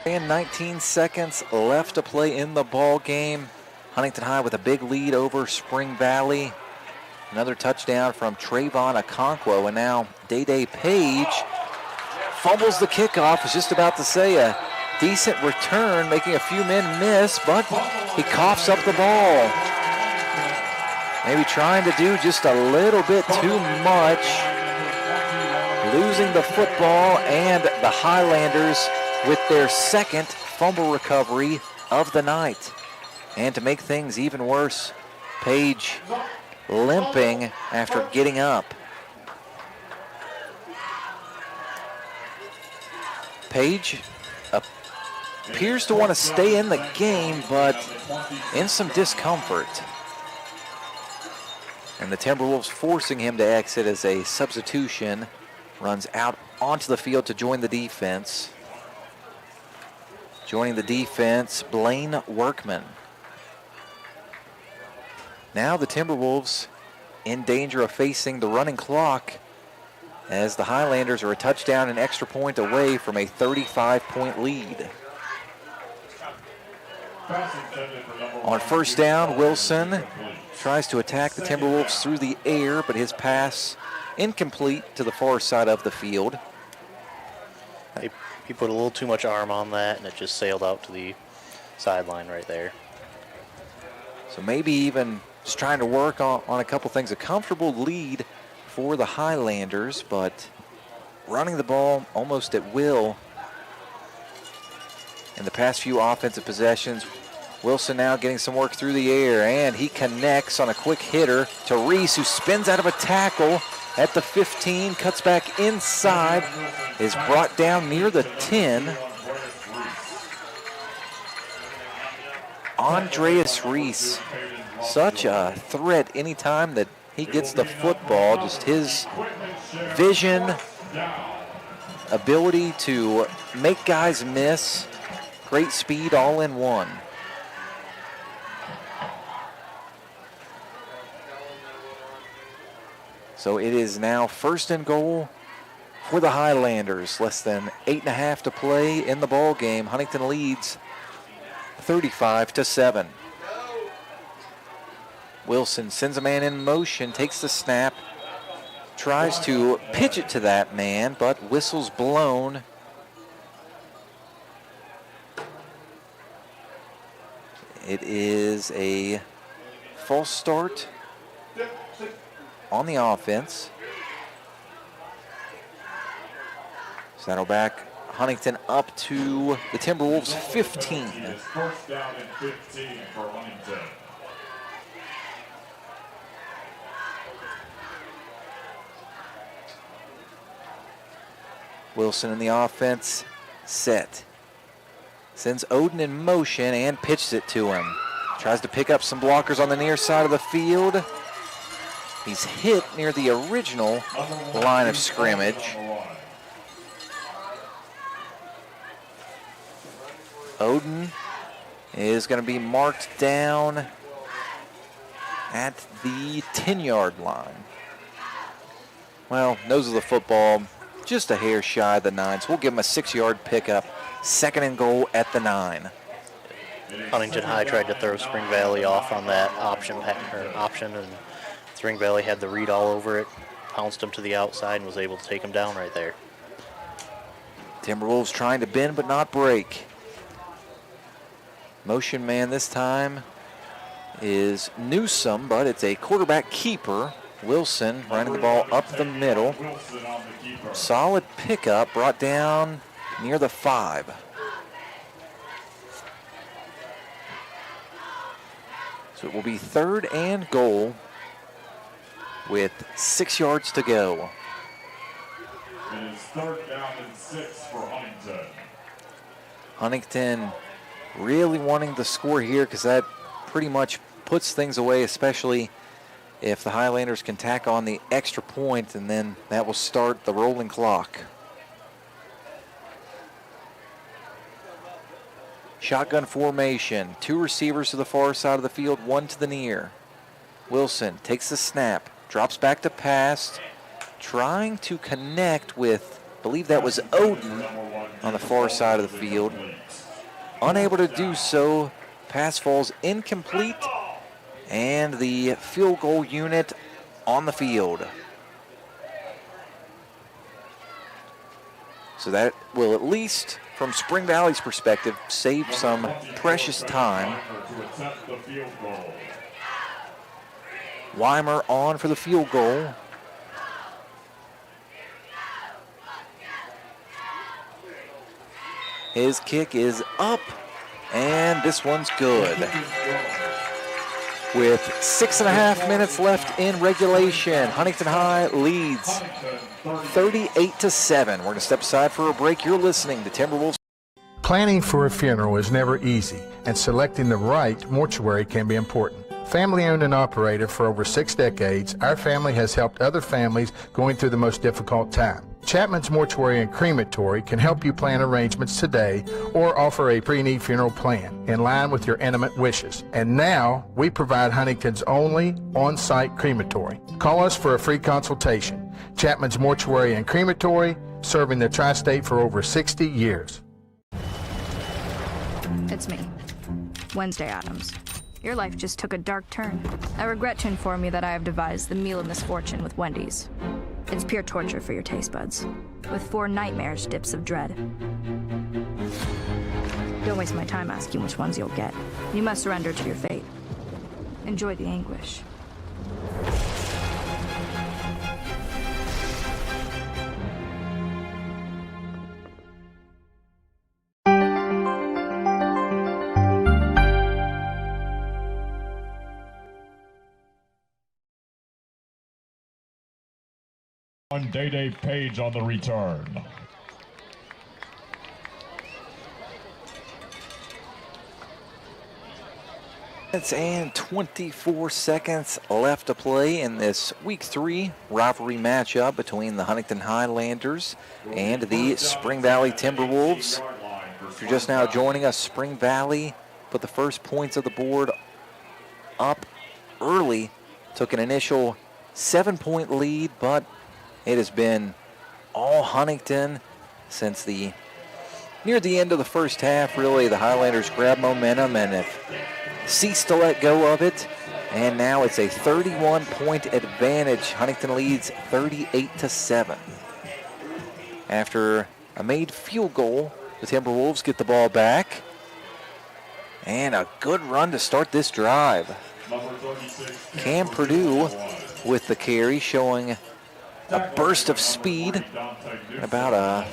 Speaker 1: And 19 seconds left to play in the ball game. Huntington High with a big lead over Spring Valley. Another touchdown from Trayvon Okonkwo, and now GameDay Page fumbles the kickoff. I was just about to say a decent return, making a few men miss, but he coughs up the ball. Maybe trying to do just a little bit too much. Losing the football, and the Highlanders with their 2nd fumble recovery of the night. And to make things even worse, Page limping after getting up. Page appears to want to stay in the game, but in some discomfort. And the Timberwolves forcing him to exit as a substitution. Runs out onto the field to join the defense. Joining the defense, Blaine Workman. Now the Timberwolves in danger of facing the running clock as the Highlanders are a touchdown and extra point away from a 35-point lead. On first down, Wilson tries to attack the Timberwolves through the air, but his pass incomplete to the far side of the field.
Speaker 2: He put a little too much arm on that, and it just sailed out to the sideline right there.
Speaker 1: So maybe even just trying to work on a couple things. A comfortable lead for the Highlanders, but running the ball almost at will in the past few offensive possessions. Wilson now getting some work through the air, and he connects on a quick hitter to Reese, who spins out of a tackle at the 15, cuts back inside, is brought down near the 10. Andreas Reese, such a threat anytime that he gets the football. Just his vision, ability to make guys miss, great speed all in one. So it is now first and goal for the Highlanders. Less than 8.5 to play in the ball game. Huntington leads 35-7. Wilson sends a man in motion, takes the snap, tries to pitch it to that man, but whistle's blown. It is a false start on the offense. So that'll back Huntington up to the Timberwolves 15.
Speaker 16: First down and 15 for Huntington.
Speaker 1: Wilson in the offense, set. Sends Oden in motion and pitches it to him. Tries to pick up some blockers on the near side of the field. He's hit near the original line of scrimmage. Oden is going to be marked down at the 10-yard line. Well, nose of the football, just a hair shy of the 9, so we'll give him a 6-yard pickup. Second and goal at the 9.
Speaker 2: Huntington High tried to throw Spring Valley off on that option, and Spring Valley had the read all over it, pounced him to the outside, and was able to take him down right there.
Speaker 1: Timberwolves trying to bend but not break. Motion man this time is Newsome, but it's a quarterback keeper. Wilson running the ball up the middle. Solid pickup, brought down near the 5. So it will be third and goal with 6 yards to go.
Speaker 16: It is third down and 6 for Huntington.
Speaker 1: Huntington really wanting to score here because that pretty much puts things away, especially if the Highlanders can tack on the extra point, and then that will start the rolling clock. Shotgun formation, 2 receivers to the far side of the field, 1 to the near. Wilson takes the snap, drops back to pass, trying to connect with, I believe that was Oden on the far side of the field. Unable to do so, pass falls incomplete, and the field goal unit on the field. So that will, at least from Spring Valley's perspective, save some precious time. Weimer on for the field goal. His kick is up, and this one's good. With 6.5 minutes left in regulation, Huntington High leads 38-7. We're going to step aside for a break. You're listening to Timberwolves.
Speaker 22: Planning for a funeral is never easy, and selecting the right mortuary can be important. Family owned and operated for over 6 decades, our family has helped other families going through the most difficult time. Chapman's Mortuary and Crematory can help you plan arrangements today or offer a pre-need funeral plan in line with your intimate wishes. And now, we provide Huntington's only on-site crematory. Call us for a free consultation. Chapman's Mortuary and Crematory, serving the tri-state for over 60 years.
Speaker 21: It's me, Wednesday Addams. Your life just took a dark turn. I regret to inform you that I have devised the meal of misfortune with Wendy's. It's pure torture for your taste buds, with 4 nightmarish dips of dread. Don't waste my time asking which ones you'll get. You must surrender to your fate. Enjoy the anguish.
Speaker 16: On Day Page on the return.
Speaker 1: And 24 seconds left to play in this Week 3 rivalry matchup between the Huntington Highlanders and the Spring Valley Timberwolves. If you're just now joining us, Spring Valley put the first points of the board up early, took an initial 7-point lead, but it has been all Huntington since near the end of the first half. Really, the Highlanders grabbed momentum and have ceased to let go of it. And now it's a 31-point advantage. Huntington leads 38-7. After a made field goal, the Timberwolves get the ball back. And a good run to start this drive. Cam Purdue with the carry, showing a burst of speed, about a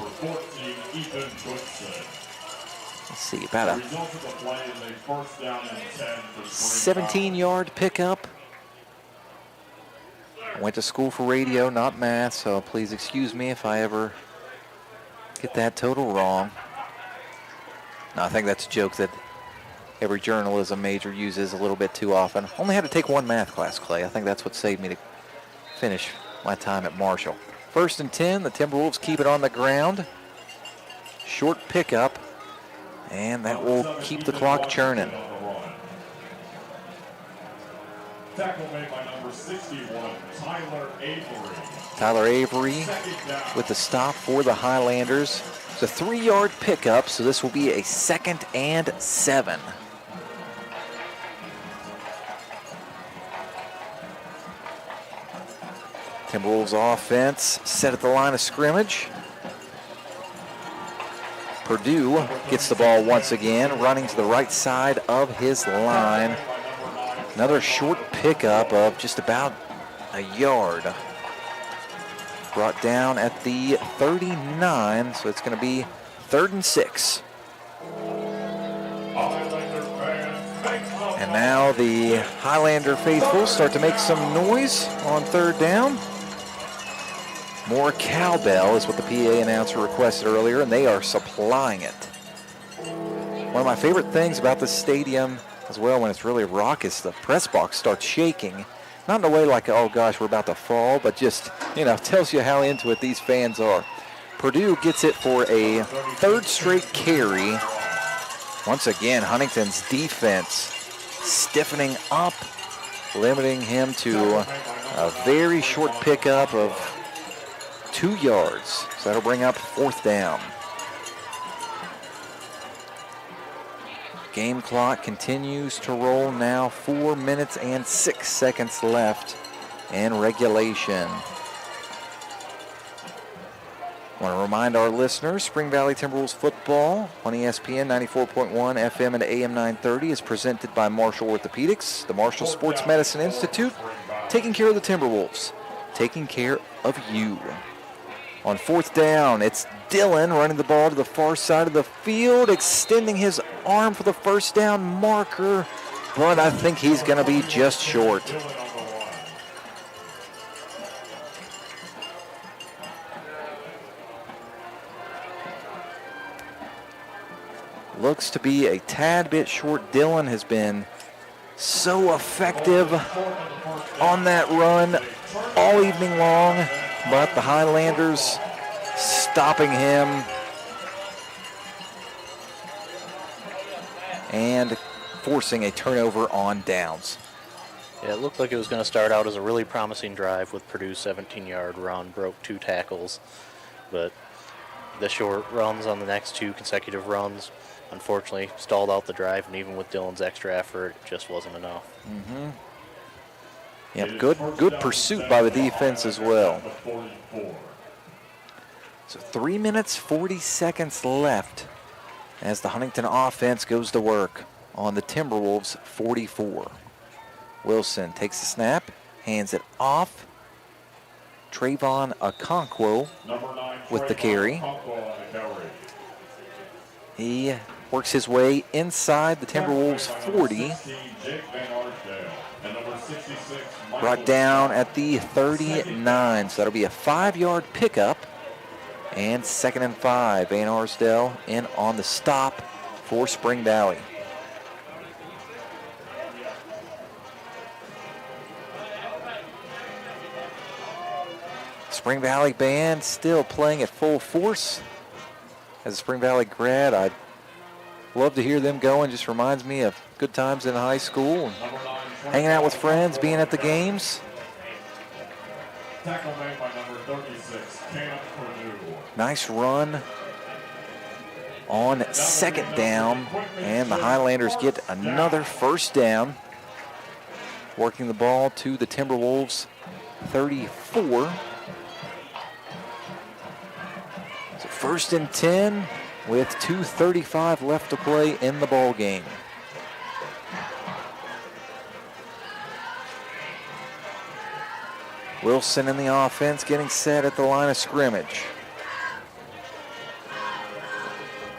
Speaker 1: 17-yard pickup. I went to school for radio, not math, so please excuse me if I ever get that total wrong. No, I think that's a joke that every journalism major uses a little bit too often. Only had to take one math class, Clay. I think that's what saved me to finish my time at Marshall. 1st and 10, the Timberwolves keep it on the ground. Short pickup, and that will keep the clock churning.
Speaker 16: Tackle made by number 61,
Speaker 1: Tyler Avery with the stop for the Highlanders. It's a 3-yard pickup, so this will be a 2nd and 7. Timberwolves offense set at the line of scrimmage. Purdue gets the ball once again, running to the right side of his line. Another short pickup of just about a yard. Brought down at the 39, so it's going to be 3rd and 6. And now the Highlander faithful start to make some noise on 3rd down. More cowbell is what the PA announcer requested earlier, and they are supplying it. One of my favorite things about this stadium as well, when it's really raucous, the press box starts shaking. Not in a way like, oh gosh, we're about to fall, but just, tells you how into it these fans are. Purdue gets it for a 3rd straight carry. Once again, Huntington's defense stiffening up, limiting him to a very short pickup of 2 yards. So that'll bring up 4th down. Game clock continues to roll now. 4 minutes and 6 seconds left in regulation. I want to remind our listeners, Spring Valley Timberwolves football on ESPN 94.1 FM and AM 930 is presented by Marshall Orthopedics, the Marshall Sports Medicine Institute, taking care of the Timberwolves, taking care of you. On 4th down, it's Dillon running the ball to the far side of the field, extending his arm for the 1st down marker, but I think he's going to be just short. looks to be a tad bit short. Dillon has been so effective on that run all evening long, but the Highlanders stopping him and forcing a turnover on downs.
Speaker 2: Yeah, it looked like it was going to start out as a really promising drive with Purdue's 17-yard run, broke 2 tackles, but the short runs on the next 2 consecutive runs unfortunately stalled out the drive, and even with Dillon's extra effort, it just wasn't enough.
Speaker 1: Mm-hmm. Yep, good pursuit by the defense as well. So 3 minutes, 40 seconds left as the Huntington offense goes to work on the Timberwolves 44. Wilson takes the snap, hands it off. Trayvon Okonkwo with the carry. He works his way inside the Timberwolves 40. Brought down at the 39, so that'll be a 5-yard pickup. And 2nd and 5. Van Arsdale in on the stop for Spring Valley. Spring Valley band still playing at full force. As a Spring Valley grad, I'd love to hear them going. Just reminds me of good times in high school and hanging out with friends, being at the games.
Speaker 16: Tackle made by number 36, Cam Purdue.
Speaker 1: Nice run on 2nd down, and the Highlanders get another 1st down. Working the ball to the Timberwolves 34. So 1st and 10 with 2:35 left to play in the ball game. Wilson in the offense getting set at the line of scrimmage.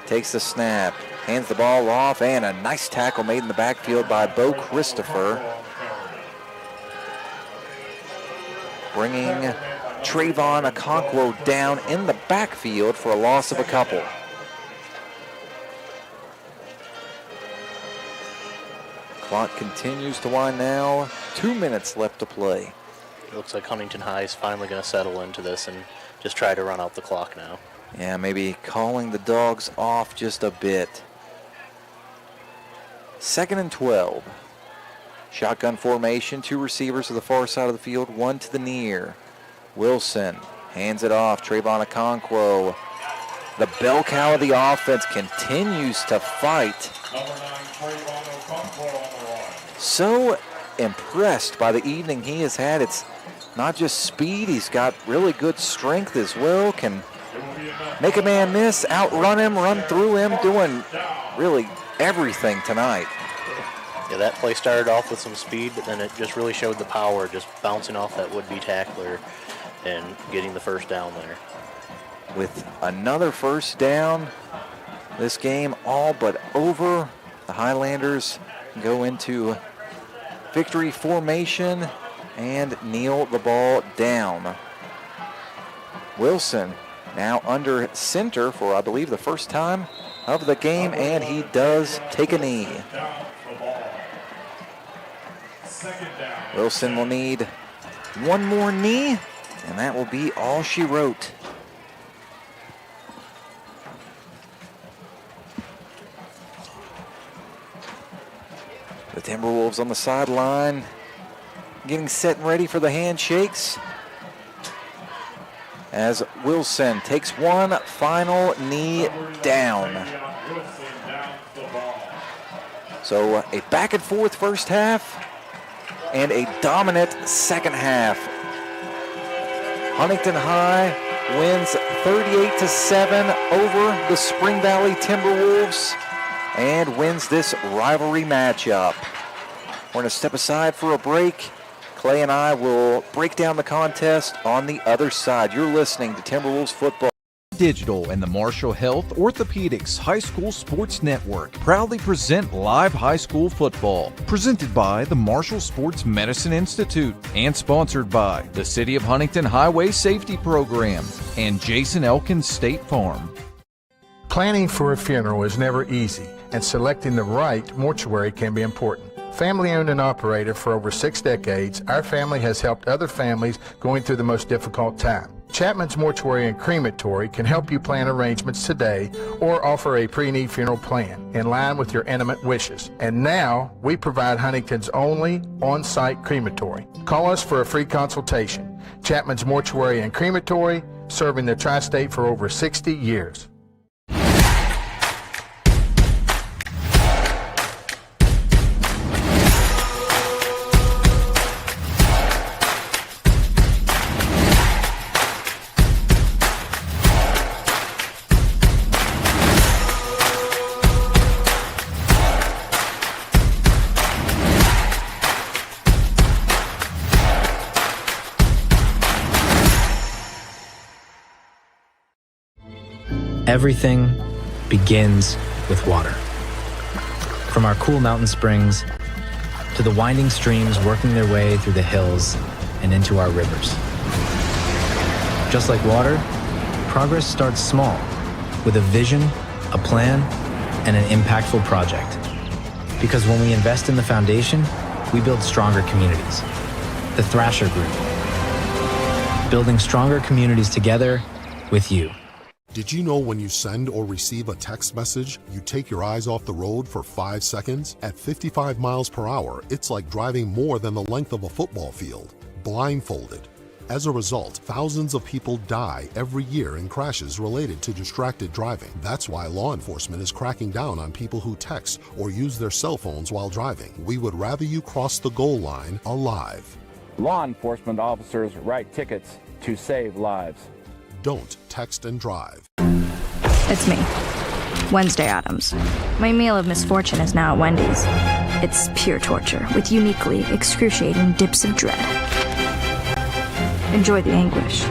Speaker 1: Takes the snap, hands the ball off, and a nice tackle made in the backfield by Bo Christopher. Bringing Trayvon Okonkwo down in the backfield for a loss of a couple. Clock continues to wind now. 2 minutes left to play.
Speaker 2: It looks like Huntington High is finally going to settle into this and just try to run out the clock now.
Speaker 1: Yeah, maybe calling the dogs off just a bit. 2nd and 12. Shotgun formation, 2 receivers to the far side of the field, 1 to the near. Wilson hands it off. Trayvon Okonkwo. The bell cow of the offense continues to fight. So impressed by the evening he has had. It's not just speed, he's got really good strength as well. Can make a man miss, outrun him, run through him, doing really everything tonight.
Speaker 2: Yeah, that play started off with some speed, but then it just really showed the power, just bouncing off that would-be tackler and getting the 1st down there.
Speaker 1: With another 1st down, this game all but over. The Highlanders go into victory formation and kneel the ball down. Wilson now under center for, I believe, the 1st time of the game, and he does take a knee. Wilson will need 1 more knee, and that will be all she wrote. The Timberwolves on the sideline getting set and ready for the handshakes as Wilson takes 1 final knee down. So a back and forth 1st half and a dominant 2nd half. Huntington High wins 38-7 over the Spring Valley Timberwolves and wins this rivalry matchup. We're going to step aside for a break. Clay and I will break down the contest on the other side. You're listening to Timberwolves football.
Speaker 11: Digital and the Marshall Health Orthopedics High School Sports Network proudly present live high school football, presented by the Marshall Sports Medicine Institute and sponsored by the City of Huntington Highway Safety Program and Jason Elkins State Farm.
Speaker 22: Planning for a funeral is never easy, and selecting the right mortuary can be important. Family owned and operated for over 6 decades, our family has helped other families going through the most difficult time. Chapman's Mortuary and Crematory can help you plan arrangements today or offer a pre-need funeral plan in line with your intimate wishes. And now, we provide Huntington's only on-site crematory. Call us for a free consultation. Chapman's Mortuary and Crematory, serving the tri-state for over 60 years.
Speaker 20: Everything begins with water. From our cool mountain springs to the winding streams working their way through the hills and into our rivers. Just like water, progress starts small, with a vision, a plan, and an impactful project. Because when we invest in the foundation, we build stronger communities. The Thrasher Group. Building stronger communities together with you.
Speaker 12: Did you know when you send or receive a text message, you take your eyes off the road for 5 seconds? At 55 miles per hour, it's like driving more than the length of a football field, blindfolded. As a result, thousands of people die every year in crashes related to distracted driving. That's why law enforcement is cracking down on people who text or use their cell phones while driving. We would rather you cross the goal line alive.
Speaker 15: Law enforcement officers write tickets to save lives.
Speaker 12: Don't text and drive.
Speaker 21: It's me, Wednesday Addams. My meal of misfortune is now at Wendy's. It's pure torture with uniquely excruciating dips of dread. Enjoy the anguish.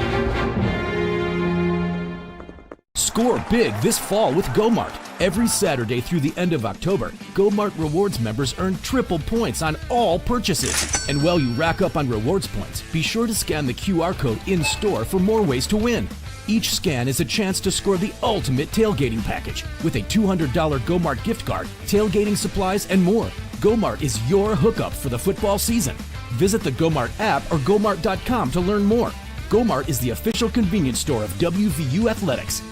Speaker 13: Score big this fall with GoMart. Every Saturday through the end of October, GoMart Rewards members earn triple points on all purchases. And while you rack up on rewards points, be sure to scan the QR code in-store for more ways to win. Each scan is a chance to score the ultimate tailgating package with a $200 GoMart gift card, tailgating supplies, and more. GoMart is your hookup for the football season. Visit the GoMart app or GoMart.com to learn more. GoMart is the official convenience store of WVU Athletics.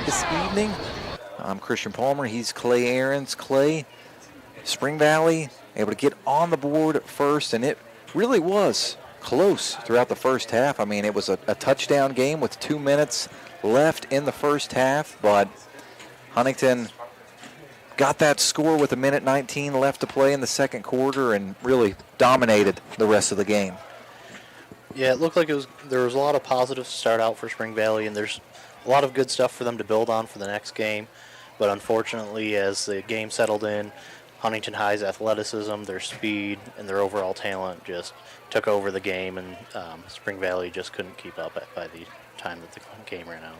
Speaker 1: This evening, I'm Christian Palmer. He's Clay Aarons. Clay, Spring Valley able to get on the board first, and it really was close throughout the first half. I mean, it was a touchdown game with 2 minutes left in the first half, but Huntington got that score with 1:19 left to play in the second quarter and really dominated the rest of the game.
Speaker 2: Yeah, it looked like there was a lot of positives to start out for Spring Valley, and there's a lot of good stuff for them to build on for the next game. But unfortunately, as the game settled in, Huntington High's athleticism, their speed, and their overall talent just took over the game, and Spring Valley just couldn't keep up by the time that the game ran out.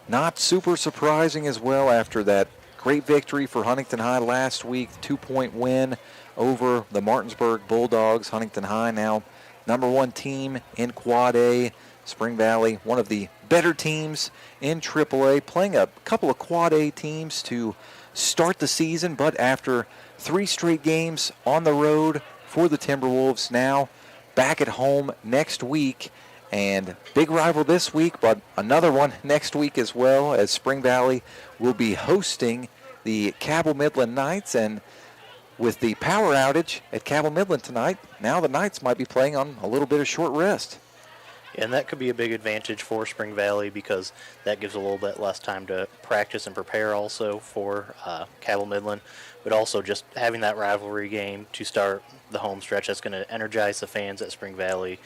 Speaker 1: Not super surprising as well after that great victory for Huntington High last week, 2-point win over the Martinsburg Bulldogs. Huntington High now #1 team in Quad A. Spring Valley, one of the better teams in AAA, playing a couple of Quad A teams to start the season, but after 3 straight games on the road for the Timberwolves, now back at home next week. And big rival this week, but another one next week as well, as Spring Valley will be hosting the Cabell Midland Knights. And with the power outage at Cabell Midland tonight, now the Knights might be playing on a little bit of short rest.
Speaker 2: And that could be a big advantage for Spring Valley because that gives a little bit less time to practice and prepare also for Cabell Midland. But also just having that rivalry game to start the home stretch, that's going to energize the fans at Spring Valley.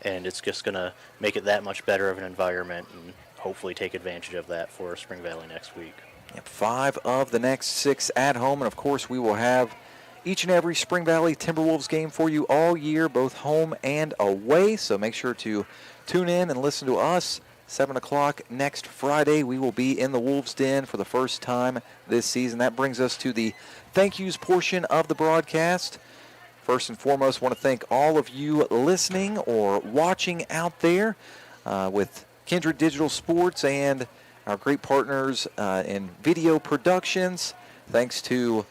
Speaker 2: And it's just going to make it that much better of an environment and hopefully take advantage of that for Spring Valley next week.
Speaker 1: Yep, 5 of the next 6 at home. And, of course, we will have each and every Spring Valley Timberwolves game for you all year, both home and away. So make sure to tune in and listen to us. 7 o'clock next Friday, we will be in the Wolves' Den for the first time this season. That brings us to the thank yous portion of the broadcast. First and foremost, want to thank all of you listening or watching out there with Kindred Digital Sports and our great partners in video productions. Thanks to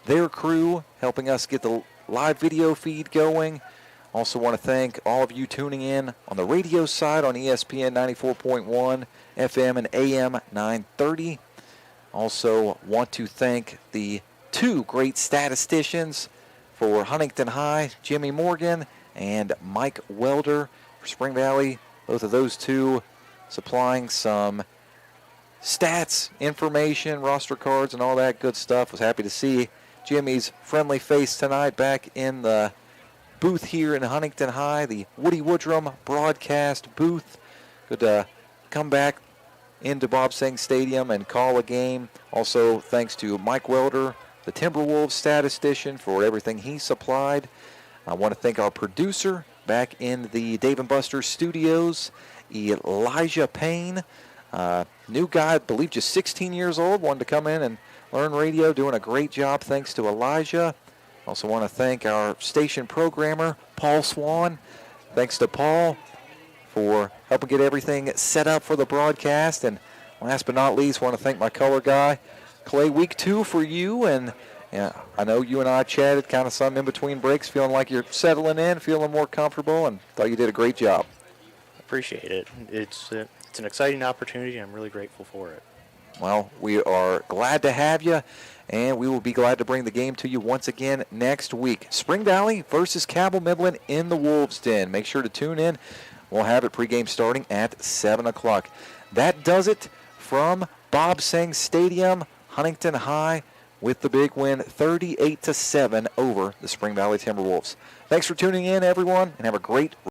Speaker 1: their crew helping us get the live video feed going. Also want to thank all of you tuning in on the radio side on ESPN 94.1 FM and AM 930. Also want to thank the 2 great statisticians for Huntington High, Jimmy Morgan and Mike Welder for Spring Valley. Both of those 2 supplying some stats, information, roster cards, and all that good stuff. Was happy to see Jimmy's friendly face tonight back in the booth here in Huntington High, the Woody Woodrum broadcast booth. Good to come back into Bob Seng Stadium and call a game. Also, thanks to Mike Welder, the Timberwolves statistician, for everything he supplied. I want to thank our producer back in the Dave & Buster's studios, Elijah Payne. New guy, I believe just 16 years old, wanted to come in and learn radio, doing a great job. Thanks to Elijah. Also want to thank our station programmer, Paul Swan. Thanks to Paul for helping get everything set up for the broadcast. And last but not least, want to thank my color guy, Clay. Week 2 for you, and I know you and I chatted kind of some in between breaks, feeling like you're settling in, feeling more comfortable, and thought you did a great job.
Speaker 2: Appreciate it. It's an exciting opportunity, and I'm really grateful for it.
Speaker 1: Well, we are glad to have you, and we will be glad to bring the game to you once again next week. Spring Valley versus Cabell Midland in the Wolves' Den. Make sure to tune in. We'll have it pregame starting at 7 o'clock. That does it from Bob Seng Stadium. Huntington High with the big win, 38-7 over the Spring Valley Timberwolves. Thanks for tuning in, everyone, and have a great